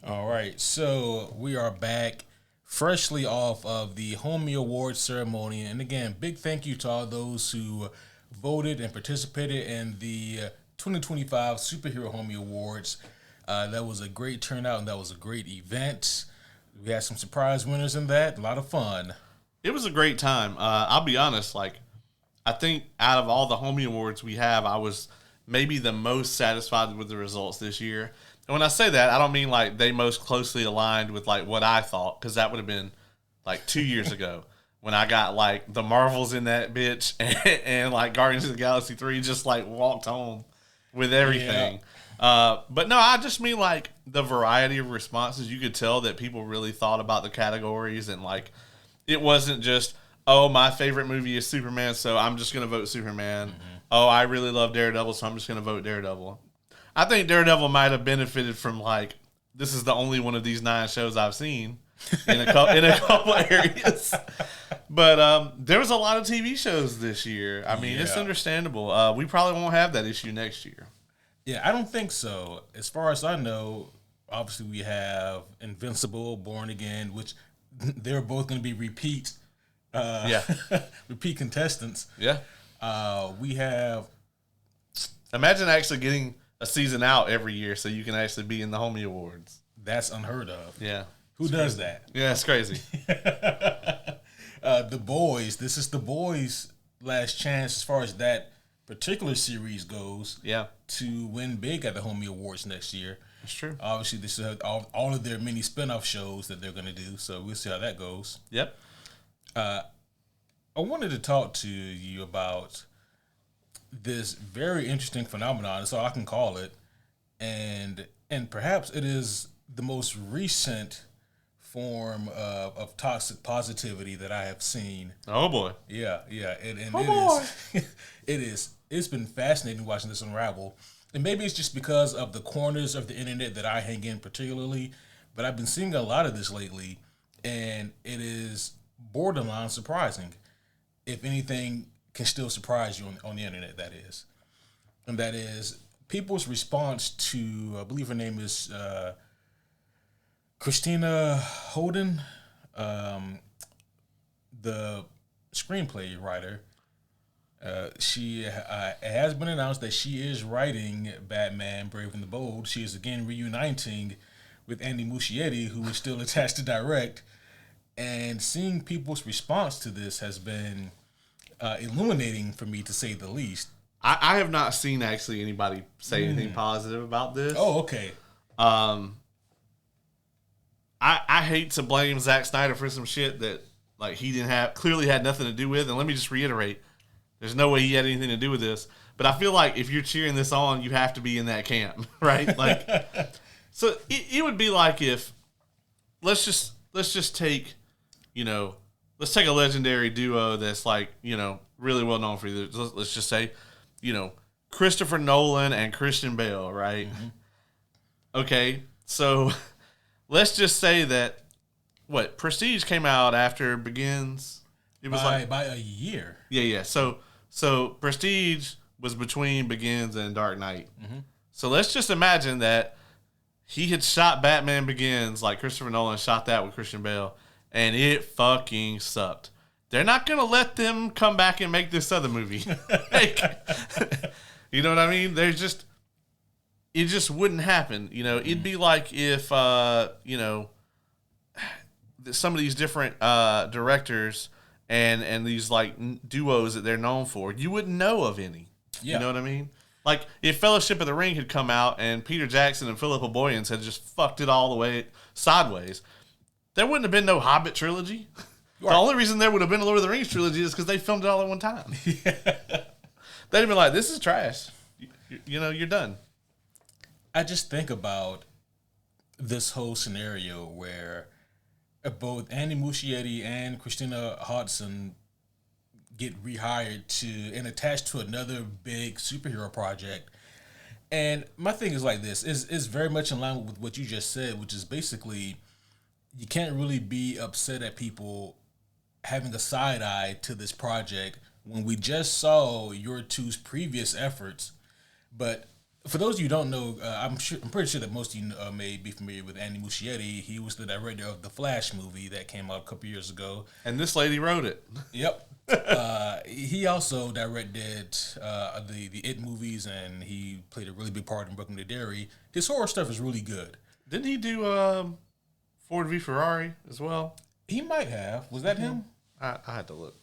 All right, so we are back freshly off of the Homie Awards ceremony. And again, big thank you to all those who voted and participated in the 2025 Superhero Homie Awards. That was a great turnout and that was a great event. We had some surprise winners in that. A lot of fun. It was a great time. I'll be honest, I think out of all the Homie Awards we have, I was maybe the most satisfied with the results this year. And when I say that, I don't mean like they most closely aligned with like what I thought, because that would have been like 2 years ago when I got like the Marvels in that bitch and like Guardians of the Galaxy 3 just like walked home with everything. But no, I just mean like the variety of responses. You could tell that people really thought about the categories, and like it wasn't just, oh, my favorite movie is Superman, so I'm just going to vote Superman. Mm-hmm. Oh, I really love Daredevil, so I'm just going to vote Daredevil. I think Daredevil might have benefited from like, this is the only one of these 9 shows I've seen in a couple areas. But there was a lot of TV shows this year. I mean, it's understandable. We probably won't have that issue next year. Yeah, I don't think so. As far as I know, obviously we have Invincible, Born Again, which they're both going to be repeat contestants. Yeah. We have... Imagine actually getting a season out every year so you can actually be in the Homie Awards. That's unheard of. Yeah. Who does that? Yeah, it's crazy. The Boys. This is the Boys' last chance as far as that particular series goes. Yeah. To win big at the Homie Awards next year. That's true. Obviously, this is all of their mini spinoff shows that they're going to do, so we'll see how that goes. Yep. I wanted to talk to you about this very interesting phenomenon, that's all I can call it, and perhaps it is the most recent form of toxic positivity that I have seen. Oh boy. Yeah. It's been fascinating watching this unravel. And maybe it's just because of the corners of the internet that I hang in particularly, but I've been seeing a lot of this lately, and it is borderline surprising. If anything can still surprise you on the internet, that is. And that is people's response to, I believe her name is Christina Hodson, the screenplay writer. She it has been announced that she is writing Batman Brave and the Bold. She is again reuniting with Andy Muschietti, who is still attached to direct. And seeing people's response to this has been illuminating for me, to say the least. I have not seen actually anybody say anything positive about this. Oh, okay. I hate to blame Zack Snyder for some shit that like he clearly had nothing to do with. And let me just reiterate, there's no way he had anything to do with this. But I feel like if you're cheering this on, you have to be in that camp, right? Like, so it would be like if let's just take, let's take a legendary duo that's like, really well known for you. Let's just say, Christopher Nolan and Christian Bale, right? Mm-hmm. Okay, so let's just say that Prestige came out after Begins. It was by a year. Yeah. So Prestige was between Begins and Dark Knight. Mm-hmm. So let's just imagine that he had shot Batman Begins like Christopher Nolan shot that with Christian Bale, and it fucking sucked. They're not going to let them come back and make this other movie. You know what I mean? It just wouldn't happen. It'd be like if, some of these different directors and these like duos that they're known for, you wouldn't know of any. Yeah. You know what I mean? Like if Fellowship of the Ring had come out and Peter Jackson and Philippa Boyens had just fucked it all the way sideways, there wouldn't have been no Hobbit trilogy. The only reason there would have been a Lord of the Rings trilogy is because they filmed it all at one time. Yeah. They'd have been like, this is trash. You're done. I just think about this whole scenario where both Andy Muschietti and Christina Hodson get rehired and attached to another big superhero project. And my thing is like this, is very much in line with what you just said, which is basically you can't really be upset at people having a side eye to this project when we just saw your two's previous efforts. But For those of you who don't know, I'm pretty sure that most of you may be familiar with Andy Muschietti. He was the director of the Flash movie that came out a couple years ago. And this lady wrote it. Yep. He also directed the It movies, and he played a really big part in Brooklyn to Derry. His horror stuff is really good. Didn't he do Ford v Ferrari as well? He might have. Was that him? I had to look.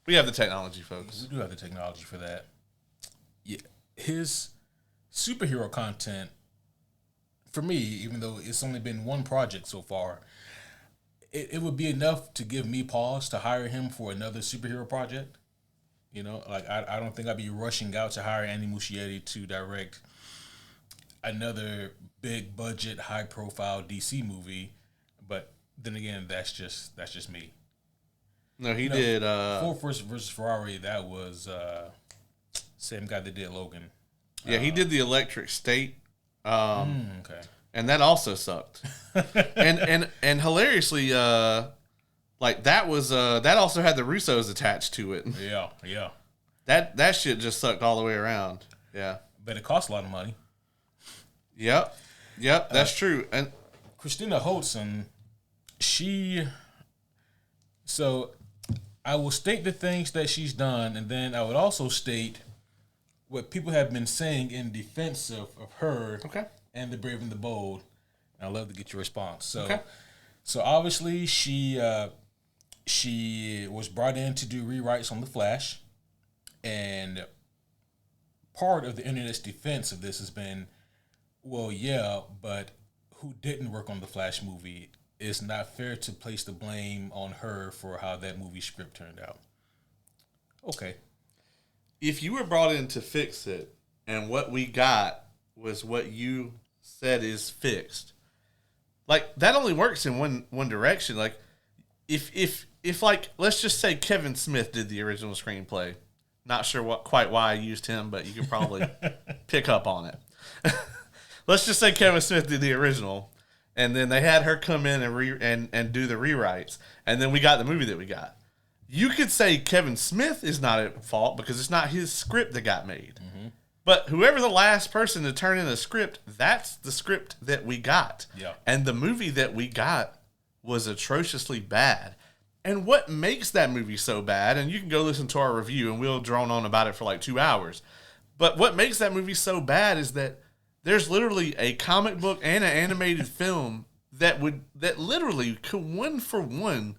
We have the technology, folks. We do have the technology for that. Yeah, his superhero content, for me, even though it's only been one project so far, it would be enough to give me pause to hire him for another superhero project. You know, like I don't think I'd be rushing out to hire Andy Muschietti to direct another big budget, high profile DC movie. But then again, that's just me. No, he did. Ford versus Ferrari. That was same guy that did Logan. Yeah, he did the Electric State. Okay. And that also sucked. and hilariously, like that was that also had the Russos attached to it. Yeah. That shit just sucked all the way around. Yeah. But it cost a lot of money. Yep, that's true. And Christina Hodson, so I will state the things that she's done, and then I would also state what people have been saying in defense of her. Okay. And The Brave and the Bold. And I'd love to get your response. So, okay. So obviously she was brought in to do rewrites on The Flash, and part of the internet's defense of this has been, well, yeah, but who didn't work on the Flash movie? It's not fair to place the blame on her for how that movie script turned out. Okay. If you were brought in to fix it, and what we got was what you said is fixed, like that only works in one direction. Like if like let's just say Kevin Smith did the original screenplay. Not sure quite why I used him, but you could probably pick up on it. Let's just say Kevin Smith did the original, and then they had her come in and do the rewrites, and then we got the movie that we got. You could say Kevin Smith is not at fault because it's not his script that got made. Mm-hmm. But whoever the last person to turn in a script, that's the script that we got. Yeah. And the movie that we got was atrociously bad. And what makes that movie so bad, and you can go listen to our review and we'll drone on about it for like 2 hours. But what makes that movie so bad is that there's literally a comic book and an animated film that literally could one for one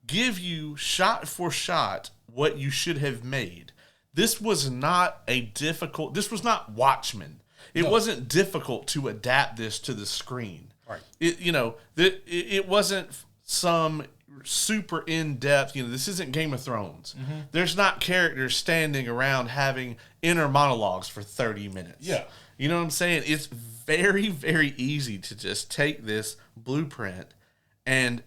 give you shot for shot what you should have made. This was not this was not Watchmen. It wasn't difficult to adapt this to the screen. Right. It wasn't some super in-depth, this isn't Game of Thrones. Mm-hmm. There's not characters standing around having inner monologues for 30 minutes. Yeah. You know what I'm saying? It's very, very easy to just take this blueprint, and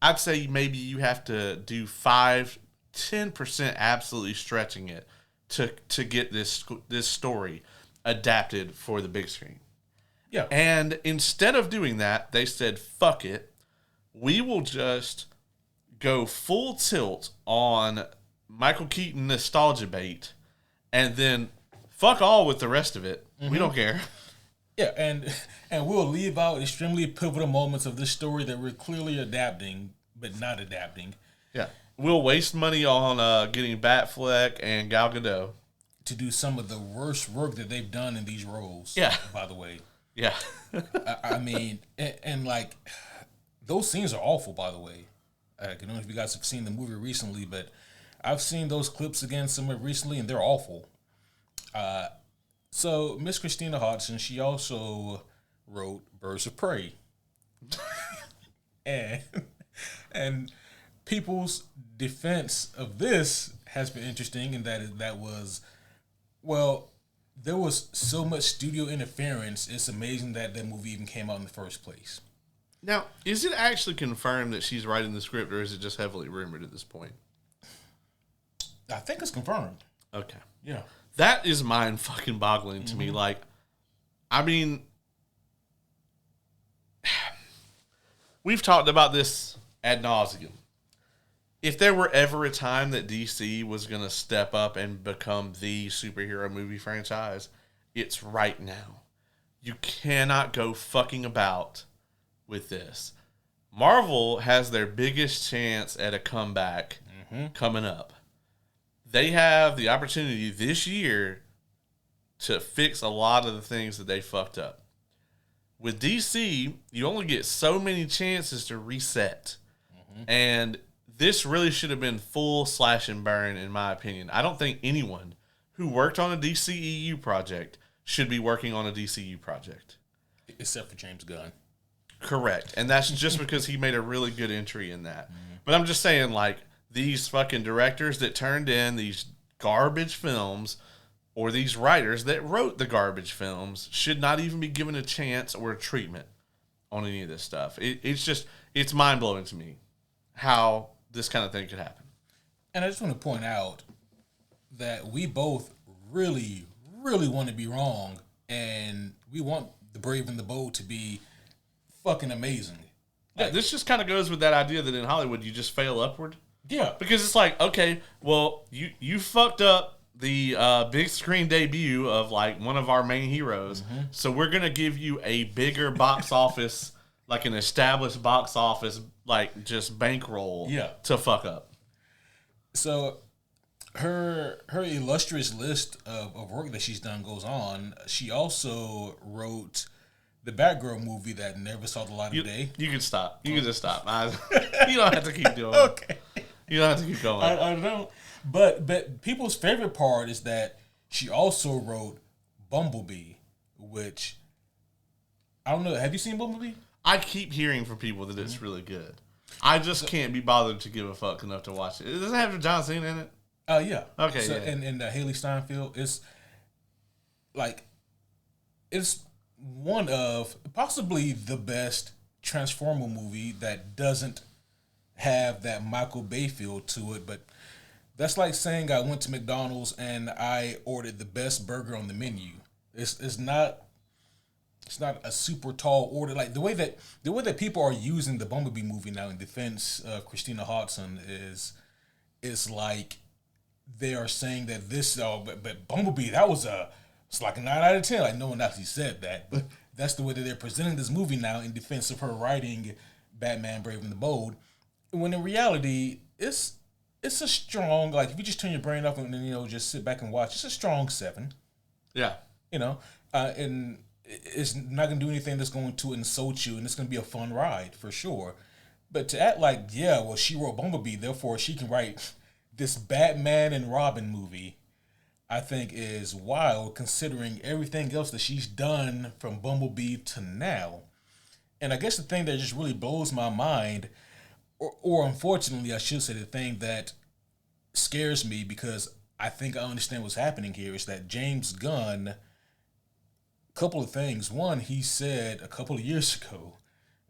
I'd say maybe you have to do 5-10% absolutely stretching it to get this story adapted for the big screen. Yeah. And instead of doing that, they said, fuck it. We will just go full tilt on Michael Keaton nostalgia bait, and then fuck all with the rest of it. Mm-hmm. We don't care. Yeah, and we'll leave out extremely pivotal moments of this story that we're clearly adapting, but not adapting. Yeah. We'll waste money on getting Batfleck and Gal Gadot to do some of the worst work that they've done in these roles. Yeah. By the way. Yeah. I mean, and like, those scenes are awful, by the way. I don't know if you guys have seen the movie recently, but I've seen those clips again somewhere recently, and they're awful. So Miss Christina Hodson, she also wrote Birds of Prey. and people's defense of this has been interesting, in that there was so much studio interference. It's amazing that movie even came out in the first place. Now, is it actually confirmed that she's writing the script, or is it just heavily rumored at this point? I think it's confirmed. Okay. Yeah. That is mind-fucking-boggling to me. Like, I mean, we've talked about this ad nauseum. If there were ever a time that DC was going to step up and become the superhero movie franchise, it's right now. You cannot go fucking about with this. Marvel has their biggest chance at a comeback coming up. They have the opportunity this year to fix a lot of the things that they fucked up. With DC, you only get so many chances to reset. And this really should have been full slash and burn, in my opinion. I don't think anyone who worked on a DCEU project should be working on a DCU project. Except for James Gunn. Correct. And that's just because he made a really good entry in that. But I'm just saying, like, these fucking directors that turned in these garbage films, or these writers that wrote the garbage films, should not even be given a chance or a treatment on any of this stuff. It's mind-blowing to me how this kind of thing could happen. And I just want to point out that we both really, really want to be wrong, and we want The Brave and the Bold to be fucking amazing. Yeah, this just kind of goes with that idea that in Hollywood you just fail upward. Yeah. Because it's like, okay, well, you fucked up the big screen debut of like one of our main heroes, so we're gonna give you a bigger box office, like an established box office, like just bankroll, to fuck up. So her illustrious list of work that she's done goes on. She also wrote the Batgirl movie that never saw the light of day. You can stop. You can just stop. You don't have to keep doing it. Okay. You don't have to keep going. I don't. But people's favorite part is that she also wrote Bumblebee, which I don't know. Have you seen Bumblebee? I keep hearing from people that it's really good. I just can't be bothered to give a fuck enough to watch it. Does it have John Cena in it? Yeah. Okay. So, yeah. And Haley Steinfeld, it's one of possibly the best Transformer movie that doesn't have that Michael Bay feel to it, but that's like saying I went to McDonald's and I ordered the best burger on the menu. It's not a super tall order. Like the way that people are using the Bumblebee movie now in defense of Christina Hodson is like they are saying that this but Bumblebee, it's like a 9 out of 10. Like no one actually said that, but that's the way that they're presenting this movie now in defense of her writing Batman Brave and the Bold. When in reality, it's a strong, like if you just turn your brain off and then just sit back and watch, it's a strong 7. Yeah. And it's not gonna do anything that's going to insult you, and it's gonna be a fun ride for sure. But to act like, she wrote Bumblebee, therefore she can write this Batman and Robin movie, I think is wild considering everything else that she's done from Bumblebee to now. And I guess the thing that just really blows my mind, or unfortunately I should say the thing that scares me, because I think I understand what's happening here, is that James Gunn, a couple of things. One, he said a couple of years ago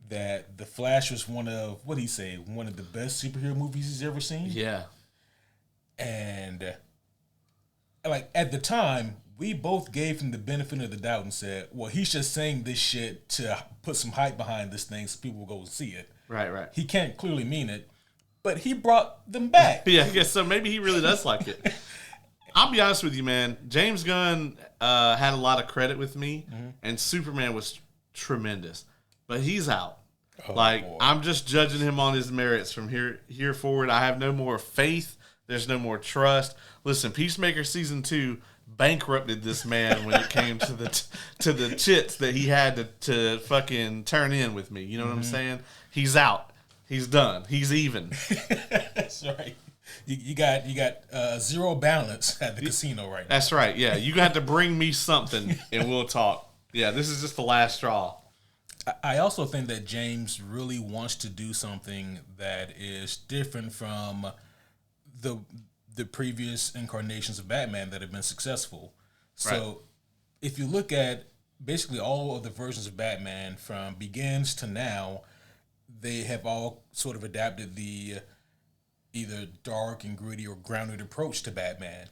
that The Flash was one of the best superhero movies he's ever seen. Yeah. And like at the time, we both gave him the benefit of the doubt and said, well, he's just saying this shit to put some hype behind this thing so people will go and see it. Right. He can't clearly mean it, but he brought them back. Yeah, I guess so. Maybe he really does like it. I'll be honest with you, man. James Gunn had a lot of credit with me, and Superman was tremendous. But he's out. Oh, boy. I'm just judging him on his merits from here forward. I have no more faith. There's no more trust. Listen, Peacemaker Season 2 bankrupted this man when it came to the chits that he had to fucking turn in with me. You know what I'm saying? He's out. He's done. He's even. That's right. You got zero balance at the casino right now. That's right. Yeah, you got to bring me something and we'll talk. Yeah, this is just the last straw. I also think that James really wants to do something that is different from the previous incarnations of Batman that have been successful. So if you look at basically all of the versions of Batman from Begins to now, they have all sort of adapted the either dark and gritty or grounded approach to Batman.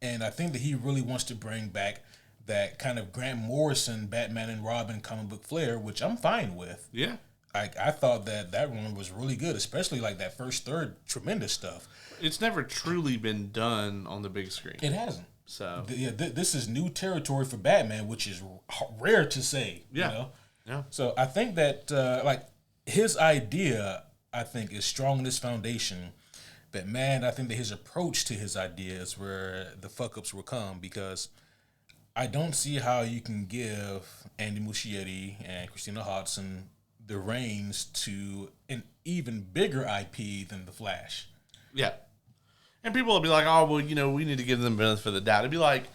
And I think that he really wants to bring back that kind of Grant Morrison Batman and Robin comic book flair, which I'm fine with. Yeah. I thought that one was really good, especially like that first third, tremendous stuff. It's never truly been done on the big screen. It hasn't. So this is new territory for Batman, which is rare to say. Yeah. You know? Yeah. So I think that like his idea, I think, is strong in his foundation. But man, I think that his approach to his idea is where the fuck ups will come, because I don't see how you can give Andy Muschietti and Christina Hodson the reins to an even bigger IP than The Flash. Yeah. And people will be like, oh, well, we need to give them benefit of the doubt. It'd be like,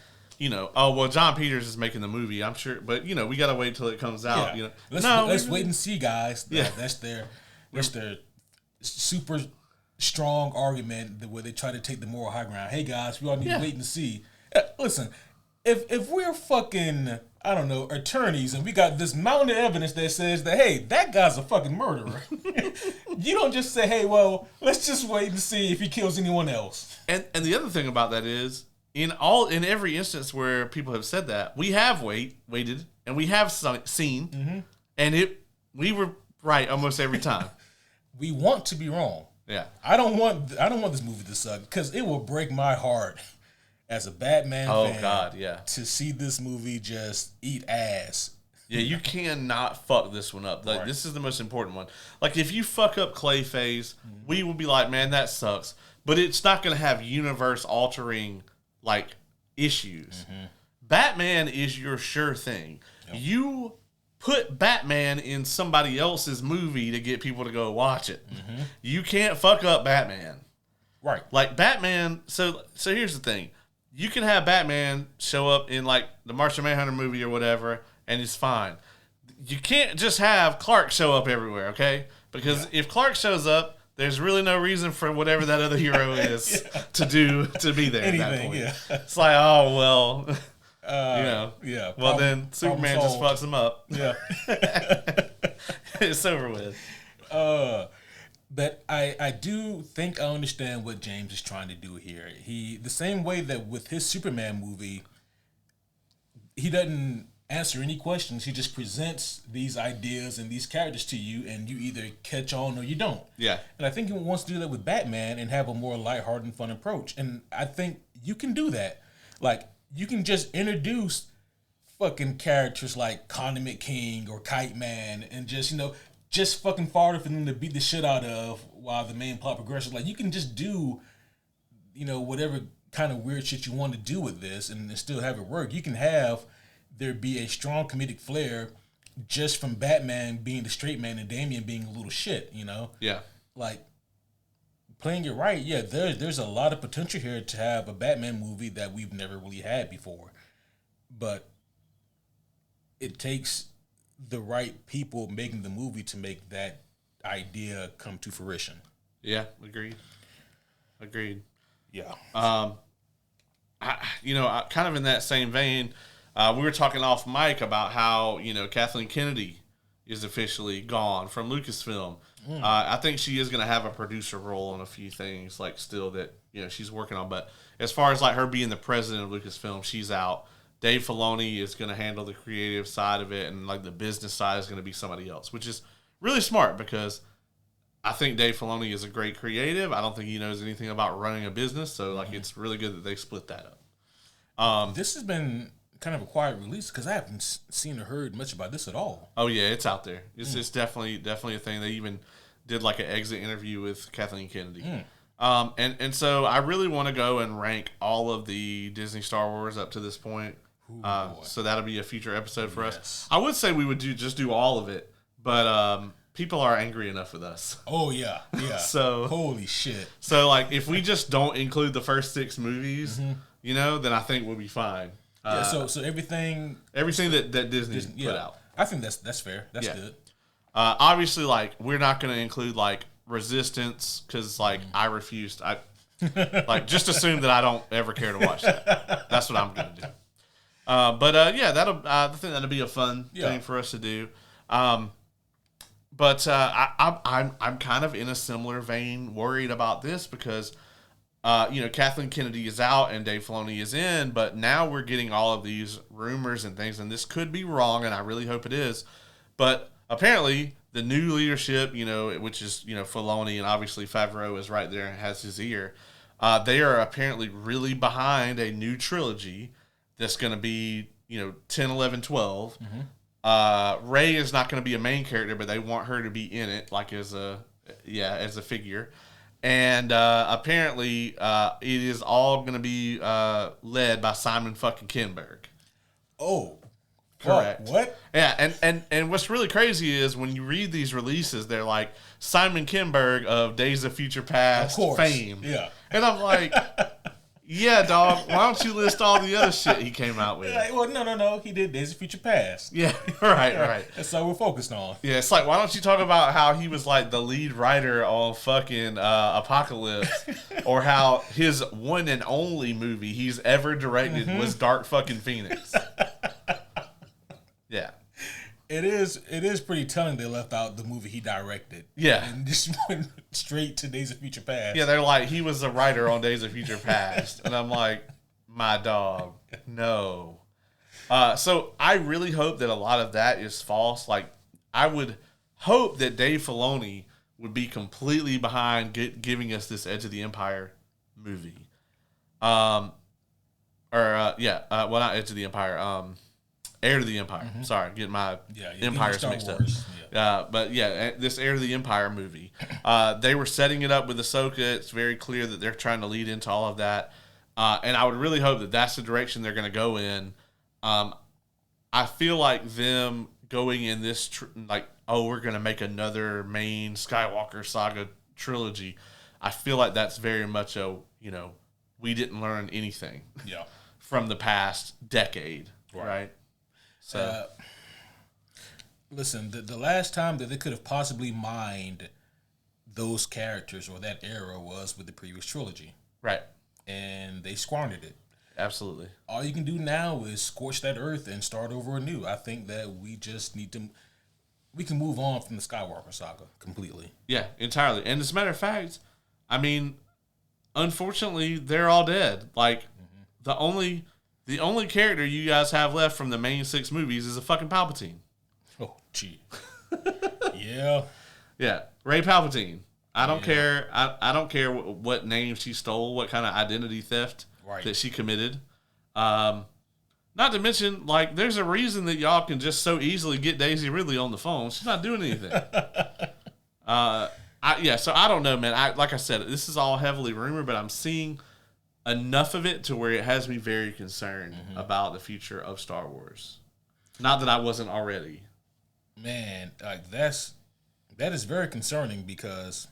oh, well, John Peters is making the movie, I'm sure. But, we got to wait till it comes out. Yeah. Let's wait and see, guys. Yeah. That's their super strong argument where they try to take the moral high ground. Hey, guys, we all need to wait and see. Listen, if we're fucking, I don't know, attorneys, and we got this mountain of evidence that says that, hey, that guy's a fucking murderer, you don't just say, hey, well, let's just wait and see if he kills anyone else. And the other thing about that is, in every instance where people have said that, we have waited, and we have seen, and we were right almost every time. We want to be wrong. Yeah. I don't want this movie to suck, because it will break my heart as a Batman fan. Oh God, yeah. To see this movie just eat ass. Yeah, you cannot fuck this one up. Like, right. This is the most important one. Like, if you fuck up Clayface, we will be like, man, that sucks. But it's not going to have universe-altering, like, issues. Batman is your sure thing. Yep. You put Batman in somebody else's movie to get people to go watch it. You can't fuck up Batman. Right. Like, Batman... So here's the thing. You can have Batman show up in, like, the Martian Manhunter movie or whatever, and it's fine. You can't just have Clark show up everywhere, okay? Because if Clark shows up, there's really no reason for whatever that other hero is to be there at that point. Yeah. It's like, oh, well, Yeah. Well, then Superman just fucks him up. Yeah. It's over with. But I do think I understand what James is trying to do here. The same way that with his Superman movie, he doesn't answer any questions. He just presents these ideas and these characters to you, and you either catch on or you don't. Yeah. And I think he wants to do that with Batman and have a more lighthearted and fun approach. And I think you can do that. Like, you can just introduce fucking characters like Condiment King or Kite Man and just fucking fodder for them to beat the shit out of while the main plot progresses. Like, you can just do, whatever kind of weird shit you want to do with this and still have it work. You can have there be a strong comedic flair just from Batman being the straight man and Damian being a little shit, Yeah. Like, playing it right, yeah, there's a lot of potential here to have a Batman movie that we've never really had before. But it takes the right people making the movie to make that idea come to fruition. Yeah, agreed. Yeah. I kind of in that same vein, we were talking off mic about how, Kathleen Kennedy is officially gone from Lucasfilm. I think she is going to have a producer role on a few things, like, still that, she's working on. But as far as, like, her being the president of Lucasfilm, she's out. Dave Filoni is going to handle the creative side of it, and, like, the business side is going to be somebody else, which is really smart because I think Dave Filoni is a great creative. I don't think he knows anything about running a business, so, like, it's really good that they split that up. This has been kind of a quiet release because I haven't seen or heard much about this at all. Oh yeah, it's out there. It's definitely a thing. They even did like an exit interview with Kathleen Kennedy. And so I really want to go and rank all of the Disney Star Wars up to this point. So that'll be a future episode for us. I would say we would do all of it, but people are angry enough with us. Oh yeah. So holy shit. So like if we just don't include the first 6 movies, then I think we'll be fine. So everything that Disney put out. I think that's fair. That's good. Obviously, like, we're not going to include, like, Resistance because, like, I refused. Like, just assume that I don't ever care to watch that. That's what I'm going to do. I think that'll be a fun thing for us to do. I'm kind of in a similar vein worried about this because Kathleen Kennedy is out and Dave Filoni is in, but now we're getting all of these rumors and things, and this could be wrong, and I really hope it is. But apparently, the new leadership, which is, Filoni, and obviously Favreau is right there and has his ear, They are apparently really behind a new trilogy that's going to be, 10, 11, 12. Rey is not going to be a main character, but they want her to be in it, like as a figure. And apparently, it is all going to be led by Simon fucking Kinberg. Oh, correct. What? Yeah, and what's really crazy is when you read these releases, they're like Simon Kinberg of Days of Future Past fame. Yeah, and I'm like, yeah, dog. Why don't you list all the other shit he came out with? Like, well, no. He did Days of Future Past. Yeah, right. That's all we're focused on. Yeah, it's like, why don't you talk about how he was like the lead writer on fucking Apocalypse, or how his one and only movie he's ever directed was Dark fucking Phoenix. Yeah. It is pretty telling they left out the movie he directed. Yeah. And just went straight to Days of Future Past. Yeah, they're like, he was a writer on Days of Future Past. And I'm like, my dog, no. So I really hope that a lot of that is false. Like, I would hope that Dave Filoni would be completely behind giving us this Edge of the Empire movie. Well, not Edge of the Empire, Heir to the Empire. Sorry, getting my empires mixed up. But this Heir to the Empire movie. They were setting it up with Ahsoka. It's very clear that they're trying to lead into all of that. And I would really hope that that's the direction they're going to go in. I feel like them going in this, we're going to make another main Skywalker saga trilogy. I feel like that's very much we didn't learn anything from the past decade, right? So, listen, the last time that they could have possibly mined those characters or that era was with the previous trilogy. Right. And they squandered it. Absolutely. All you can do now is scorch that earth and start over anew. I think that we just need to... We can move on from the Skywalker saga completely. Yeah, entirely. And as a matter of fact, I mean, unfortunately, they're all dead. Like, the only character you guys have left from the main 6 movies is a fucking Palpatine. Oh, gee. Yeah. Yeah, Rey Palpatine. I don't care. I don't care what name she stole, what kind of identity theft that she committed. Not to mention, like, there's a reason that y'all can just so easily get Daisy Ridley on the phone. She's not doing anything. So I don't know, man. Like I said, this is all heavily rumored, but I'm seeing enough of it to where it has me very concerned about the future of Star Wars. Not that I wasn't already. Man, like that is very concerning because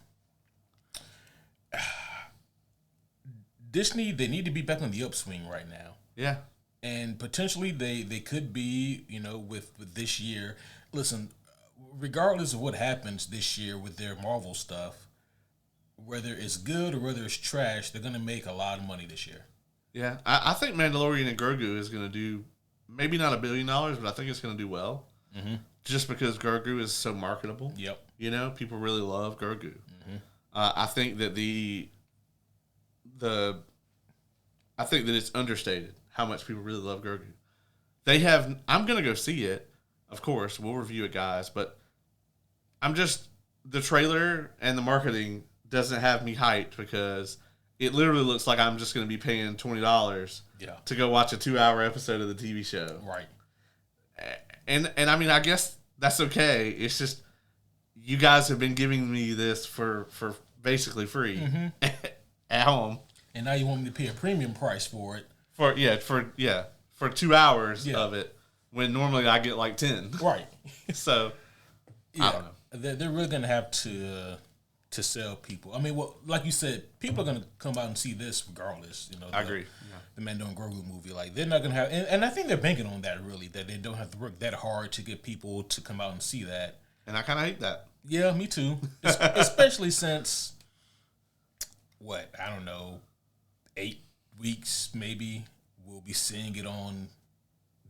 Disney, they need to be back on the upswing right now. Yeah. And potentially they could be, with this year. Listen, regardless of what happens this year with their Marvel stuff, whether it's good or whether it's trash, they're going to make a lot of money this year. Yeah. I think Mandalorian and Grogu is going to do, maybe not $1 billion, but I think it's going to do well. Just because Grogu is so marketable. Yep. People really love Grogu. I think that I think that it's understated how much people really love Grogu. I'm going to go see it. Of course, we'll review it, guys, but the trailer and the marketing doesn't have me hyped because it literally looks like I'm just going to be paying $20 to go watch a 2-hour episode of the TV show. Right. And I mean, I guess that's okay. It's just, you guys have been giving me this for basically free at home. And now you want me to pay a premium price for it. For 2 hours of it, when normally I get like 10. Right. So, I don't know. They're really going to have to sell people. I mean, well, like you said, people are going to come out and see this regardless. I agree. The Mando and Grogu movie, like they're not going to have, and I think they're banking on that really, that they don't have to work that hard to get people to come out and see that. And I kind of hate that. Yeah, me too. Especially since, I don't know, 8 weeks maybe we'll be seeing it on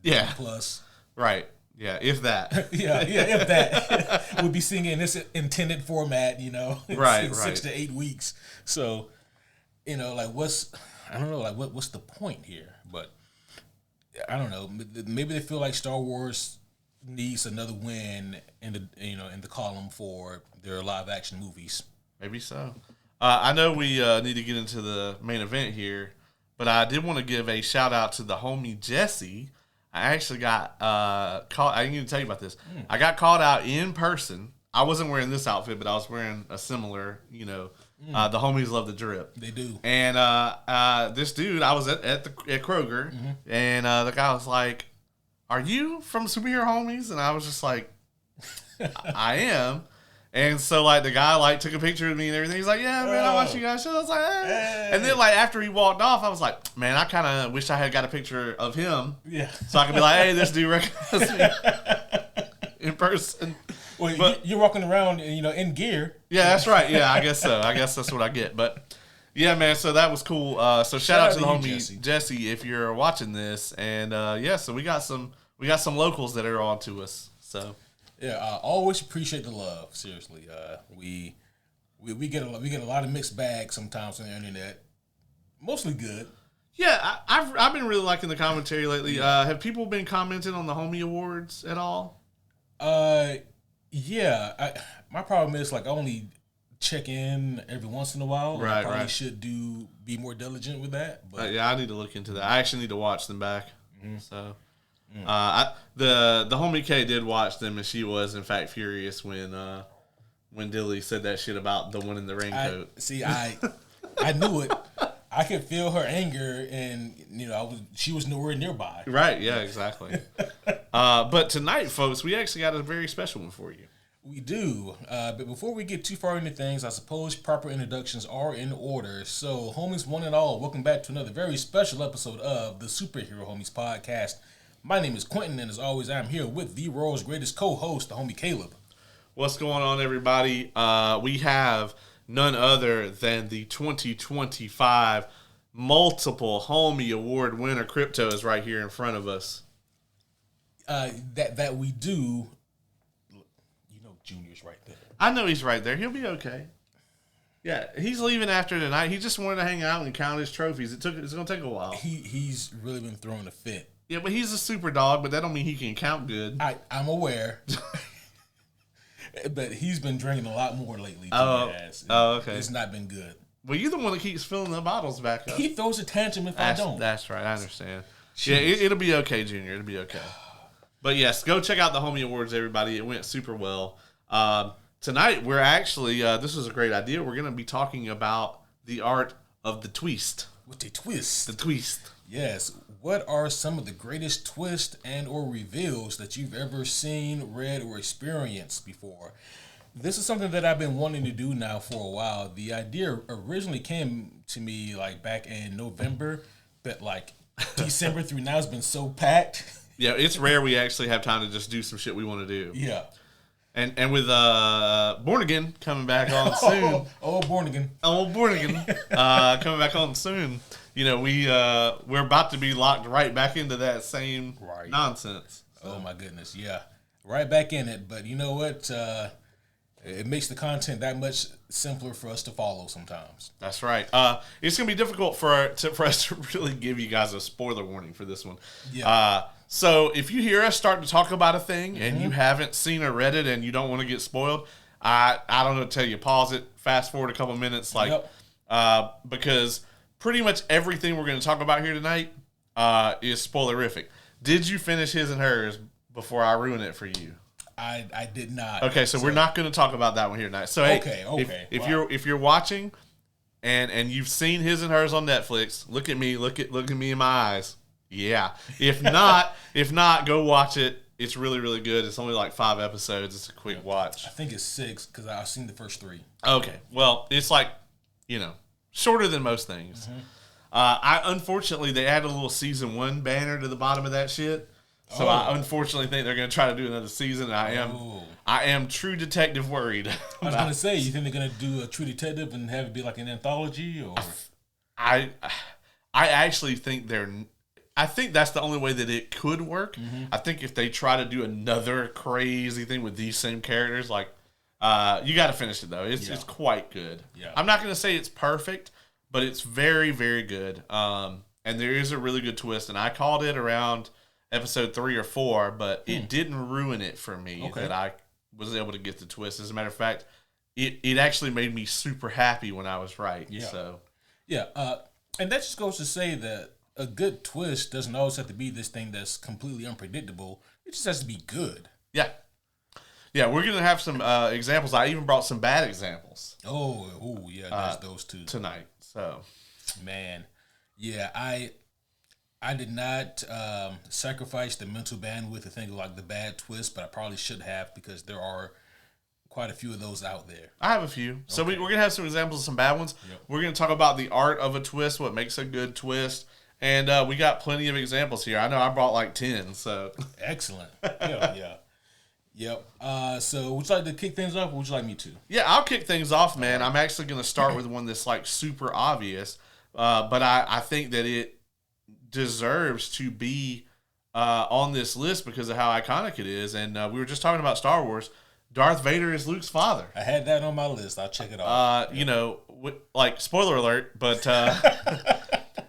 Plus. Right. Yeah, if that. If that. We'll be seeing it in this intended format, in 6 to 8 weeks. So, what's the point here? But I don't know. Maybe they feel like Star Wars needs another win in the column for their live action movies. Maybe so. I know we need to get into the main event here, but I did want to give a shout out to the homie Jesse. I actually got called. I didn't even tell you about this. I got called out in person. I wasn't wearing this outfit, but I was wearing a similar, the homies love the drip. They do. And this dude, I was at Kroger, and the guy was like, "Are you from Superhero Homies?" And I was just like, "I am." And so, like, the guy, like, took a picture of me and everything. He's like, "Yeah, man, I watched you guys." So I was like, Hey. And then, like, after he walked off, I was like, man, I kind of wish I had got a picture of him. Yeah. So I could be like, hey, this dude recognized me in person. Well, but, you're walking around, in gear. Yeah, that's right. Yeah, I guess so. I guess that's what I get. But, yeah, man, so that was cool. So shout out to the homie Jesse if you're watching this. And, so we got some locals that are on to us. So. Yeah, always appreciate the love. Seriously, we get a lot of mixed bags sometimes on the internet. Mostly good. Yeah, I've been really liking the commentary lately. Have people been commenting on the Homie Awards at all? Yeah. My problem is I only check in every once in a while. Right, I probably should be more diligent with that. But I need to look into that. I actually need to watch them back. So. The homie K did watch them, and she was in fact furious when Dilly said that shit about the one in the raincoat. I knew it. I could feel her anger, and she was nowhere nearby. Right? Yeah, exactly. But tonight, folks, we actually got a very special one for you. We do. But before we get too far into things, I suppose proper introductions are in order. So, homies, one and all, welcome back to another very special episode of the Superhero Homies Podcast. My name is Quentin, and as always, I'm here with the world's greatest co-host, the homie Caleb. What's going on, everybody? We have none other than the 2025 multiple Homie Award winner. Crypto is right here in front of us. That we do. Junior's right there. I know he's right there. He'll be okay. Yeah, he's leaving after tonight. He just wanted to hang out and count his trophies. It's going to take a while. He's really been throwing a fit. Yeah, but he's a super dog, but that don't mean he can count good. I'm aware. But he's been drinking a lot more lately. Okay. It's not been good. Well, you're the one that keeps filling the bottles back up. He throws a tantrum if I don't. That's right. I understand. Jeez. Yeah, it'll be okay, Junior. It'll be okay. But yes, go check out the Homie Awards, everybody. It went super well. Tonight, we're actually, this is a great idea. We're going to be talking about the art of the twist. What's a twist? The twist. Yes. What are some of the greatest twists and or reveals that you've ever seen, read, or experienced before? This is something that I've been wanting to do now for a while. The idea originally came to me back in November, but December through now has been so packed. Yeah, it's rare we actually have time to just do some shit we want to do. Yeah. And with Born Again coming back on soon. Born Again. Born Again coming back on soon. We're about to be locked right back into that same nonsense. So. Oh my goodness, yeah, right back in it. But you know what? It makes the content that much simpler for us to follow sometimes. That's right. It's gonna be difficult for us to really give you guys a spoiler warning for this one. Yeah. So if you hear us start to talk about a thing and you haven't seen or read it and you don't want to get spoiled, I don't know, tell you, pause it, fast forward a couple minutes, because pretty much everything we're going to talk about here tonight is spoilerific. Did you finish His and Hers before I ruin it for you? I did not. Okay, so we're not going to talk about that one here tonight. So hey, if you're watching and you've seen His and Hers on Netflix, look at me in my eyes. Yeah. If not, go watch it. It's really, really good. It's only 5 episodes. It's a quick watch. I think it's 6 because I've seen the first 3. Okay. Well, it's shorter than most things. Mm-hmm. Unfortunately, they added a little season 1 banner to the bottom of that shit. So I unfortunately think they're going to try to do another season. I am True Detective worried. I was going to say, you think they're going to do a True Detective and have it be like an anthology? Or I actually think I think that's the only way that it could work. Mm-hmm. I think if they try to do another crazy thing with these same characters, you got to finish it though. It's quite good. Yeah. I'm not going to say it's perfect, but it's very, very good. And there is a really good twist, and I called it around episode 3 or 4, but it didn't ruin it for me that I was able to get the twist. As a matter of fact, it actually made me super happy when I was right. Yeah. So yeah, and that just goes to say that a good twist doesn't always have to be this thing that's completely unpredictable. It just has to be good. yeah. Yeah, we're gonna have some examples. I even brought some bad examples. Oh, yeah, there's those two tonight. So, man, yeah, I did not sacrifice the mental bandwidth to think of like the bad twist, but I probably should have because there are quite a few of those out there. I have a few. So we're gonna have some examples of some bad ones. Yep. We're gonna talk about the art of a twist, what makes a good twist, and we got plenty of examples here. I know I brought like 10. So excellent. Yeah. Yep. So would you like to kick things off, or would you like me to? Yeah, I'll kick things off, man. I'm actually going to start with one that's like super obvious, but I think that it deserves to be on this list because of how iconic it is. And we were just talking about Star Wars. Darth Vader is Luke's father. I had that on my list. I'll check it off. You know, like spoiler alert, but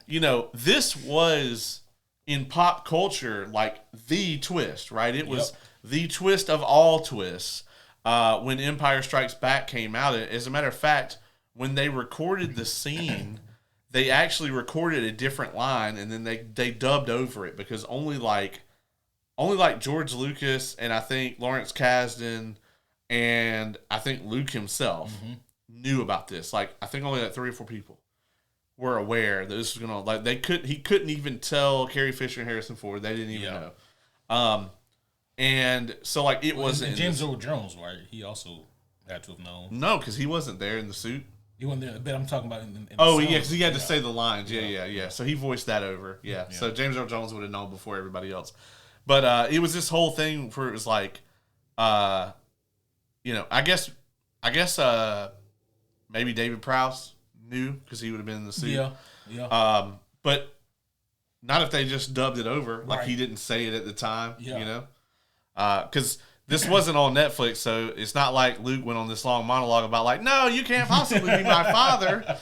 you know, this was in pop culture like the twist, right? It was the twist of all twists when Empire Strikes Back came out. As a matter of fact, when they recorded the scene, they actually recorded a different line and then they dubbed over it because only like George Lucas and I think Lawrence Kasdan and I think Luke himself knew about this. Like I think only like 3 or 4 people were aware that this was gonna he couldn't even tell Carrie Fisher and Harrison Ford. They didn't even know. And so, like, it wasn't... And James Earl Jones, right? He also had to have known. No, because he wasn't there in the suit. He wasn't there, but I'm talking about in the yeah, because he had to say the lines. Yeah. So he voiced that over. Yeah. So James Earl Jones would have known before everybody else. But it was this whole thing where it was like, you know, I guess maybe David Prowse knew because he would have been in the suit. Yeah. But not if they just dubbed it over. Like, right. he didn't say it at the time, you know? Because this wasn't on Netflix, so it's not like Luke went on this long monologue about like, no, you can't possibly be my father.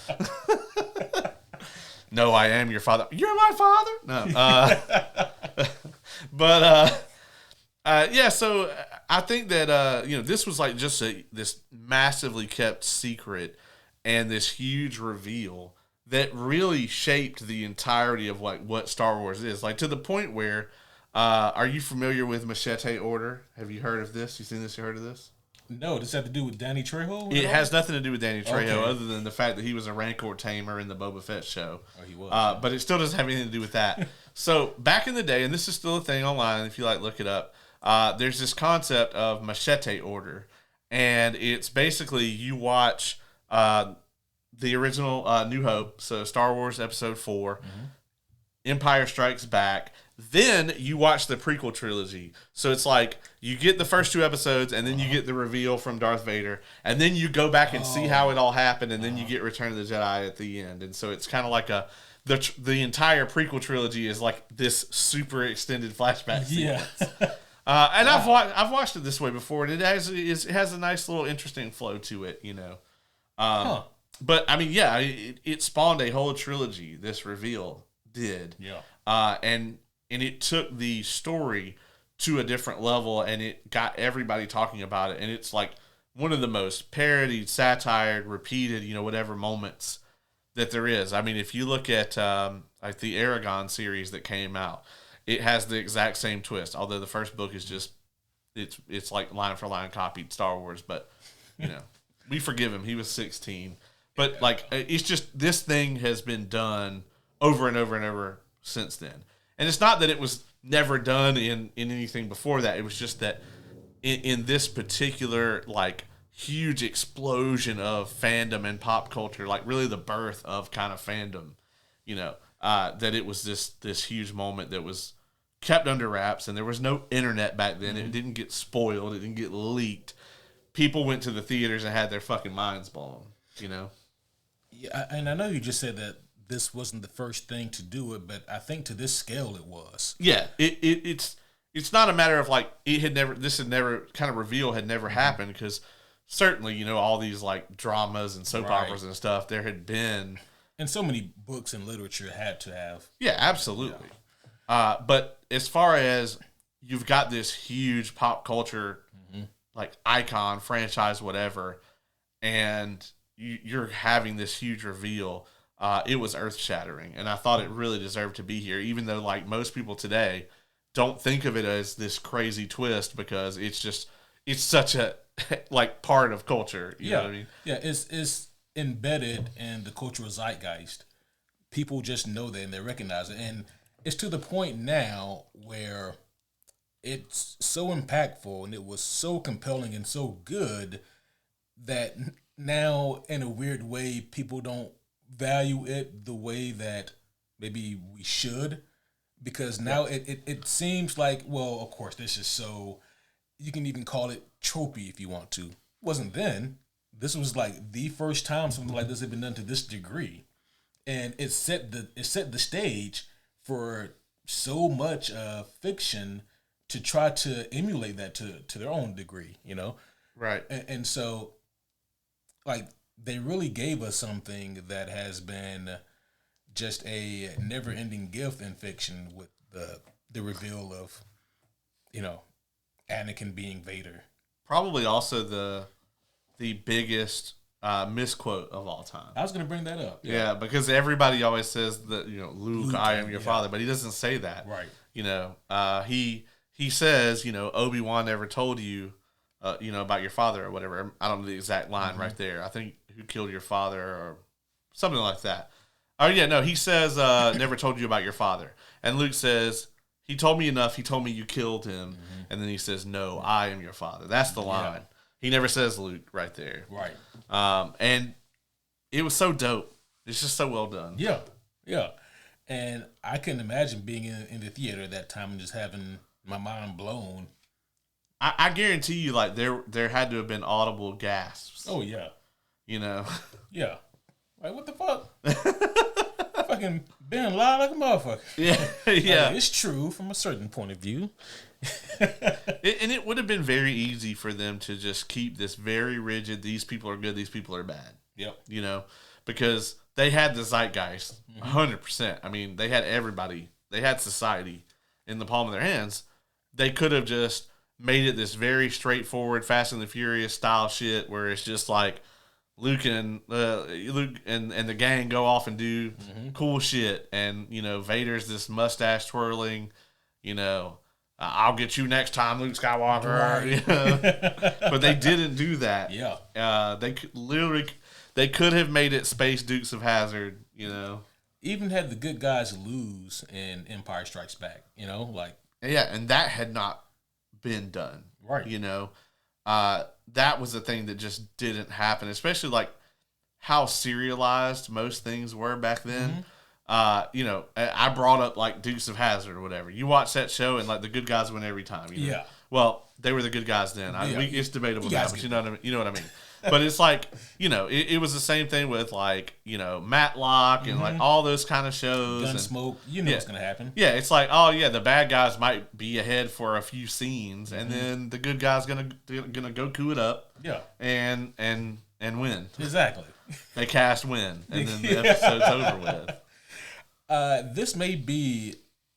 No, I am your father. You're my father? No. Yeah, so I think that, you know, this was like just this massively kept secret and this huge reveal that really shaped the entirety of like what Star Wars is. Like to the point where, are you familiar with Machete Order? Have you heard of this? You seen this? You heard of this? No, does that have to do with Danny Trejo? It has nothing to do with Danny Trejo, Okay. other than the fact that he was a Rancor tamer in the Boba Fett show. Oh, he was. But it still doesn't have anything to do with that. So back in the day, and this is still a thing online, if you like, look it up. There's this concept of Machete Order, and it's basically you watch the original New Hope, so Star Wars Episode 4, Empire Strikes Back. Then you watch the prequel trilogy. So it's like you get the first 2 episodes and then you get the reveal from Darth Vader. And then you go back and see how it all happened. And then you get Return of the Jedi at the end. And so it's kind of like the entire prequel trilogy is like this super extended flashback sequence. Yeah. And I've watched it this way before. And it has a nice little interesting flow to it, you know. But I mean, yeah, it spawned a whole trilogy. This reveal did. Yeah. And it took the story to a different level, and it got everybody talking about it. And it's like one of the most parodied, satired, repeated, you know, whatever moments that there is. I mean, if you look at like the Aragon series that came out, it has the exact same twist. Although the first book is just it's like line for line copied Star Wars, but you know, we forgive him. He was 16, but like it's just this thing has been done over and over and over since then. And it's not that it was never done in anything before that. It was just that in this particular, like, huge explosion of fandom and pop culture, like, really the birth of kind of fandom, you know, that it was this huge moment that was kept under wraps. And there was no internet back then. It didn't get spoiled. It didn't get leaked. People went to the theaters and had their fucking minds blown, you know? Yeah, and I know you just said that this wasn't the first thing to do it, but I think to this scale it was. Yeah, it's not a matter of like this had never kind of reveal had never happened, because certainly, you know, all these like dramas and soap operas and stuff there had been, and so many books and literature had to have. Yeah, absolutely. Yeah. But as far as you've got this huge pop culture like icon franchise, whatever, and you're having this huge reveal. It was earth shattering, and I thought it really deserved to be here, even though like most people today don't think of it as this crazy twist because it's such a like part of culture. You know what I mean? Yeah, it's embedded in the cultural zeitgeist. People just know that and they recognize it, and it's to the point now where it's so impactful and it was so compelling and so good that now, in a weird way, people don't value it the way that maybe we should, because now it seems like, well, of course, this is so, you can even call it tropey if you want to. It wasn't then. This was like the first time something like this had been done to this degree, and it set the stage for so much fiction to try to emulate that to their own degree, you know? Right. And so, like, they really gave us something that has been just a never-ending gift in fiction with the reveal of, you know, Anakin being Vader. Probably also the biggest misquote of all time. I was going to bring that up. Yeah, because everybody always says that, you know, Luke, I am your father, but he doesn't say that. Right. You know, he says, you know, Obi-Wan never told you, you know, about your father or whatever. I don't know the exact line right there. I think who killed your father or something like that. Oh, yeah, no, he says, never told you about your father. And Luke says, he told me enough. He told me you killed him. And then he says, no, I am your father. That's the line. Yeah. He never says Luke right there. Right. And it was so dope. It's just so well done. Yeah. Yeah. And I couldn't imagine being in the theater at that time and just having my mind blown. I guarantee you, like, there had to have been audible gasps. Oh, yeah. You know? Yeah. Like, what the fuck? Fucking being loud like a motherfucker. Yeah. Yeah. Like, it's true from a certain point of view. And it would have been very easy for them to just keep this very rigid, these people are good, these people are bad. Yep. You know? Because they had the zeitgeist, 100%. I mean, they had everybody. They had society in the palm of their hands. They could have just made it this very straightforward Fast and the Furious style shit where it's just like Luke and the gang go off and do cool shit, and you know Vader's this mustache twirling, you know, I'll get you next time, Luke Skywalker. Right. You know? But they didn't do that. Yeah, they could have made it Space Dukes of Hazzard. You know, even had the good guys lose in Empire Strikes Back. You know, like and that had not been done. Right. You know, that was the thing that just didn't happen, especially like how serialized most things were back then. You know, I brought up like Dukes of Hazzard or whatever. You watch that show and like the good guys win every time. You know? Yeah. Well, they were the good guys then. It's debatable now, but you know what I mean. You know what I mean. But it's like, you know, it was the same thing with like, you know, Matlock and like all those kind of shows. Gunsmoke, you know what's going to happen. Yeah, it's like, oh yeah, the bad guys might be ahead for a few scenes, and then the good guys gonna go coup it up. Yeah. And win. Exactly. They cast win, and then the episode's over with. This may be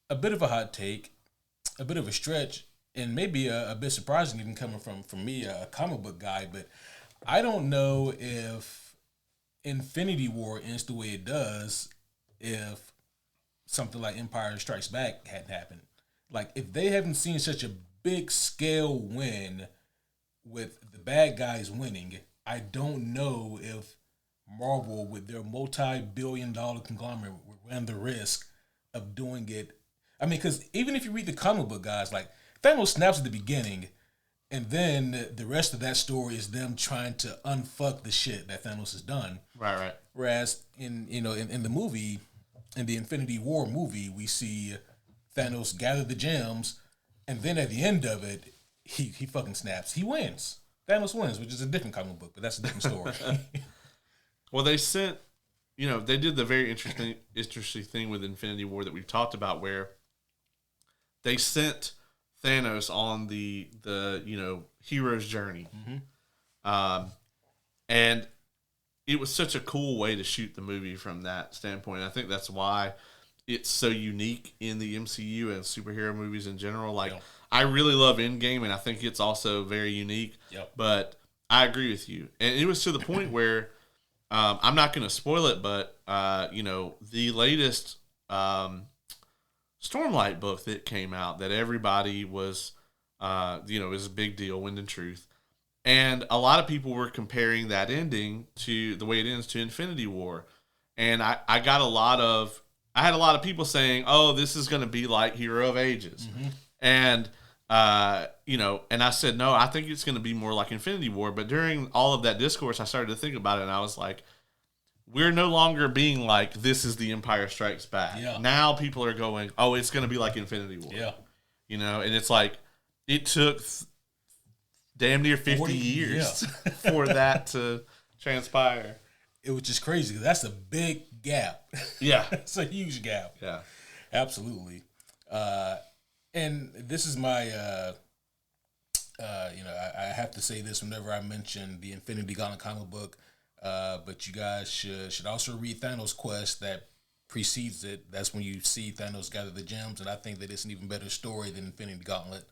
a bit of a hot take, a bit of a stretch, and maybe a bit surprising even coming from me, a comic book guy, but I don't know if Infinity War ends the way it does if something like Empire Strikes Back hadn't happened. Like, if they haven't seen such a big scale win with the bad guys winning, I don't know if Marvel, with their multi-billion-dollar conglomerate, ran the risk of doing it. I mean, because even if you read the comic book guys, like, Thanos snaps at the beginning, and then the rest of that story is them trying to unfuck the shit that Thanos has done. Right. Whereas in the movie, in the Infinity War movie, we see Thanos gather the gems, and then at the end of it, he fucking snaps. He wins. Thanos wins, which is a different comic book, but that's a different story. Well, they sent, you know, they did the very interesting thing with Infinity War that we've talked about, where they sent Thanos on the you know, hero's journey. And it was such a cool way to shoot the movie from that standpoint. I think that's why it's so unique in the MCU and superhero movies in general. Like, I really love Endgame, and I think it's also very unique. Yep. But I agree with you. And it was to the point where I'm not going to spoil it, but the latest Stormlight book that came out that everybody was, it was a big deal, Wind and Truth. And a lot of people were comparing that ending to the way it ends to Infinity War. And I had a lot of people saying, oh, this is going to be like Hero of Ages. Mm-hmm. And, and I said, no, I think it's going to be more like Infinity War. But during all of that discourse, I started to think about it, and I was like, we're no longer being like, this is the Empire Strikes Back. Yeah. Now people are going, oh, it's going to be like Infinity War. Yeah. And it's like, it took damn near 50 years for that to transpire. It was just crazy. That's a big gap. Yeah. It's a huge gap. Yeah. Absolutely. And this is my, I have to say this whenever I mention the Infinity Gauntlet comic book, but you guys should also read Thanos' quest that precedes it. That's when you see Thanos gather the gems, and I think that it's an even better story than Infinity Gauntlet.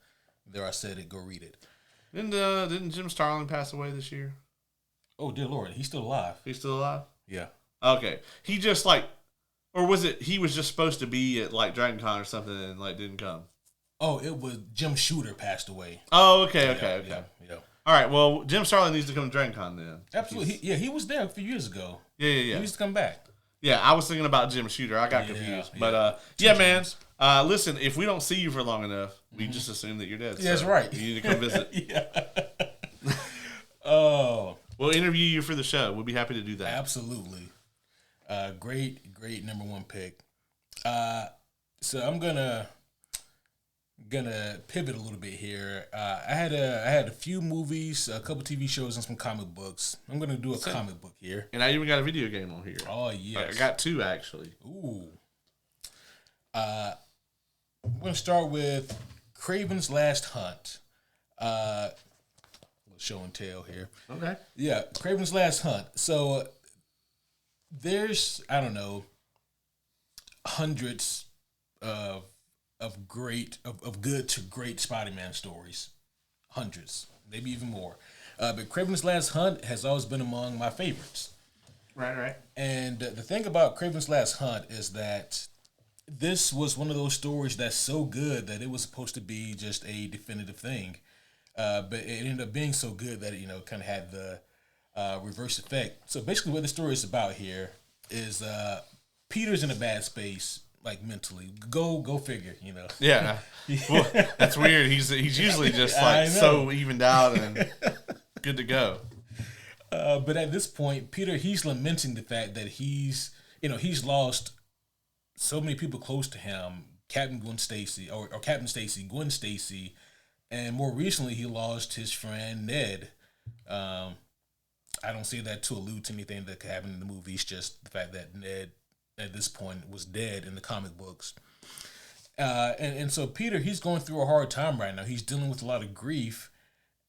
There, I said it. Go read it. Didn't Jim Starlin pass away this year? Oh, dear Lord. He's still alive. He's still alive? Yeah. Okay. He just or was it he was just supposed to be at Dragon Con or something and didn't come? Oh, it was Jim Shooter passed away. Oh, okay. Yeah. All right, well, Jim Starlin needs to come to Dragon Con then. Absolutely. He was there a few years ago. Yeah. He needs to come back. Yeah, I was thinking about Jim Shooter. I got confused. But, man, listen, if we don't see you for long enough, we just assume that you're dead. Yeah, that's right. You need to come visit. Yeah. We'll interview you for the show. We'll be happy to do that. Absolutely. Great number one pick. So I'm gonna pivot a little bit here. I had a few movies, a couple TV shows, and some comic books. I'm gonna do a comic book here, and I even got a video game on here. Oh yes, I got two actually. Ooh. I'm gonna start with Kraven's Last Hunt. Show and tell here. Okay. Yeah, Kraven's Last Hunt. So there's, I don't know, hundreds of good to great Spider-Man stories. Hundreds, maybe even more. But Kraven's Last Hunt has always been among my favorites. Right. And the thing about Kraven's Last Hunt is that this was one of those stories that's so good that it was supposed to be just a definitive thing. But it ended up being so good that it, kind of had the reverse effect. So basically what the story is about here is Peter's in a bad space, mentally. Go figure, Yeah. Well, that's weird. He's usually just so evened out and good to go. But at this point, Peter, he's lamenting the fact that he's lost so many people close to him. Captain Stacy, Gwen Stacy, and more recently he lost his friend Ned. I don't say that to allude to anything that could happen in the movies, just the fact that Ned at this point was dead in the comic books. And so Peter, he's going through a hard time right now. He's dealing with a lot of grief,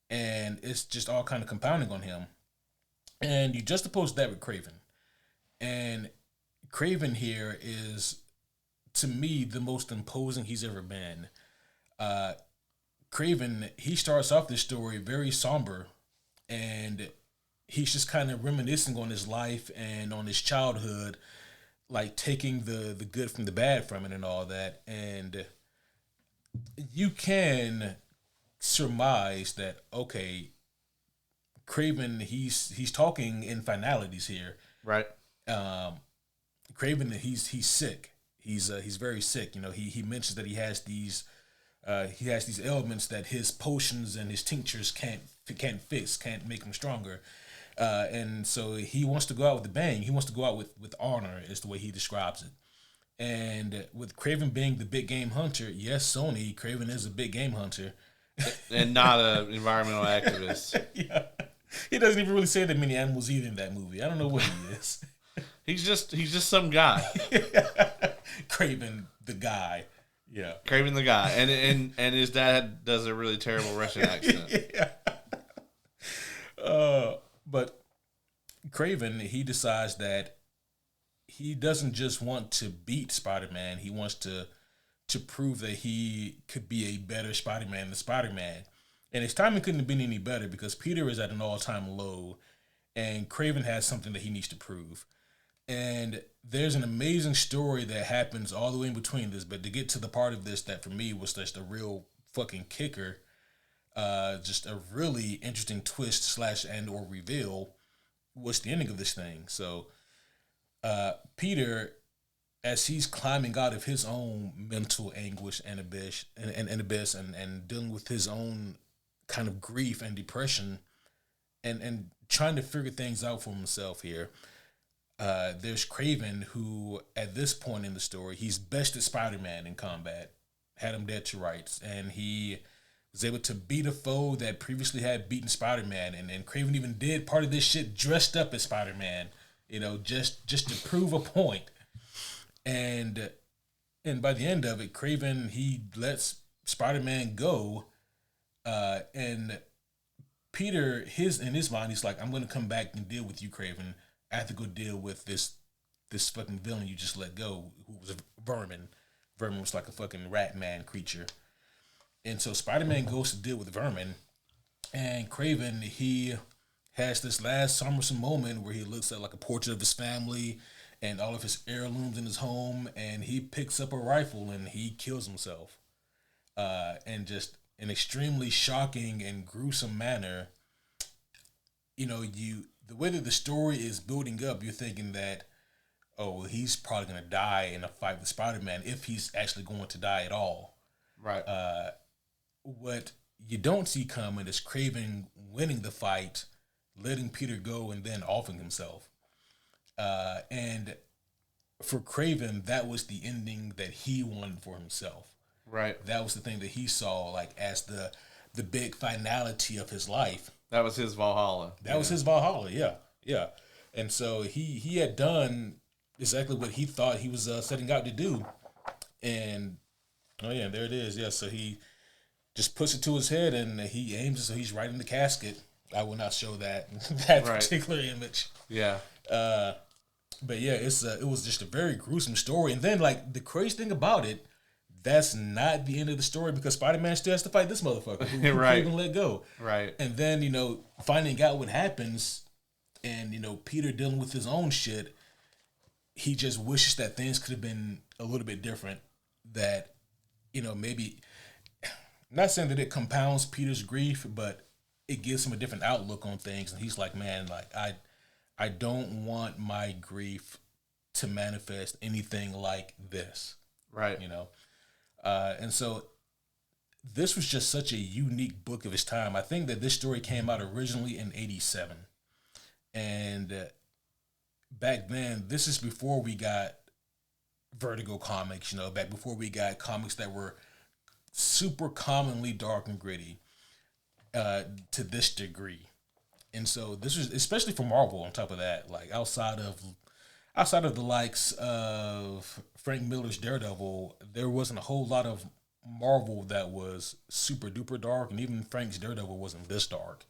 and it's just all kind of compounding on him. And you juxtapose that with Kraven. And Kraven here is, to me, the most imposing he's ever been. Kraven, he starts off this story very somber, and he's just kind of reminiscing on his life and on his childhood, taking the good from the bad from it and all that. And you can surmise that, okay, Kraven, he's talking in finalities here. Right. Kraven, he's sick. He's very sick. He mentions that he has these ailments that his potions and his tinctures can't fix, can't make him stronger. And so he wants to go out with a bang. He wants to go out with honor, is the way he describes it. And with Kraven being the big game hunter, yes, Sony, Kraven is a big game hunter. And not an environmental activist. Yeah. He doesn't even really say that many animals either in that movie. I don't know what he is. He's just some guy. Kraven the guy. Yeah. Kraven the guy. And his dad does a really terrible Russian accent. Yeah. But Kraven, he decides that he doesn't just want to beat Spider-Man. He wants to prove that he could be a better Spider-Man than Spider-Man. And his timing couldn't have been any better because Peter is at an all-time low, and Craven has something that he needs to prove. And there's an amazing story that happens all the way in between this. But to get to the part of this that for me was just a real fucking kicker, just a really interesting twist slash and or reveal was the ending of this thing. So Peter, as he's climbing out of his own mental anguish and abyss and dealing with his own kind of grief and depression and trying to figure things out for himself here, there's Craven, who at this point in the story, he's bested Spider-Man in combat, had him dead to rights, and he was able to beat a foe that previously had beaten Spider-Man, and Craven even did part of this shit dressed up as Spider-Man, just to prove a point. And by the end of it, Craven, he lets Spider-Man go, and Peter, in his mind, he's like, I'm going to come back and deal with you, Craven. I have to go deal with this fucking villain you just let go, who was a Vermin. Vermin was like a fucking rat man creature. And so Spider-Man goes to deal with Vermin, and Craven, he has this last Summerson moment where he looks at like a portrait of his family and all of his heirlooms in his home, and he picks up a rifle and he kills himself. And just an extremely shocking and gruesome manner. The way that the story is building up, you're thinking that, oh, he's probably going to die in a fight with Spider-Man if he's actually going to die at all. Right. What you don't see coming is Craven winning the fight, letting Peter go, and then offing himself. And for Craven, that was the ending that he wanted for himself. Right. That was the thing that he saw like as the big finality of his life. That was his Valhalla. That was his Valhalla, yeah. And so he had done exactly what he thought he was setting out to do. And, oh yeah, there it is. Yeah, so he just puts it to his head and he aims it so he's right in the casket. I will not show that particular image. Yeah. But yeah, it was just a very gruesome story. And then, like, the crazy thing about it, that's not the end of the story because Spider-Man still has to fight this motherfucker who right. can't even let go. Right. And then, finding out what happens and, Peter dealing with his own shit, he just wishes that things could have been a little bit different. That, maybe, not saying that it compounds Peter's grief, but it gives him a different outlook on things. And he's like, man, like, I don't want my grief to manifest anything like this. Right. And so this was just such a unique book of its time. I think that this story came out originally in 1987. And back then, this is before we got Vertigo comics, back before we got comics that were super commonly dark and gritty to this degree. And so this was, especially for Marvel on top of that, like outside of the likes of Frank Miller's Daredevil, there wasn't a whole lot of Marvel that was super duper dark, and even Frank's Daredevil wasn't this dark.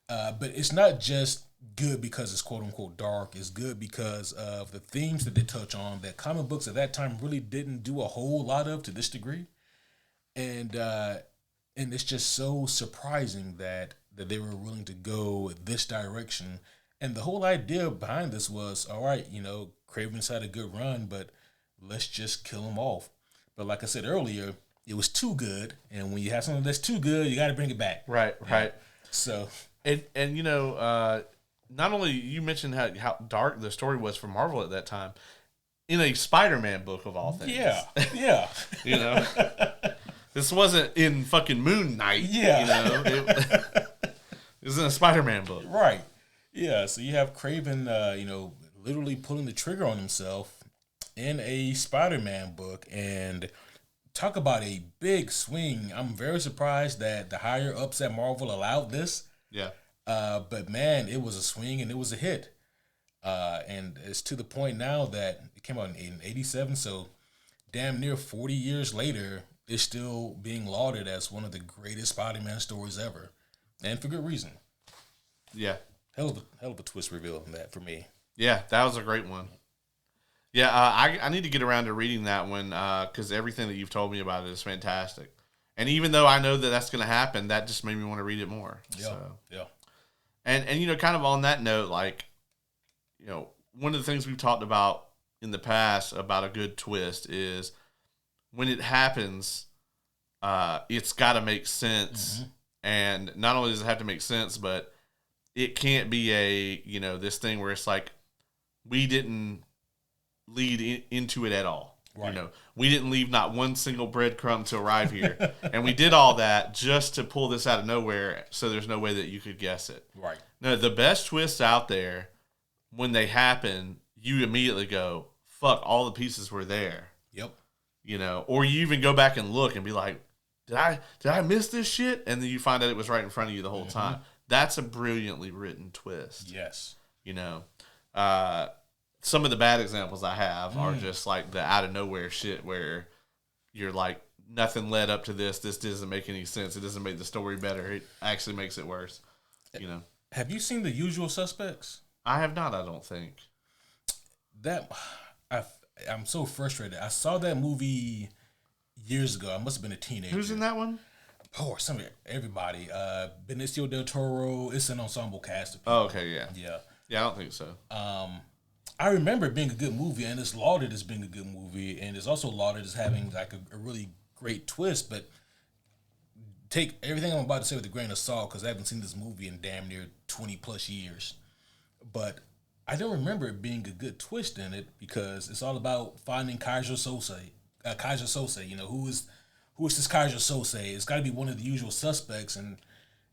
But it's not just good because it's quote unquote dark. It's good because of the themes that they touch on that comic books at that time really didn't do a whole lot of to this degree. And it's just so surprising that they were willing to go this direction. And the whole idea behind this was, all right, Craven's had a good run, but let's just kill him off. But like I said earlier, it was too good. And when you have something that's too good, you got to bring it back. Right. So. And not only you mentioned how dark the story was for Marvel at that time, in a Spider-Man book of all things. Yeah. This wasn't in fucking Moon Knight. Yeah. It was in a Spider-Man book. Right. Yeah, so you have Craven, literally pulling the trigger on himself in a Spider-Man book, and talk about a big swing. I'm very surprised that the higher ups at Marvel allowed this. Yeah. But man, it was a swing and it was a hit. And it's to the point now that it came out in 1987, so damn near 40 years later, it's still being lauded as one of the greatest Spider-Man stories ever. And for good reason. Yeah. Hell of a twist reveal in that for me. Yeah, that was a great one. Yeah, I need to get around to reading that one because everything that you've told me about it is fantastic. And even though I know that that's going to happen, that just made me want to read it more. Yeah. So. Yeah. And, you know, kind of on that note, like, you know, one of the things we've talked about in the past about a good twist is when it happens, it's got to make sense. Mm-hmm. And not only does it have to make sense, but it can't be this thing where it's like, we didn't lead into it at all. Right. You know, we didn't leave not one single breadcrumb to arrive here. And we did all that just to pull this out of nowhere, so there's no way that you could guess it. Right. No, the best twists out there, when they happen, you immediately go, fuck, all the pieces were there. Yep. You know, or you even go back and look and be like, did I miss this shit? And then you find out it was right in front of you the whole time. That's a brilliantly written twist. Yes. You know, some of the bad examples I have are just like the out of nowhere shit where you're like, nothing led up to this. This doesn't make any sense. It doesn't make the story better. It actually makes it worse. You know. Have you seen The Usual Suspects? I have not, I don't think. I'm so frustrated. I saw that movie years ago. I must have been a teenager. Who's in that one? Oh, everybody. Benicio del Toro. It's an ensemble cast of people. Oh, okay, yeah. Yeah. Yeah, I don't think so. I remember it being a good movie, and it's lauded as being a good movie, and it's also lauded as having like a really great twist, but take everything I'm about to say with a grain of salt, because I haven't seen this movie in damn near 20 plus years. But I don't remember it being a good twist in it, because it's all about finding Kaiser Sose. You know, who is this Kaiser Sose? It's got to be one of the usual suspects, and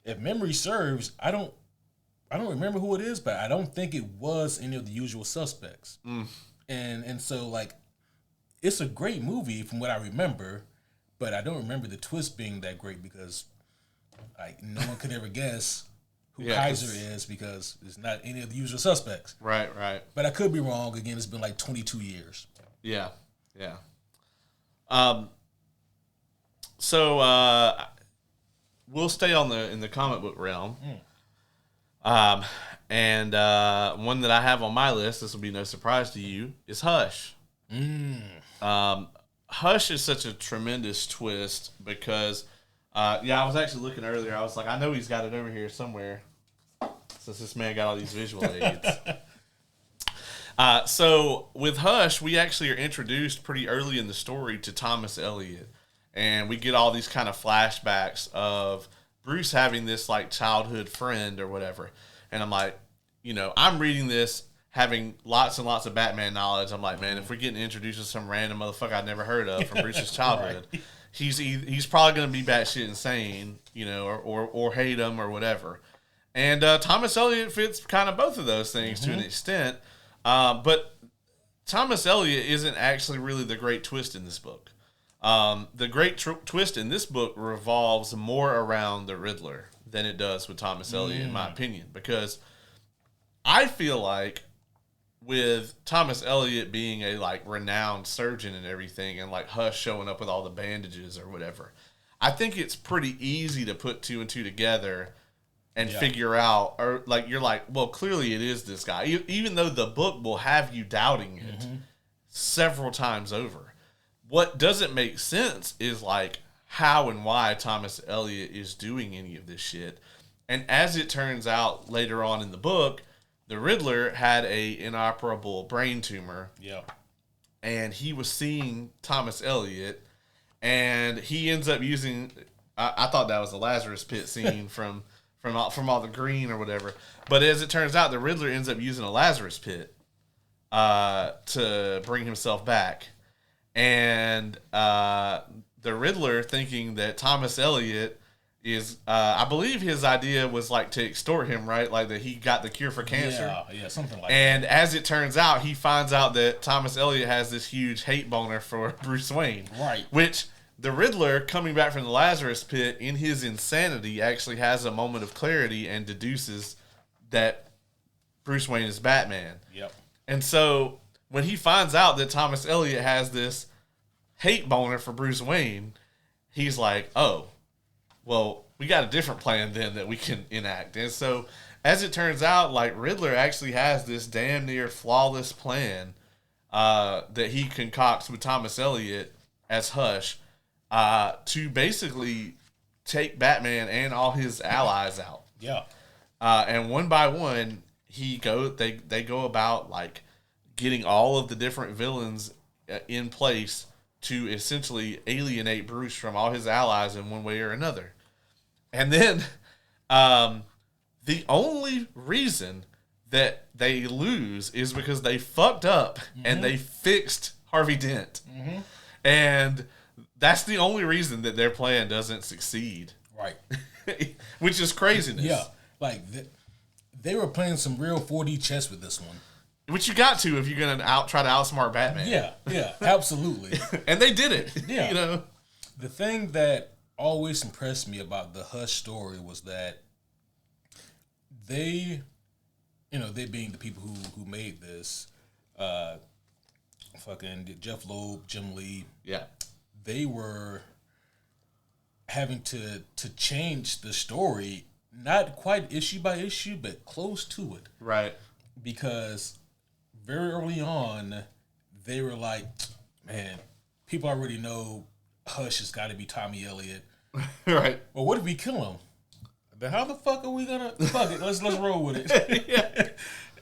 if memory serves, I don't remember who it is, but I don't think it was any of the usual suspects. And so, like, it's a great movie from what I remember, but I don't remember the twist being that great, because like no one could ever guess who Kaiser is, because it's not any of the usual suspects. Right. But I could be wrong. Again, it's been like 22 years. Yeah. So we'll stay in the comic book realm. And one that I have on my list, this will be no surprise to you, is Hush. Hush is such a tremendous twist because, I was actually looking earlier. I was like, I know he's got it over here somewhere, since this man got all these visual aids. So with Hush, we actually are introduced pretty early in the story to Thomas Elliot, and we get all these kind of flashbacks of Bruce having this like childhood friend or whatever. And I'm like, you know, I'm reading this having lots and lots of Batman knowledge. I'm like, man, if we're getting introduced to some random motherfucker I'd never heard of from Bruce's childhood, right. he's probably going to be batshit insane, you know, or hate him or whatever. And Thomas Elliot fits kind of both of those things to an extent. But Thomas Elliot isn't actually really the great twist in this book. The great twist in this book revolves more around the Riddler than it does with Thomas Elliot, in my opinion, because I feel like with Thomas Elliot being a like renowned surgeon and everything, and like Hush showing up with all the bandages or whatever, I think it's pretty easy to put two and two together and figure out, or like you're like, well, clearly it is this guy, even though the book will have you doubting it several times over. What doesn't make sense is like how and why Thomas Elliot is doing any of this shit. And as it turns out later on in the book, the Riddler had a inoperable brain tumor. Yeah. And he was seeing Thomas Elliot, and he ends up using, I thought that was the Lazarus Pit scene from all the green or whatever. But as it turns out, the Riddler ends up using a Lazarus Pit to bring himself back. And the Riddler, thinking that Thomas Elliot is, I believe his idea was like to extort him, right? Like that he got the cure for cancer. Yeah, something like that. And as it turns out, he finds out that Thomas Elliot has this huge hate boner for Bruce Wayne. Right. Which the Riddler, coming back from the Lazarus Pit in his insanity, actually has a moment of clarity and deduces that Bruce Wayne is Batman. Yep. And so when he finds out that Thomas Elliot has this hate boner for Bruce Wayne, he's like, oh, well, we got a different plan then that we can enact. And so as it turns out, like Riddler actually has this damn near flawless plan that he concocts with Thomas Elliot as Hush. to basically take Batman and all his allies out. Yeah. And one by one, they go about like getting all of the different villains in place to essentially alienate Bruce from all his allies in one way or another. And then the only reason that they lose is because they fucked up and they fixed Harvey Dent. And that's the only reason that their plan doesn't succeed. Right. Which is craziness. Yeah. Like, they were playing some real 4D chess with this one. Which you got to if you're going to try to outsmart Batman. Yeah, absolutely. And they did it. Yeah. You know? The thing that always impressed me about the Hush story was that they being the people who made this, fucking Jeff Loeb, Jim Lee. Yeah. They were having to change the story, not quite issue by issue, but close to it. Right. Because very early on, they were like, man, people already know Hush has got to be Tommy Elliott. Right. Well, what if we kill him? Then how the fuck are we gonna fuck it? Let's roll with it. Yeah.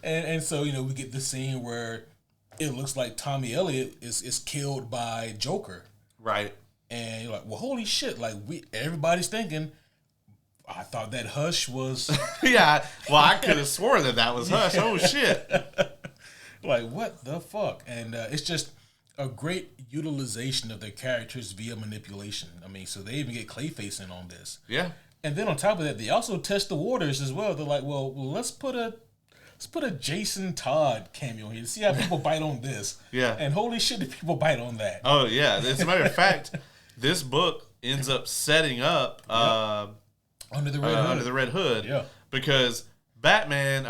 And so, we get the scene where it looks like Tommy Elliott is killed by Joker. Right. And you're like, well, holy shit! Like everybody's thinking, I thought that Hush was. Yeah. Well, I could have sworn that was Hush. Oh shit. Like, what the fuck? And it's just a great utilization of their characters via manipulation. I mean, so they even get Clayface in on this. Yeah. And then on top of that, they also test the waters as well. They're like, well, let's put a Jason Todd cameo here to see how people bite on this. Yeah. And holy shit, did people bite on that? Oh yeah. As a matter of fact, this book ends up setting up Under the Red Hood. Under the Red Hood. Yeah. Because Batman,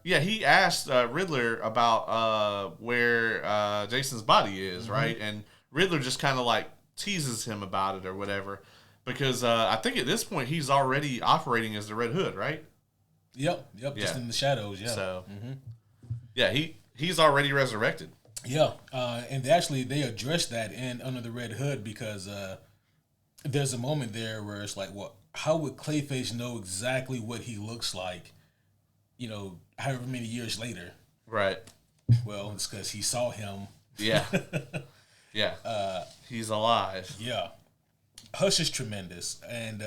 he asked Riddler about where Jason's body is, right? And Riddler just kind of like teases him about it or whatever. Because I think at this point he's already operating as the Red Hood, right? Yep, just in the shadows, yeah. So, yeah, he's already resurrected. Yeah, and they address that in Under the Red Hood because there's a moment there where it's like, well, how would Clayface know exactly what he looks like, however many years later? Right. Well, it's because he saw him. Yeah. Yeah. He's alive. Yeah. Hush is tremendous, and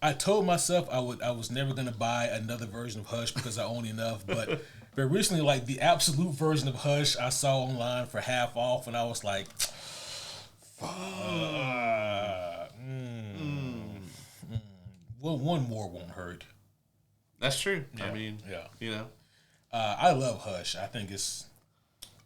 I told myself I was never gonna buy another version of Hush because I own enough. But recently, like the absolute version of Hush, I saw online for half off, and I was like, well, one more won't hurt. That's true. Yeah. I mean, I love Hush. I think it's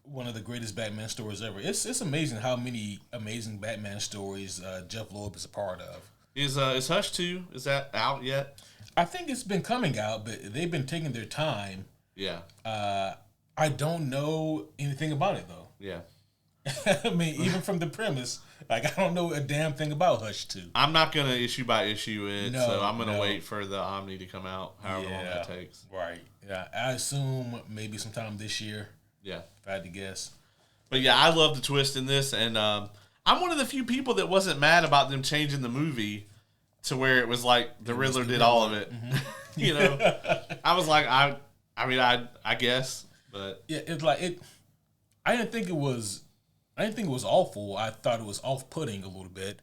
one of the greatest Batman stories ever. It's amazing how many amazing Batman stories Jeff Loeb is a part of. Is Hush 2, is that out yet? I think it's been coming out, but they've been taking their time. Yeah. I don't know anything about it, though. Yeah. I mean, even from the premise, like, I don't know a damn thing about Hush 2. I'm not going to issue by issue it, so I'm going to wait for the Omni to come out, however long that takes. Right. Yeah. I assume maybe sometime this year. Yeah. If I had to guess. But yeah, I love the twist in this, and I'm one of the few people that wasn't mad about them changing the movie to where it was like the Riddler did all of it. Mm-hmm. I was like, I guess, but yeah, it's like it. I didn't think it was awful. I thought it was off-putting a little bit,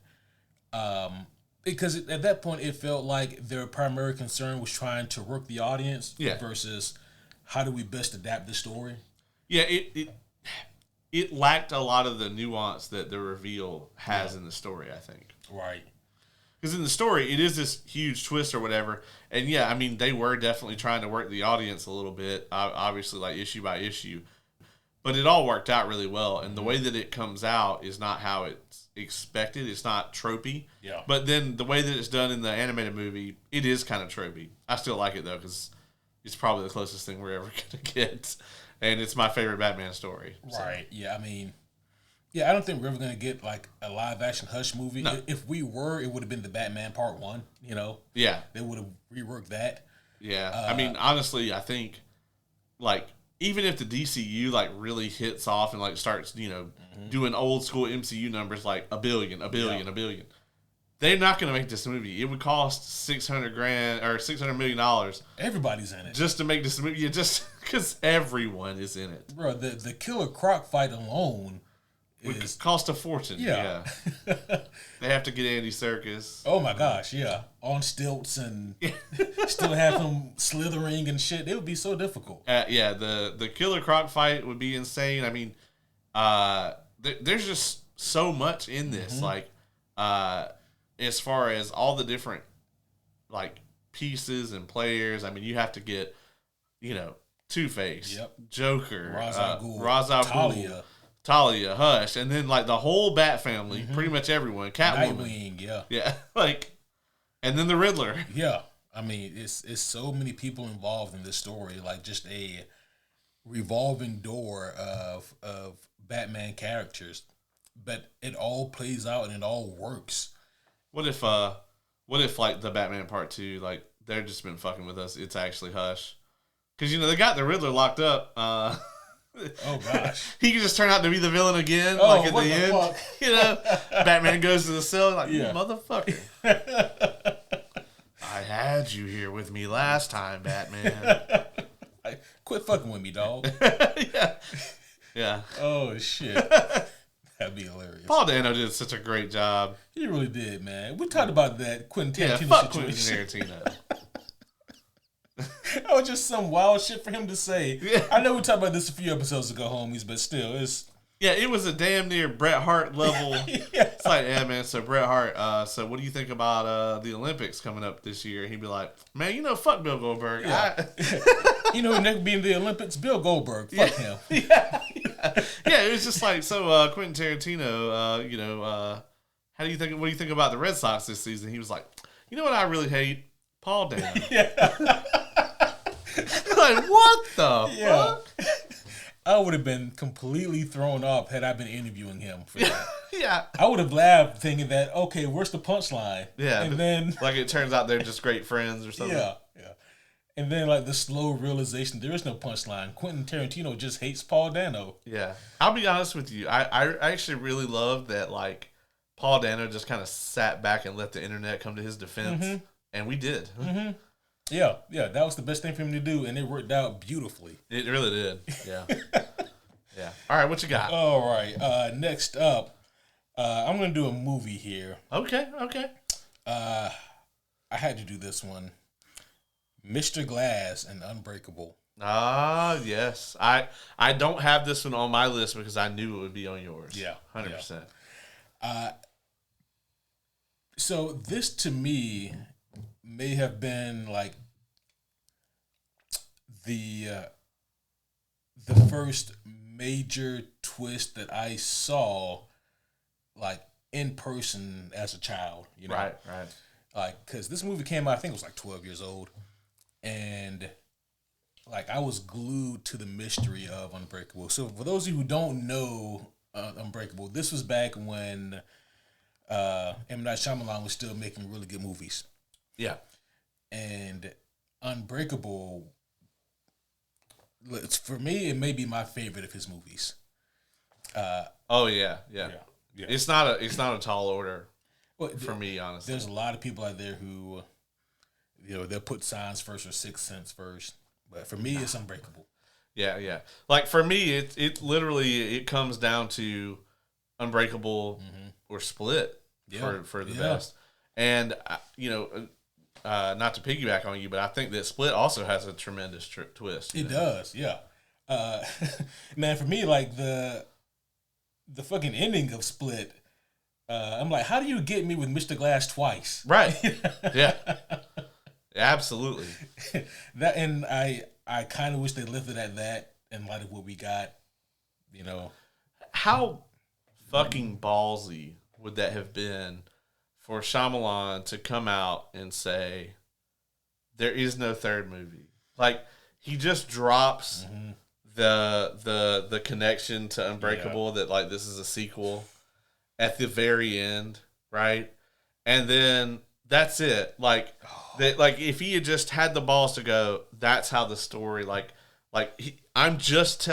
because at that point it felt like their primary concern was trying to work the audience versus how do we best adapt the story. Yeah, it lacked a lot of the nuance that the reveal has in the story, I think. Right. Because in the story, it is this huge twist or whatever. And yeah, I mean, they were definitely trying to work the audience a little bit, obviously, like issue by issue. But it all worked out really well. And the way that it comes out is not how it's expected. It's not tropey. Yeah. But then the way that it's done in the animated movie, it is kind of tropey. I still like it, though, because it's probably the closest thing we're ever going to get. And it's my favorite Batman story. So. Right. Yeah, I mean, I don't think we're ever going to get, like, a live-action Hush movie. No. If we were, it would have been the Batman Part 1, Yeah. They would have reworked that. Yeah. I mean, honestly, I think, like, even if the DCU like really hits off and like starts, doing old school MCU numbers like a billion, a billion, they're not going to make this movie. It would cost $600,000 or $600 million. Everybody's in it just to make this movie. Yeah, just because everyone is in it, bro. The Killer Croc fight alone would cost a fortune. Yeah. They have to get Andy Serkis. Oh my gosh, yeah, on stilts and still have him slithering and shit. It would be so difficult. The Killer Croc fight would be insane. I mean, there's just so much in this. Like, as far as all the different like pieces and players, I mean, you have to get, Two-Face, Joker, Ra's al Ghul, Talia, Hush, and then like the whole Bat family, pretty much everyone, Catwoman, and then the Riddler. Yeah, I mean, it's so many people involved in this story, like just a revolving door of Batman characters, but it all plays out and it all works. What if like the Batman Part 2, like they've just been fucking with us? It's actually Hush, because they got the Riddler locked up. Oh gosh, he could just turn out to be the villain again, like at the end. Batman goes to the cell like, you motherfucker. I had you here with me last time, Batman. Quit fucking with me, dog. Yeah. Oh shit. That'd be hilarious. Paul Dano did such a great job. He really did, man. We talked about that Quentin Tarantino fuck situation. Quentin Tarantino. That was just some wild shit for him to say. Yeah. I know we talked about this a few episodes ago, homies, but still, it's... Yeah, it was a damn near Bret Hart level. It's like, man, so Bret Hart, so what do you think about the Olympics coming up this year? He'd be like, man, fuck Bill Goldberg. Yeah. Who never be in the Olympics? Bill Goldberg. Fuck him. Yeah, it was just like, so Quentin Tarantino, what do you think about the Red Sox this season? He was like, you know what I really hate? Paul Dano. Like, what the fuck? I would have been completely thrown off had I been interviewing him for that. Yeah. I would have laughed thinking that, okay, where's the punchline? Yeah. And then... like, it turns out they're just great friends or something. Yeah. And then, like, the slow realization there is no punchline. Quentin Tarantino just hates Paul Dano. Yeah. I'll be honest with you. I actually really loved that, like, Paul Dano just kind of sat back and let the internet come to his defense. And we did. Yeah, that was the best thing for him to do, and it worked out beautifully. It really did. Yeah. Yeah. All right, what you got? All right. Next up, I'm going to do a movie here. Okay. I had to do this one. Mr. Glass and Unbreakable. Ah, yes. I don't have this one on my list because I knew it would be on yours. Yeah. 100%. So this, to me, may have been like the first major twist that I saw, like, in person as a child. Right. Like, because this movie came out, I think it was like 12 years old, and like I was glued to the mystery of Unbreakable. So for those of you who don't know Unbreakable, this was back when M. Night Shyamalan was still making really good movies. Yeah. And Unbreakable, for me, it may be my favorite of his movies. Oh yeah. It's not a tall order for me, honestly. There's a lot of people out there who, they'll put Signs first or Sixth Sense first, but for me, it's Unbreakable. Yeah. Like for me, it literally comes down to Unbreakable or Split for the best. And not to piggyback on you, but I think that Split also has a tremendous twist. It does, yeah. Man, for me, like the fucking ending of Split, I'm like, how do you get me with Mr. Glass twice? Right. Yeah. Absolutely. That, and I kind of wish they left it at that in light of what we got. How fucking ballsy would that have been for Shyamalan to come out and say there is no third movie? Like, he just drops the connection to Unbreakable, that like this is a sequel at the very end, right? And then that's it. Like that, like if he had just had the balls to go, that's how the story like Like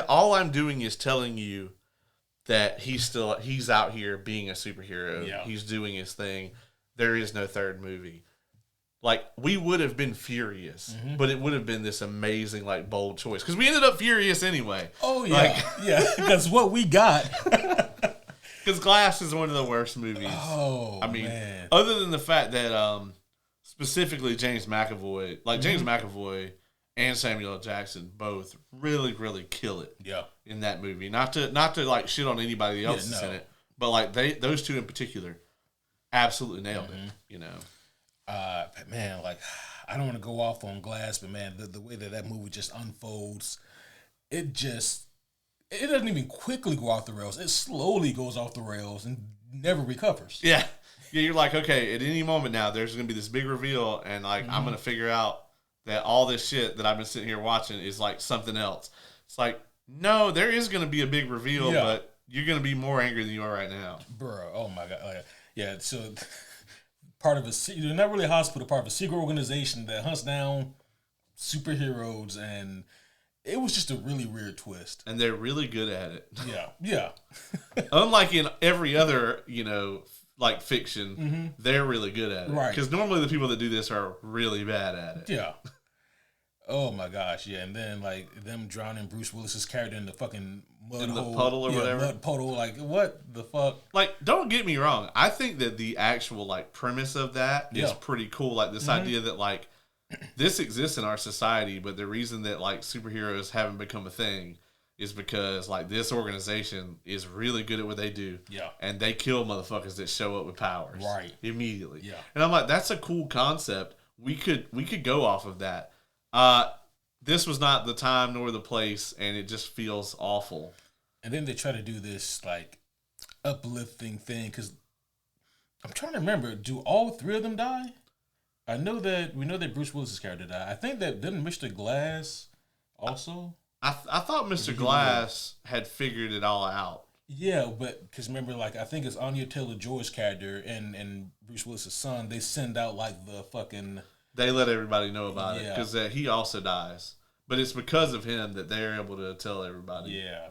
all I'm doing is telling you that he's out here being a superhero. Yeah. He's doing his thing. There is no third movie. Like, we would have been furious, but it would have been this amazing, like, bold choice. Because we ended up furious anyway. Oh, yeah. Yeah, because what we got. Because Glass is one of the worst movies. Oh, I mean, man. other than the fact that specifically James McAvoy, James McAvoy and Samuel L. Jackson both really, really kill it in that movie. Not to like, shit on anybody else that's in it, but, like, those two in particular absolutely nailed it, you know. But man, like, I don't want to go off on Glass, but man, the way that movie just unfolds, it doesn't even quickly go off the rails. It slowly goes off the rails and never recovers. Yeah, you're like, okay, at any moment now, there's going to be this big reveal, and like, I'm going to figure out that all this shit that I've been sitting here watching is like something else. It's like, no, there is going to be a big reveal, but you're going to be more angry than you are right now. Bro, oh my God. Like, yeah, so part of they're not really a hospital, part of a secret organization that hunts down superheroes, and it was just a really weird twist. And they're really good at it. Yeah. Unlike in every other, like fiction, they're really good at it. Right. Because normally the people that do this are really bad at it. Yeah. Oh my gosh, yeah. And then like them drowning Bruce Willis's character in the fucking mud in the hole. puddle or whatever. Mud puddle. Like, what the fuck? Like, don't get me wrong. I think that the actual like premise of that is pretty cool. Like this idea that like this exists in our society, but the reason that like superheroes haven't become a thing is because like this organization is really good at what they do. Yeah. And they kill motherfuckers that show up with powers. Right. Immediately. Yeah. And I'm like, that's a cool concept. We could go off of that. This was not the time nor the place, and it just feels awful. And then they try to do this like uplifting thing, because I'm trying to remember, do all three of them die? We know that Bruce Willis's character died. I think that didn't Mr. Glass also. I thought Mr. Glass had figured it all out. Yeah, but because remember, like I think it's Anya Taylor-Joy's character and Bruce Willis's son. They send out like the fucking. They let everybody know about it because he also dies, but it's because of him that they're able to tell everybody. Yeah.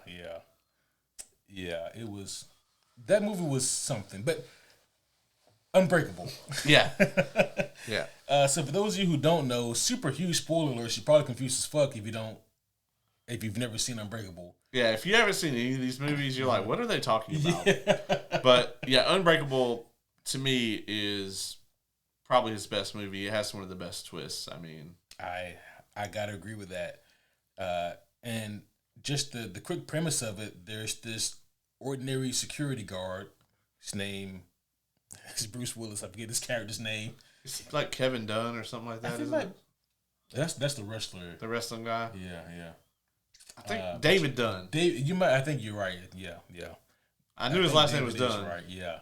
It was that movie was something, but Unbreakable. Yeah. So for those of you who don't know, super huge spoiler alerts. You're probably confused as fuck if you've never seen Unbreakable. Yeah, if you haven't seen any of these movies, you're like, what are they talking about? But yeah, Unbreakable to me is probably his best movie. It has one of the best twists. I mean, I gotta agree with that. And just the quick premise of it, there's this ordinary security guard. His name is Bruce Willis. I forget his character's name. It's like Kevin Dunn or something like that, isn't it? That's the wrestler. The wrestling guy? Yeah. I think David Dunn. I think you're right. Yeah. I knew his last name was Dunn. Right, yeah.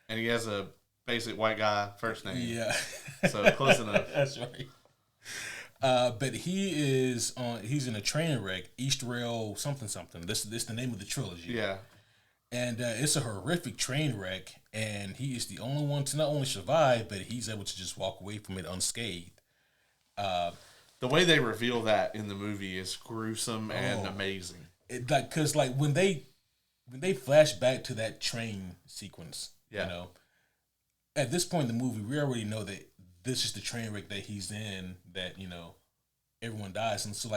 And he has a basic white guy first name. Yeah. So close enough. That's right. But he's in a train wreck, East Rail something. This the name of the trilogy. Yeah. And it's a horrific train wreck, and he is the only one to not only survive, but he's able to just walk away from it unscathed. The way they reveal that in the movie is gruesome and amazing. Because when they flash back to that train sequence, at this point in the movie, we already know that this is the train wreck that he's in. That everyone dies, and so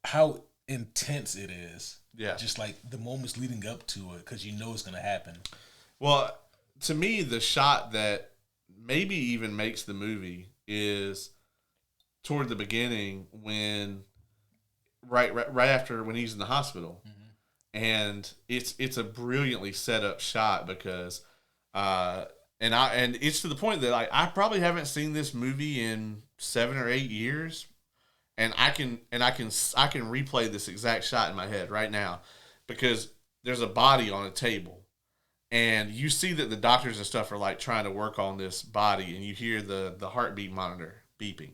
how intense it is. Yeah, just like the moments leading up to it, because it's gonna happen. Well, to me, the shot that maybe even makes the movie is toward the beginning when right after when he's in the hospital, and it's a brilliantly set up shot because and it's to the point that I probably haven't seen this movie in 7 or 8 years. And I can replay this exact shot in my head right now because there's a body on a table, and you see that the doctors and stuff are like trying to work on this body, and you hear the heartbeat monitor beeping,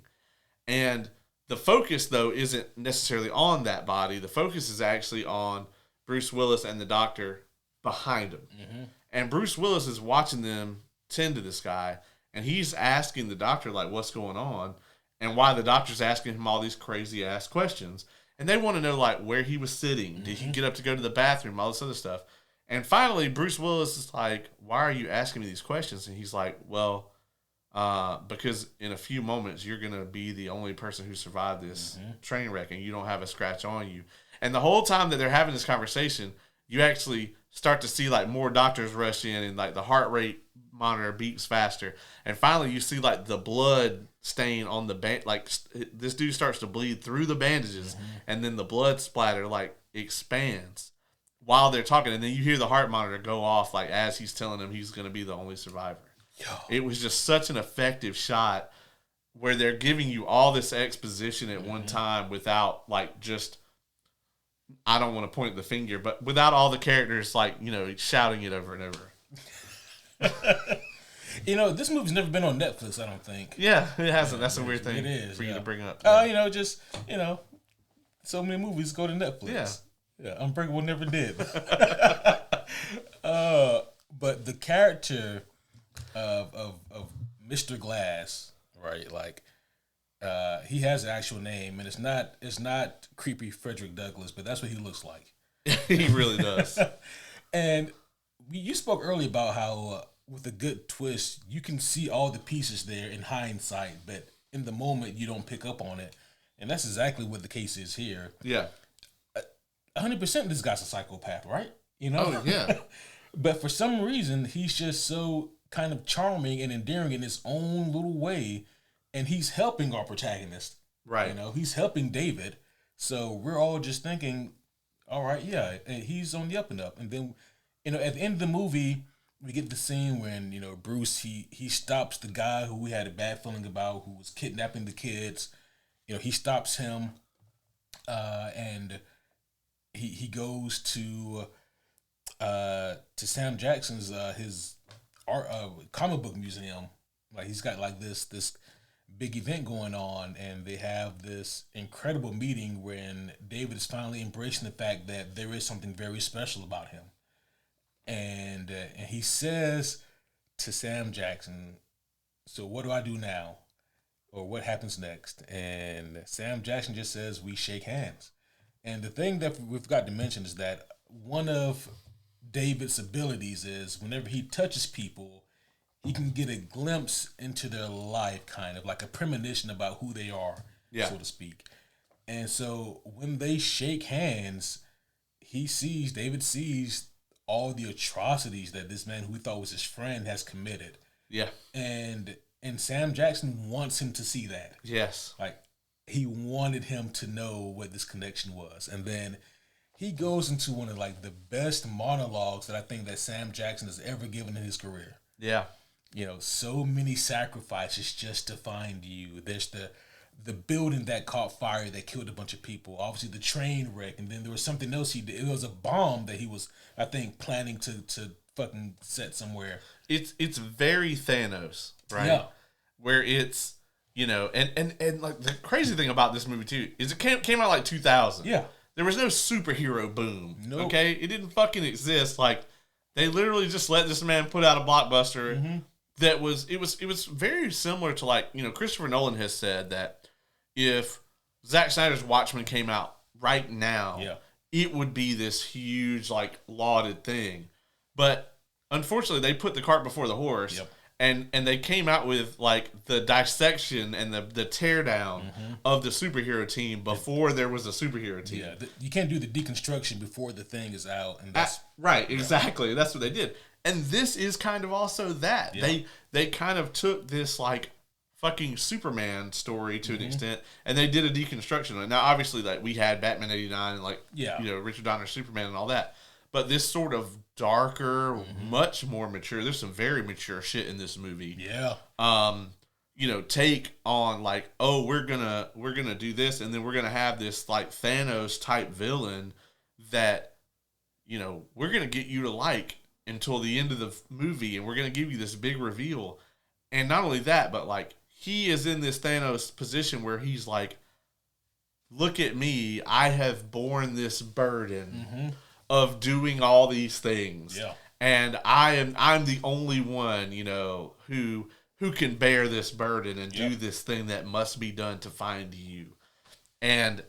and the focus though isn't necessarily on that body. The focus is actually on Bruce Willis and the doctor behind him, and Bruce Willis is watching them tend to this guy, and he's asking the doctor like, "What's going on?" and why the doctor's asking him all these crazy ass questions. And they want to know like where he was sitting. Did he get up to go to the bathroom? All this other stuff. And finally, Bruce Willis is like, "Why are you asking me these questions?" And he's like, "Well, because in a few moments you're gonna be the only person who survived this train wreck, and you don't have a scratch on you." And the whole time that they're having this conversation, you actually start to see like more doctors rush in, and like the heart rate monitor beeps faster, and finally you see like the blood stain on the band. Like this dude starts to bleed through the bandages, and then the blood splatter like expands while they're talking, and then you hear the heart monitor go off like as he's telling him he's going to be the only survivor. Yo. It was just such an effective shot where they're giving you all this exposition at one time without like just, I don't want to point the finger, but without all the characters like, you know, shouting it over and over. You know, this movie's never been on Netflix, I don't think. Yeah, it hasn't. That's a weird thing it is, for you to bring up. You know, just, you know, so many movies go to Netflix. Yeah, Unbreakable never did. But the character of Mr. Glass, right? Like, he has an actual name, and it's not creepy Frederick Douglass, but that's what he looks like. He really does. And you spoke earlier about how with a good twist, you can see all the pieces there in hindsight, but in the moment you don't pick up on it, and that's exactly what the case is here. Yeah. 100% this guy's a psychopath, right? You know? Oh, yeah. But for some reason, he's just so kind of charming and endearing in his own little way, and he's helping our protagonist. Right. You know, he's helping David. So we're all just thinking, all right, yeah, he's on the up and up. And then, you know, at the end of the movie, we get the scene when, you know, Bruce, he stops the guy who we had a bad feeling about, who was kidnapping the kids. You know, he stops him, and he goes to Sam Jackson's his art comic book museum. Like, he's got like this big event going on, and they have this incredible meeting when David is finally embracing the fact that there is something very special about him. And he says to Sam Jackson, "So what do I do now? Or what happens next?" And Sam Jackson just says, "We shake hands." And the thing that we forgot to mention is that one of David's abilities is whenever he touches people, he can get a glimpse into their life, kind of like a premonition about who they are, so to speak. And so when they shake hands, David sees all the atrocities that this man who we thought was his friend has committed. Yeah. And Sam Jackson wants him to see that. Yes. Like, he wanted him to know what this connection was. And then he goes into one of like the best monologues that I think that Sam Jackson has ever given in his career. Yeah. You know, so many sacrifices just to find you. There's the building that caught fire that killed a bunch of people. Obviously the train wreck, and then there was something else he did. It was a bomb that he was, I think, planning to fucking set somewhere. It's very Thanos, right? Yeah. Where it's, you know, and like the crazy thing about this movie too is it came out like 2000. Yeah. There was no superhero boom. Nope. Okay? It didn't fucking exist. Like, they literally just let this man put out a blockbuster that was very similar to, like, you know, Christopher Nolan has said that if Zack Snyder's Watchmen came out right now, it would be this huge, like, lauded thing. But unfortunately, they put the cart before the horse. Yep. And they came out with like the dissection and the teardown of the superhero team before there was a superhero team. Yeah, you can't do the deconstruction before the thing is out, and that's right. Exactly, that's what they did. And this is kind of also that they kind of took this like fucking Superman story to an extent, and they did a deconstruction. And now, obviously, like we had Batman '89 and like you know, Richard Donner's Superman and all that, but this sort of darker, much more mature. There's some very mature shit in this movie. Yeah. You know, take on like, oh, we're gonna do this, and then we're gonna have this like Thanos type villain that, you know, we're gonna get you to like until the end of the movie, and we're gonna give you this big reveal. And not only that, but like he is in this Thanos position where he's like, look at me, I have borne this burden of doing all these things. Yeah. And I'm the only one, you know, who who can bear this burden and do this thing that must be done to find you. And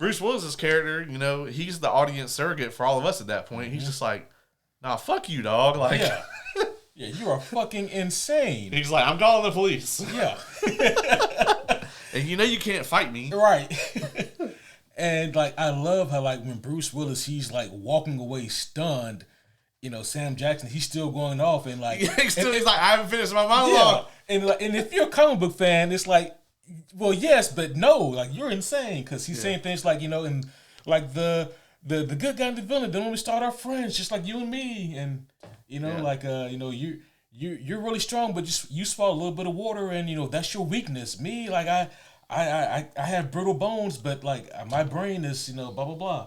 Bruce Willis's character, you know, he's the audience surrogate for all of us at that point. He's just like, nah, fuck you, dog. Like, yeah, you are fucking insane. He's like, I'm calling the police. Yeah. And you know you can't fight me. Right. And, like, I love how, like, when Bruce Willis, he's, like, walking away stunned, you know, Sam Jackson, he's still going off and, like... he's like, I haven't finished my monologue. Yeah. And if you're a comic book fan, it's like, well, yes, but no. Like, you're insane. Because he's saying things like, you know, and, like, the good guy and the villain, they only start our friends, just like you and me. And, you know, like, you know, you're really strong, but just you swallow a little bit of water and, you know, that's your weakness. Me, like, I have brittle bones, but, like, my brain is, you know, blah, blah, blah.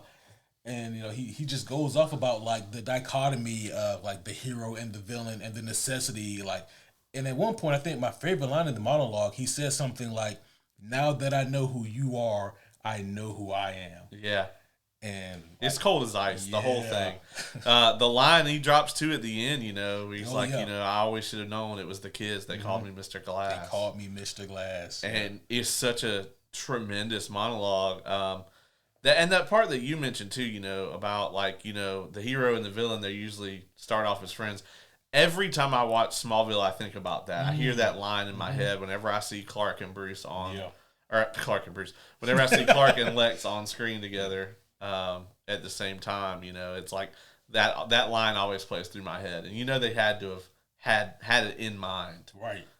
And, you know, he just goes off about, like, the dichotomy of, like, the hero and the villain and the necessity, like, and at one point, I think my favorite line in the monologue, he says something like, now that I know who you are, I know who I am. Yeah. And it's cold as ice, the whole thing. The line he drops to at the end, you know, he's you know, I always should have known it was the kids. They called me Mr. Glass. They called me Mr. Glass. And it's such a tremendous monologue. That part that you mentioned too, you know, about like, you know, the hero and the villain, they usually start off as friends. Every time I watch Smallville, I think about that. I hear that line in my head whenever I see Clark and Bruce whenever I see Clark and Lex on screen together at the same time, you know, it's like that line always plays through my head. And you know they had to have had it in mind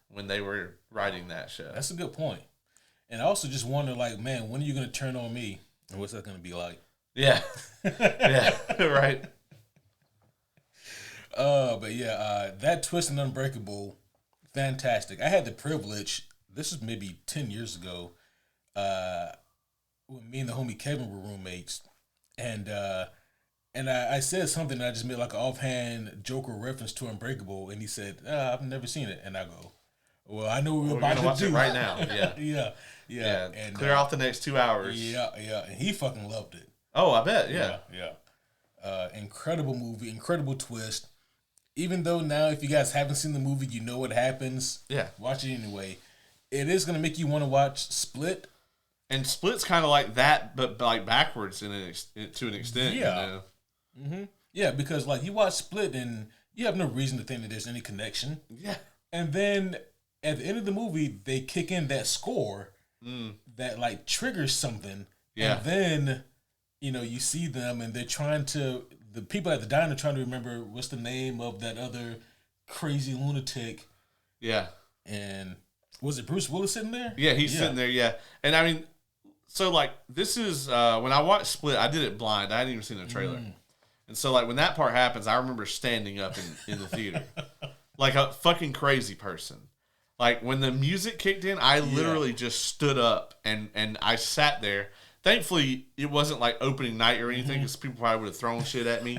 when they were writing that show. That's a good point. And I also just wonder, like, man, when are you going to turn on me? And what's that going to be like? Yeah. Yeah, right. But yeah, that twist in Unbreakable, fantastic. I had the privilege, this is maybe 10 years ago, when me and the homie Kevin were roommates, and I said something that I just made like an offhand Joker reference to Unbreakable, and he said, I've never seen it. And I go, well, I know what we're about to watch do. It right now. Yeah. And clear off the next 2 hours. Yeah. And he fucking loved it. Oh, I bet, yeah. Incredible movie, incredible twist. Even though now, if you guys haven't seen the movie, you know what happens. Yeah. Watch it anyway. It is going to make you want to watch Split. And Split's kind of like that, but like backwards to an extent. Yeah. You know? Mm-hmm. Yeah, because like you watch Split and you have no reason to think that there's any connection. Yeah. And then at the end of the movie, they kick in that score that like triggers something. Yeah. And then, you know, you see them and they're trying to, the people at the diner trying to remember what's the name of that other crazy lunatic. Yeah. And was it Bruce Willis sitting there? Yeah, he's sitting there, yeah. And I mean, so like this is, when I watched Split, I did it blind. I hadn't even seen the trailer. And so like when that part happens, I remember standing up in the theater. Like a fucking crazy person. Like when the music kicked in, I literally just stood up and I sat there. Thankfully, it wasn't like opening night or anything because people probably would have thrown shit at me.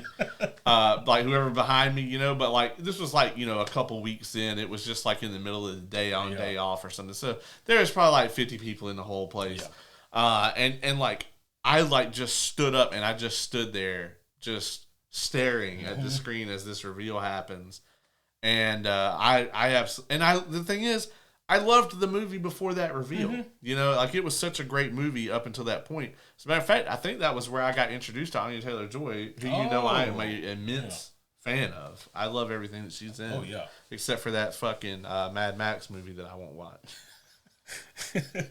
Like whoever behind me, you know. But like this was like, you know, a couple weeks in. It was just like in the middle of the day on day off or something. So there was probably like 50 people in the whole place. Yeah. And like I like just stood up and I just stood there just staring at the screen as this reveal happens. And the thing is, I loved the movie before that reveal. You know, like it was such a great movie up until that point. As a matter of fact, I think that was where I got introduced to Anya Taylor-Joy, who you know I am an immense fan of. I love everything that she's in. Oh yeah, except for that fucking Mad Max movie that I won't watch.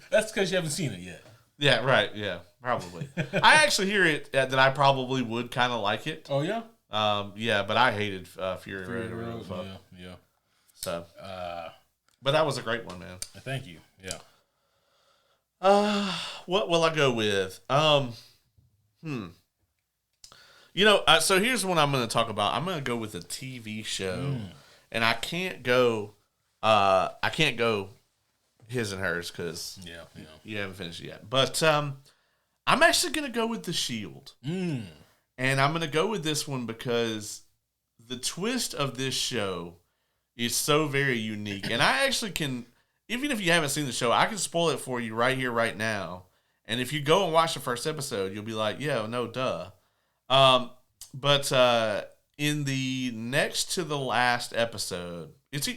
That's because you haven't seen it yet. Yeah, right. Yeah, probably. I actually hear it that I probably would kind of like it. Oh yeah. Yeah, but I hated Fury Road. Yeah. So, but that was a great one, man. Thank you. Yeah. What will I go with? You know, so here's what I'm going to talk about. I'm going to go with a TV show, and I can't go his and hers because you haven't finished it yet. But I'm actually going to go with The Shield. And I'm going to go with this one because the twist of this show is so very unique. And I actually can, even if you haven't seen the show, I can spoil it for you right here, right now. And if you go and watch the first episode, you'll be like, yeah, no, duh. But in the next to the last episode, it's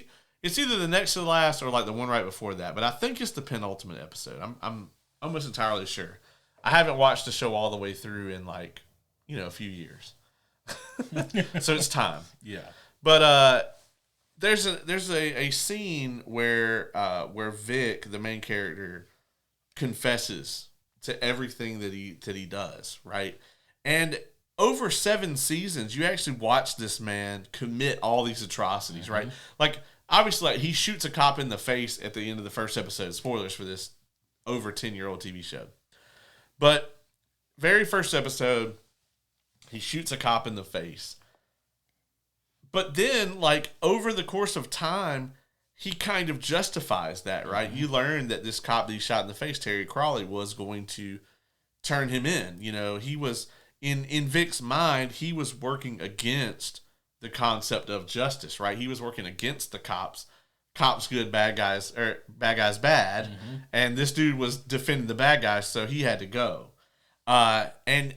It's either the next to the last or like the one right before that, but I think it's the penultimate episode. I'm almost entirely sure. I haven't watched the show all the way through in like, a few years. So it's time. Yeah. But there's a scene where Vic, the main character, confesses to everything that he does, right? And over 7 seasons, you actually watch this man commit all these atrocities, right? Like, obviously, like, he shoots a cop in the face at the end of the first episode. Spoilers for this over 10-year-old TV show. But very first episode, he shoots a cop in the face. But then, like, over the course of time, he kind of justifies that, right? You learn that this cop that he shot in the face, Terry Crawley, was going to turn him in. He was, in Vic's mind, he was working against the concept of justice, right? He was working against the cops. Cops good, bad guys, or bad guys bad. And this dude was defending the bad guys, so he had to go. And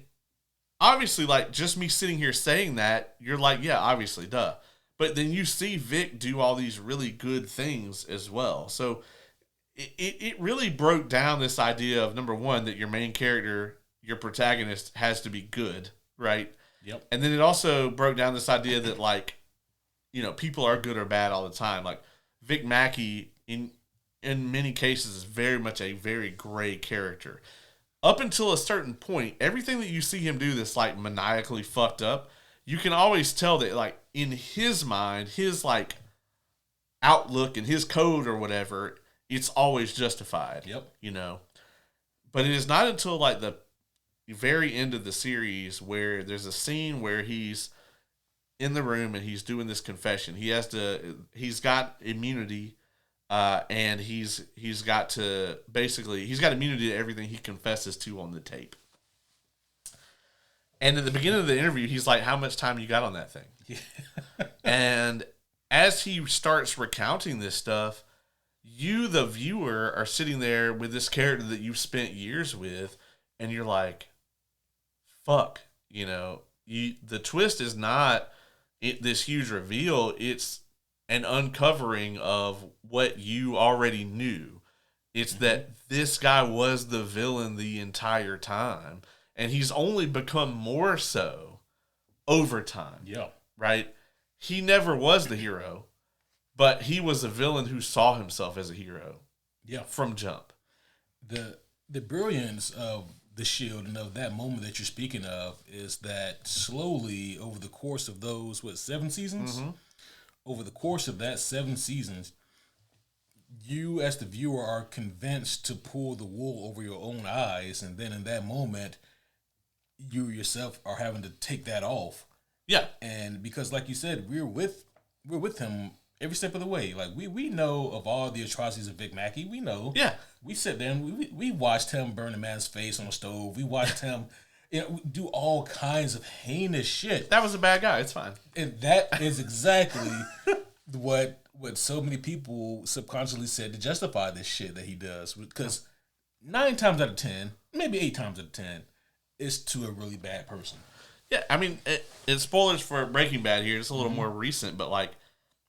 obviously, like, just me sitting here saying that, you're like, yeah, obviously, duh. But then you see Vic do all these really good things as well. So it really broke down this idea of, number one, that your main character, your protagonist, has to be good, right? Yep. And then it also broke down this idea that, like, people are good or bad all the time. Like, Vic Mackey, in many cases, is very much a very gray character. Up until a certain point, everything that you see him do that's, like, maniacally fucked up, you can always tell that, like, in his mind, his, like, outlook and his code or whatever, it's always justified. Yep. But it is not until, like, the very end of the series where there's a scene where he's in the room and he's doing this confession. He's got immunity, and he's got immunity to everything he confesses to on the tape. And at the beginning of the interview, he's like, how much time you got on that thing? Yeah. And as he starts recounting this stuff, you, the viewer, are sitting there with this character that you've spent years with, and you're like, fuck, the twist is not this huge reveal. It's an uncovering of what you already knew. It's that this guy was the villain the entire time. And he's only become more so over time. Yeah. Right? He never was the hero, but he was a villain who saw himself as a hero. Yeah. From jump. The brilliance of the Shield and of that moment that you're speaking of is that slowly over the course of those, 7 seasons? Over the course of that 7 seasons, you as the viewer are convinced to pull the wool over your own eyes, and then in that moment, you yourself are having to take that off. Yeah. And because, like you said, we're with him every step of the way. Like, we know of all the atrocities of Vic Mackey. We know. Yeah. We sit there and we watched him burn a man's face on a stove. We watched him do all kinds of heinous shit. That was a bad guy. It's fine. And that is exactly what so many people subconsciously said to justify this shit that he does. Because 9 times out of 10, maybe 8 times out of 10, it's to a really bad person. Yeah, I mean, it's spoilers for Breaking Bad here. It's a little more recent, but, like,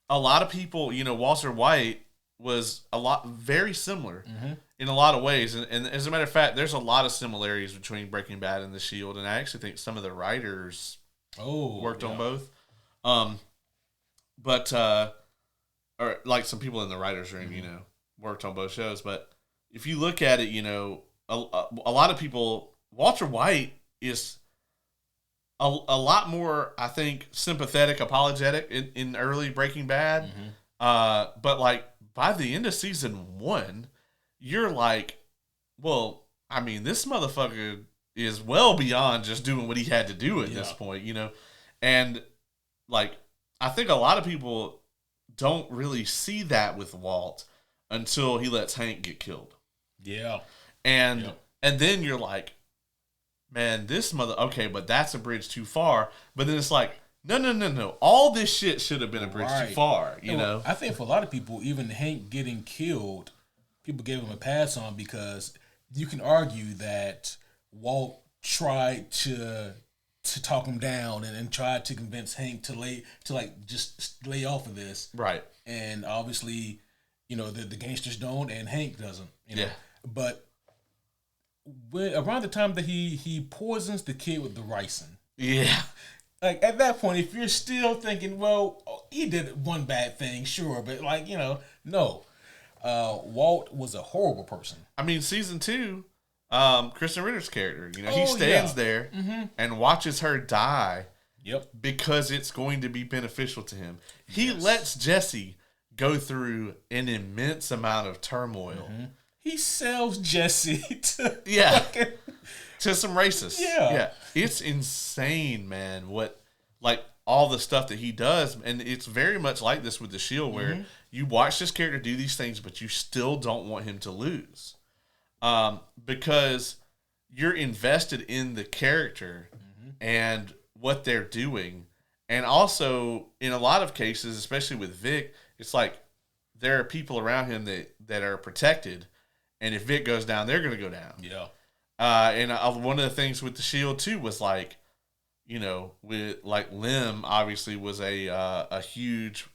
a lot of people, Walter White was very similar in a lot of ways. And as a matter of fact, there's a lot of similarities between Breaking Bad and The Shield. And I actually think some of the writers worked on both. Or like some people in the writer's room, worked on both shows. But if you look at it, a lot of people, Walter White is a lot more, I think, sympathetic, apologetic in early Breaking Bad. But, like, by the end of season 1, you're like, well, I mean, this motherfucker is well beyond just doing what he had to do at this point, And, like, I think a lot of people don't really see that with Walt until he lets Hank get killed. Yeah. And then you're like, man, this okay, but that's a bridge too far. But then it's like, no. All this shit should have been a bridge too far, you know? I think for a lot of people, even Hank getting killed, people gave him a pass on because you can argue that Walt tried to to talk him down and tried to convince Hank to just lay off of this. Right. And obviously, the gangsters don't, and Hank doesn't. Yeah. But around the time that he poisons the kid with the ricin. Yeah. Like, at that point, if you're still thinking, well, he did one bad thing, sure, but no. Walt was a horrible person. I mean, season 2, Kristen Ritter's character, he stands there and watches her die. Yep. Because it's going to be beneficial to him. He lets Jesse go through an immense amount of turmoil. Mm-hmm. He sells Jesse to to some racists. Yeah. It's insane, man, all the stuff that he does. And it's very much like this with the Shield, where you watch this character do these things, but you still don't want him to lose. Because you're invested in the character and what they're doing. And also, in a lot of cases, especially with Vic, it's like there are people around him that are protected. And if Vic goes down, they're going to go down. Yeah. And one of the things with the Shield too was with Lim obviously was a huge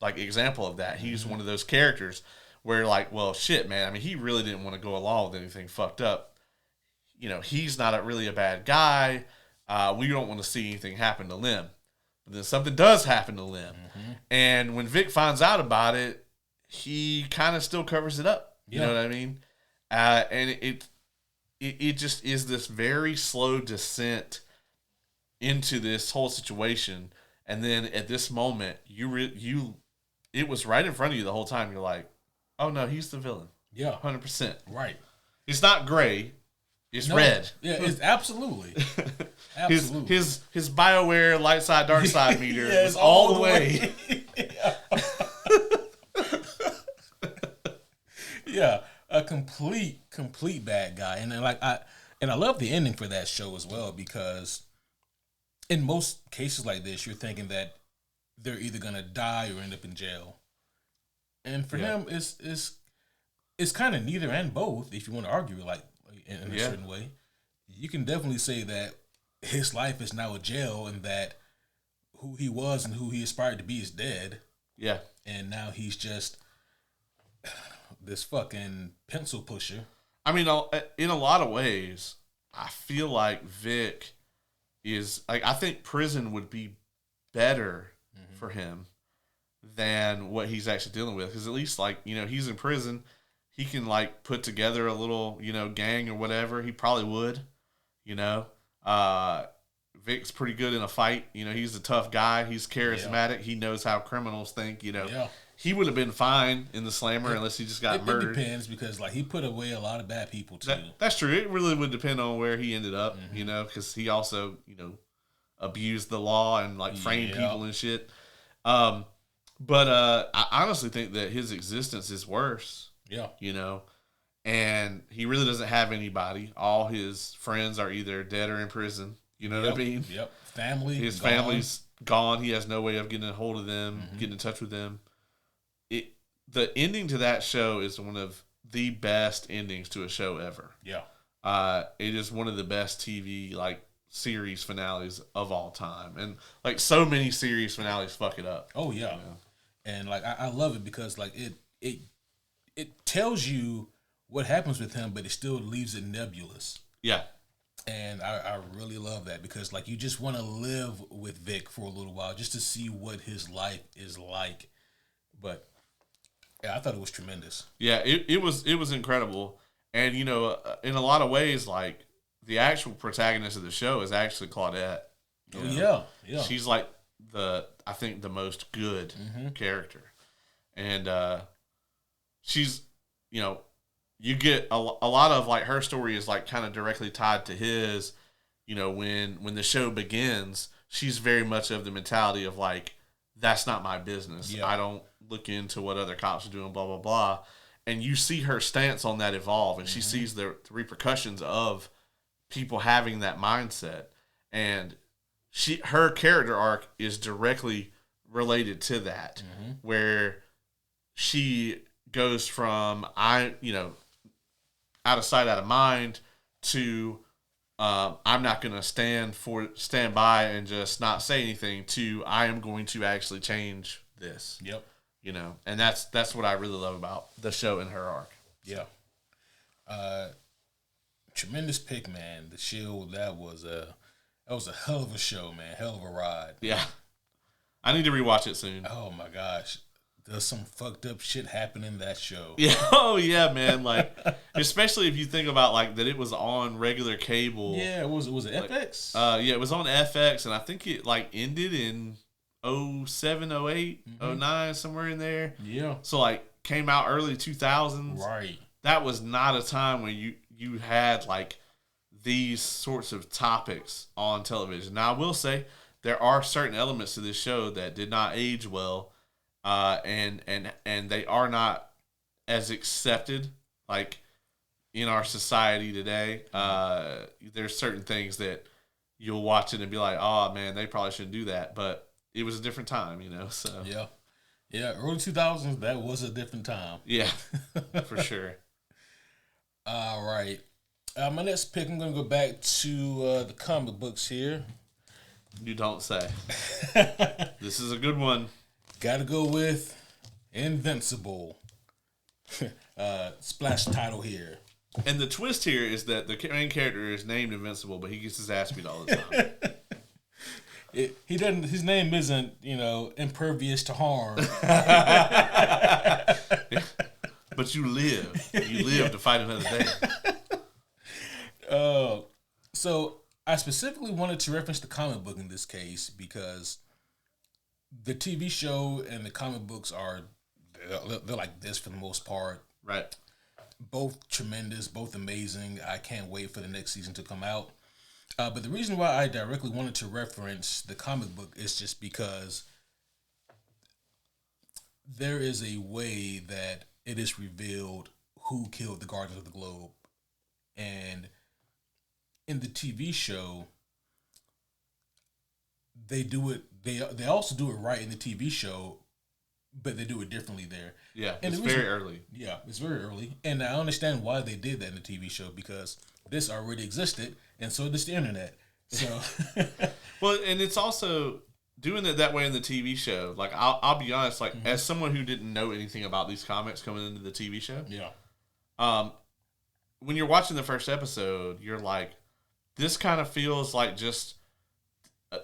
example of that. He's one of those characters where well, shit, man. I mean, he really didn't want to go along with anything fucked up. He's not really a bad guy. We don't want to see anything happen to Lim. But then something does happen to Lim. And when Vic finds out about it, he kind of still covers it up. You know what I mean? And it just is this very slow descent into this whole situation. And then at this moment, it was right in front of you the whole time. You're like, oh no, he's the villain. Yeah. 100%. Right. It's not gray. It's red. Yeah, it's absolutely. Absolutely. His BioWare light side, dark side meter is all the way. Yeah, a complete bad guy, and I love the ending for that show as well, because in most cases like this, you're thinking that they're either gonna die or end up in jail, and for him, it's kind of neither and both. If you want to argue in a certain way, you can definitely say that his life is now a jail, and that who he was and who he aspired to be is dead. Yeah, and now he's just this fucking pencil pusher. I mean, in a lot of ways, I feel like Vic is I think prison would be better for him than what he's actually dealing with, because at least he's in prison, he can put together a little gang or whatever. He probably would, Vic's pretty good in a fight. He's a tough guy. He's charismatic. He knows how criminals think. He would have been fine in the Slammer unless he just got murdered. It depends, because he put away a lot of bad people too. That's true. It really would depend on where he ended up, because he also abused the law and framed people and shit. But I honestly think that his existence is worse. Yeah. And he really doesn't have anybody. All his friends are either dead or in prison. You know what I mean? Yep. His family's gone. He has no way of getting a hold of them, getting in touch with them. The ending to that show is one of the best endings to a show ever. Yeah. It is one of the best TV series finales of all time, and so many series finales fuck it up. Oh yeah. And I love it because it tells you what happens with him, but it still leaves it nebulous. Yeah. And I really love that, because you just want to live with Vic for a little while just to see what his life is like. But yeah, I thought it was tremendous. Yeah, it was incredible. And in a lot of ways, the actual protagonist of the show is actually Claudette. Yeah. She's I think the most good character. And she's you get a lot of her story is kind of directly tied to his. When the show begins, she's very much of the mentality of that's not my business. I don't look into what other cops are doing, blah blah blah. And you see her stance on that evolve, and she sees the repercussions of people having that mindset, and her character arc is directly related to that, where she goes from out of sight, out of mind to I'm not going to stand by and just not say anything, to I am going to actually change this. Yep. And that's what I really love about the show and her arc. Yeah. Tremendous pick, man. The Shield, that was a hell of a show, man. Hell of a ride. Yeah. I need to rewatch it soon. Oh my gosh. There's some fucked up shit happening in that show. Yeah. Oh yeah, man. Like, especially if you think about like that it was on regular cable. Yeah, was it FX? Yeah, it was on FX, and I think it like ended in 07, 08, 09, somewhere in there. Yeah. So like came out early 2000s. Right. That was not a time when you had like these sorts of topics on television. Now I will say there are certain elements to this show that did not age well. And they are not as accepted like in our society today. There's certain things that you'll watch it and be like, oh man, they probably shouldn't do that. But it was a different time, So yeah, early 2000s. That was a different time. Yeah, for sure. All right, my next pick. I'm gonna go back to the comic books here. You don't say. This is a good one. Gotta go with Invincible. Splash title here. And the twist here is that the main character is named Invincible, but he gets his ass beat all the time. He doesn't. His name isn't, impervious to harm. But you live. You live to fight another day. So I specifically wanted to reference the comic book in this case because the TV show and the comic books they're like this for the most part. Right. Both tremendous, both amazing. I can't wait for the next season to come out. But the reason why I directly wanted to reference the comic book is just because there is a way that it is revealed who killed the Guardians of the Globe. And in the TV show, they do it. They also do it right in the TV show, but they do it differently there. Yeah, and it's very early. Yeah, it's very early, and I understand why they did that in the TV show because this already existed, and so does the internet. So, well, and it's also doing it that way in the TV show. Like, I'll be honest. Like, as someone who didn't know anything about these comics coming into the TV show, when you're watching the first episode, you're like, this kind of feels like just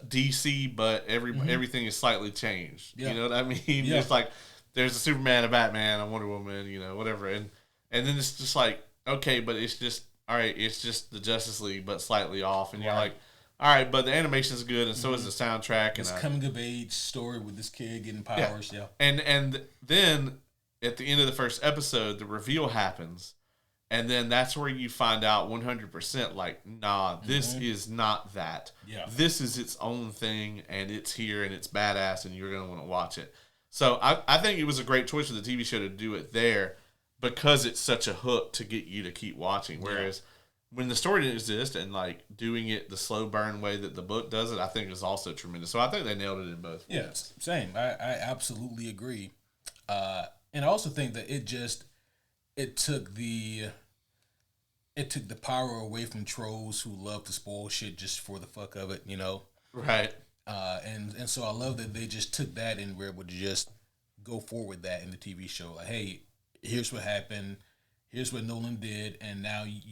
DC, but everything is slightly changed. Yeah. You know what I mean? Yeah. It's like there's a Superman, a Batman, a Wonder Woman, whatever, and then it's just like, okay, but it's just all right. It's just the Justice League, but slightly off, and you're like, all right, but the animation is good, and so is the soundtrack. It's coming of age story with this kid getting powers. Yeah. And then at the end of the first episode, the reveal happens. And then that's where you find out 100%, like, nah, this is not that. Yeah. This is its own thing, and it's here, and it's badass, and you're going to want to watch it. So I think it was a great choice for the TV show to do it there because it's such a hook to get you to keep watching. Whereas when the story didn't exist and, like, doing it the slow burn way that the book does it, I think is also tremendous. So I think they nailed it in both ways. Yeah, same. I absolutely agree. And I also think that it took the power away from trolls who love to spoil shit just for the fuck of it, Right. And so I love that they just took that and were able to just go forward with that in the TV show. Like, hey, here's what happened. Here's what Nolan did. And now, we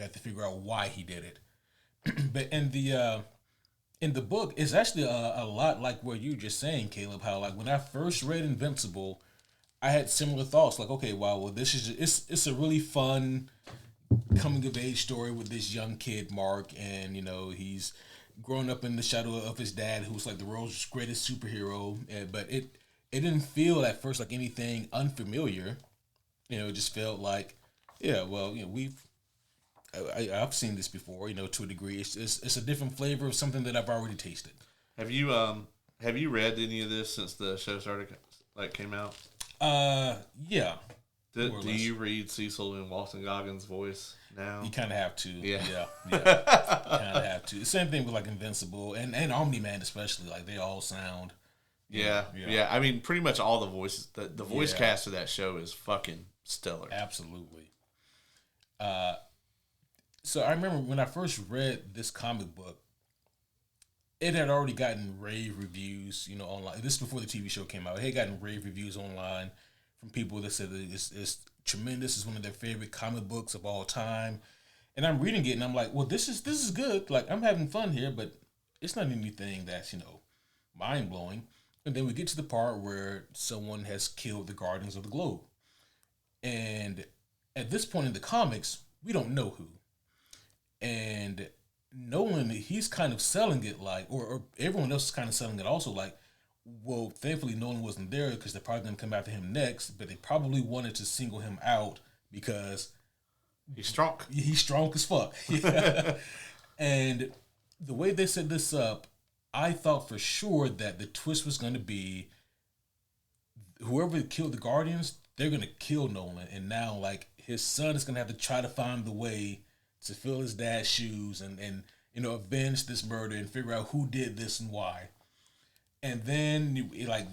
have to figure out why he did it. But in the book, it's actually a lot like what you were just saying, Caleb, how like when I first read Invincible, I had similar thoughts. Like, okay, wow, well, this is it's a really fun coming of age story with this young kid, Mark, and he's growing up in the shadow of his dad, who's like the world's greatest superhero. But it didn't feel at first like anything unfamiliar. It just felt like, yeah, well, I've seen this before, to a degree. It's a different flavor of something that I've already tasted. Have you read any of this since the show came out? Yeah. Do you read Cecil and Walton Goggins' voice now? You kind of have to. Yeah. You kind of have to. Same thing with like Invincible and Omni-Man especially. Like they all sound. Yeah. I mean, pretty much all the voices. The voice cast of that show is fucking stellar. Absolutely. So I remember when I first read this comic book, it had already gotten rave reviews, online. This is before the TV show came out. It had gotten rave reviews online from people that said that it's tremendous. It's one of their favorite comic books of all time. And I'm reading it, and I'm like, well, this is good. Like, I'm having fun here, but it's not anything that's mind blowing. And then we get to the part where someone has killed the Guardians of the Globe, and at this point in the comics, we don't know who. And Nolan, he's kind of selling it like, or everyone else is kind of selling it also like, well, thankfully Nolan wasn't there because they're probably going to come after him next, but they probably wanted to single him out because he's strong. He's strong as fuck. Yeah. And the way they set this up, I thought for sure that the twist was going to be whoever killed the Guardians, they're going to kill Nolan. And now, like, his son is going to have to try to find the way to fill his dad's shoes and avenge this murder and figure out who did this and why. And then,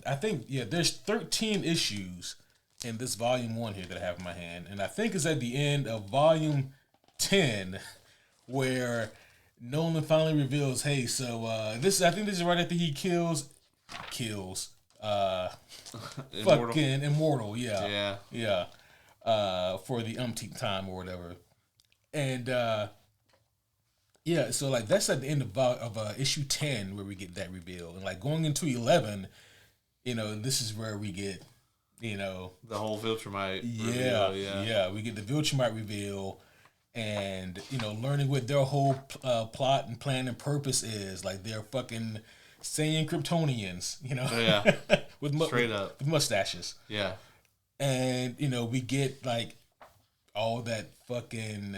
I think, there's 13 issues in this volume 1 here that I have in my hand. And I think it's at the end of volume 10 where Nolan finally reveals, hey, so I think this is right after he kills fucking Immortal, yeah. For the umpteenth time or whatever. And so like that's at the end of issue 10 where we get that reveal, and like going into 11, this is where we get, the whole Viltrumite reveal. We get the Viltrumite reveal, and learning what their whole plot and plan and purpose is. Like they're fucking Saiyan Kryptonians, straight up with mustaches, and we get like all that fucking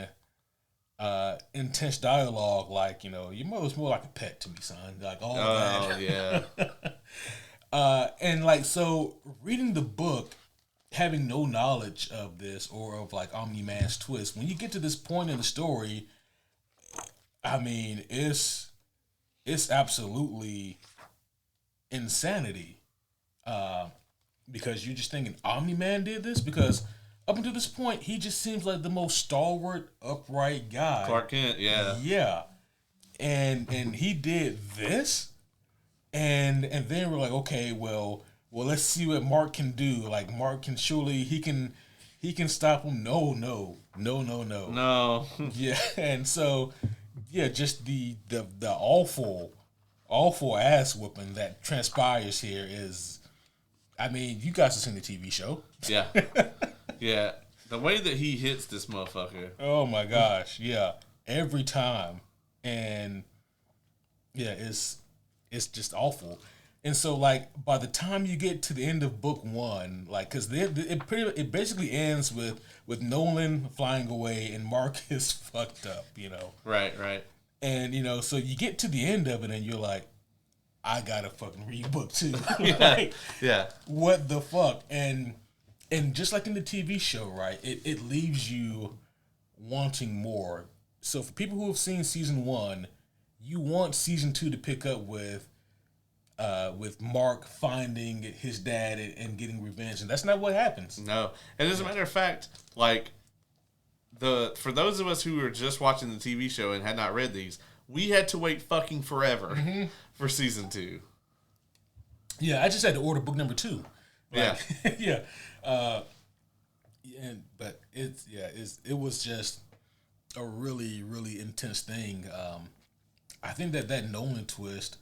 intense dialogue, like your mother's more like a pet to me, son. Like all that. And like so, reading the book, having no knowledge of this or of like Omni-Man's twist, when you get to this point in the story, I mean, it's absolutely insanity. Because you're just thinking Omni-Man did this, because up until this point, he just seems like the most stalwart, upright guy. Clark Kent, yeah. Yeah. And he did this? And then we're like, okay, well, let's see what Mark can do. Like, Mark can surely, he can stop him. No. Yeah. And so, just the awful ass whooping that transpires here is, I mean, you guys have seen the TV show. Yeah. Yeah, the way that he hits this motherfucker. Oh my gosh, yeah, every time, and it's just awful. And so, like, by the time you get to the end of book 1, like, because it basically ends with Nolan flying away and Mark is fucked up, Right. And so you get to the end of it and you're like, I gotta fucking read book 2. What the fuck? And just like in the TV show, right, it leaves you wanting more. So for people who have seen season 1, you want season 2 to pick up with Mark finding his dad and getting revenge, and that's not what happens. No, and as a matter of fact, like for those of us who were just watching the TV show and had not read these, we had to wait fucking forever for season 2. Yeah, I just had to order book number 2. Like, yeah. But it was just a really, really intense thing. I think that Nolan twist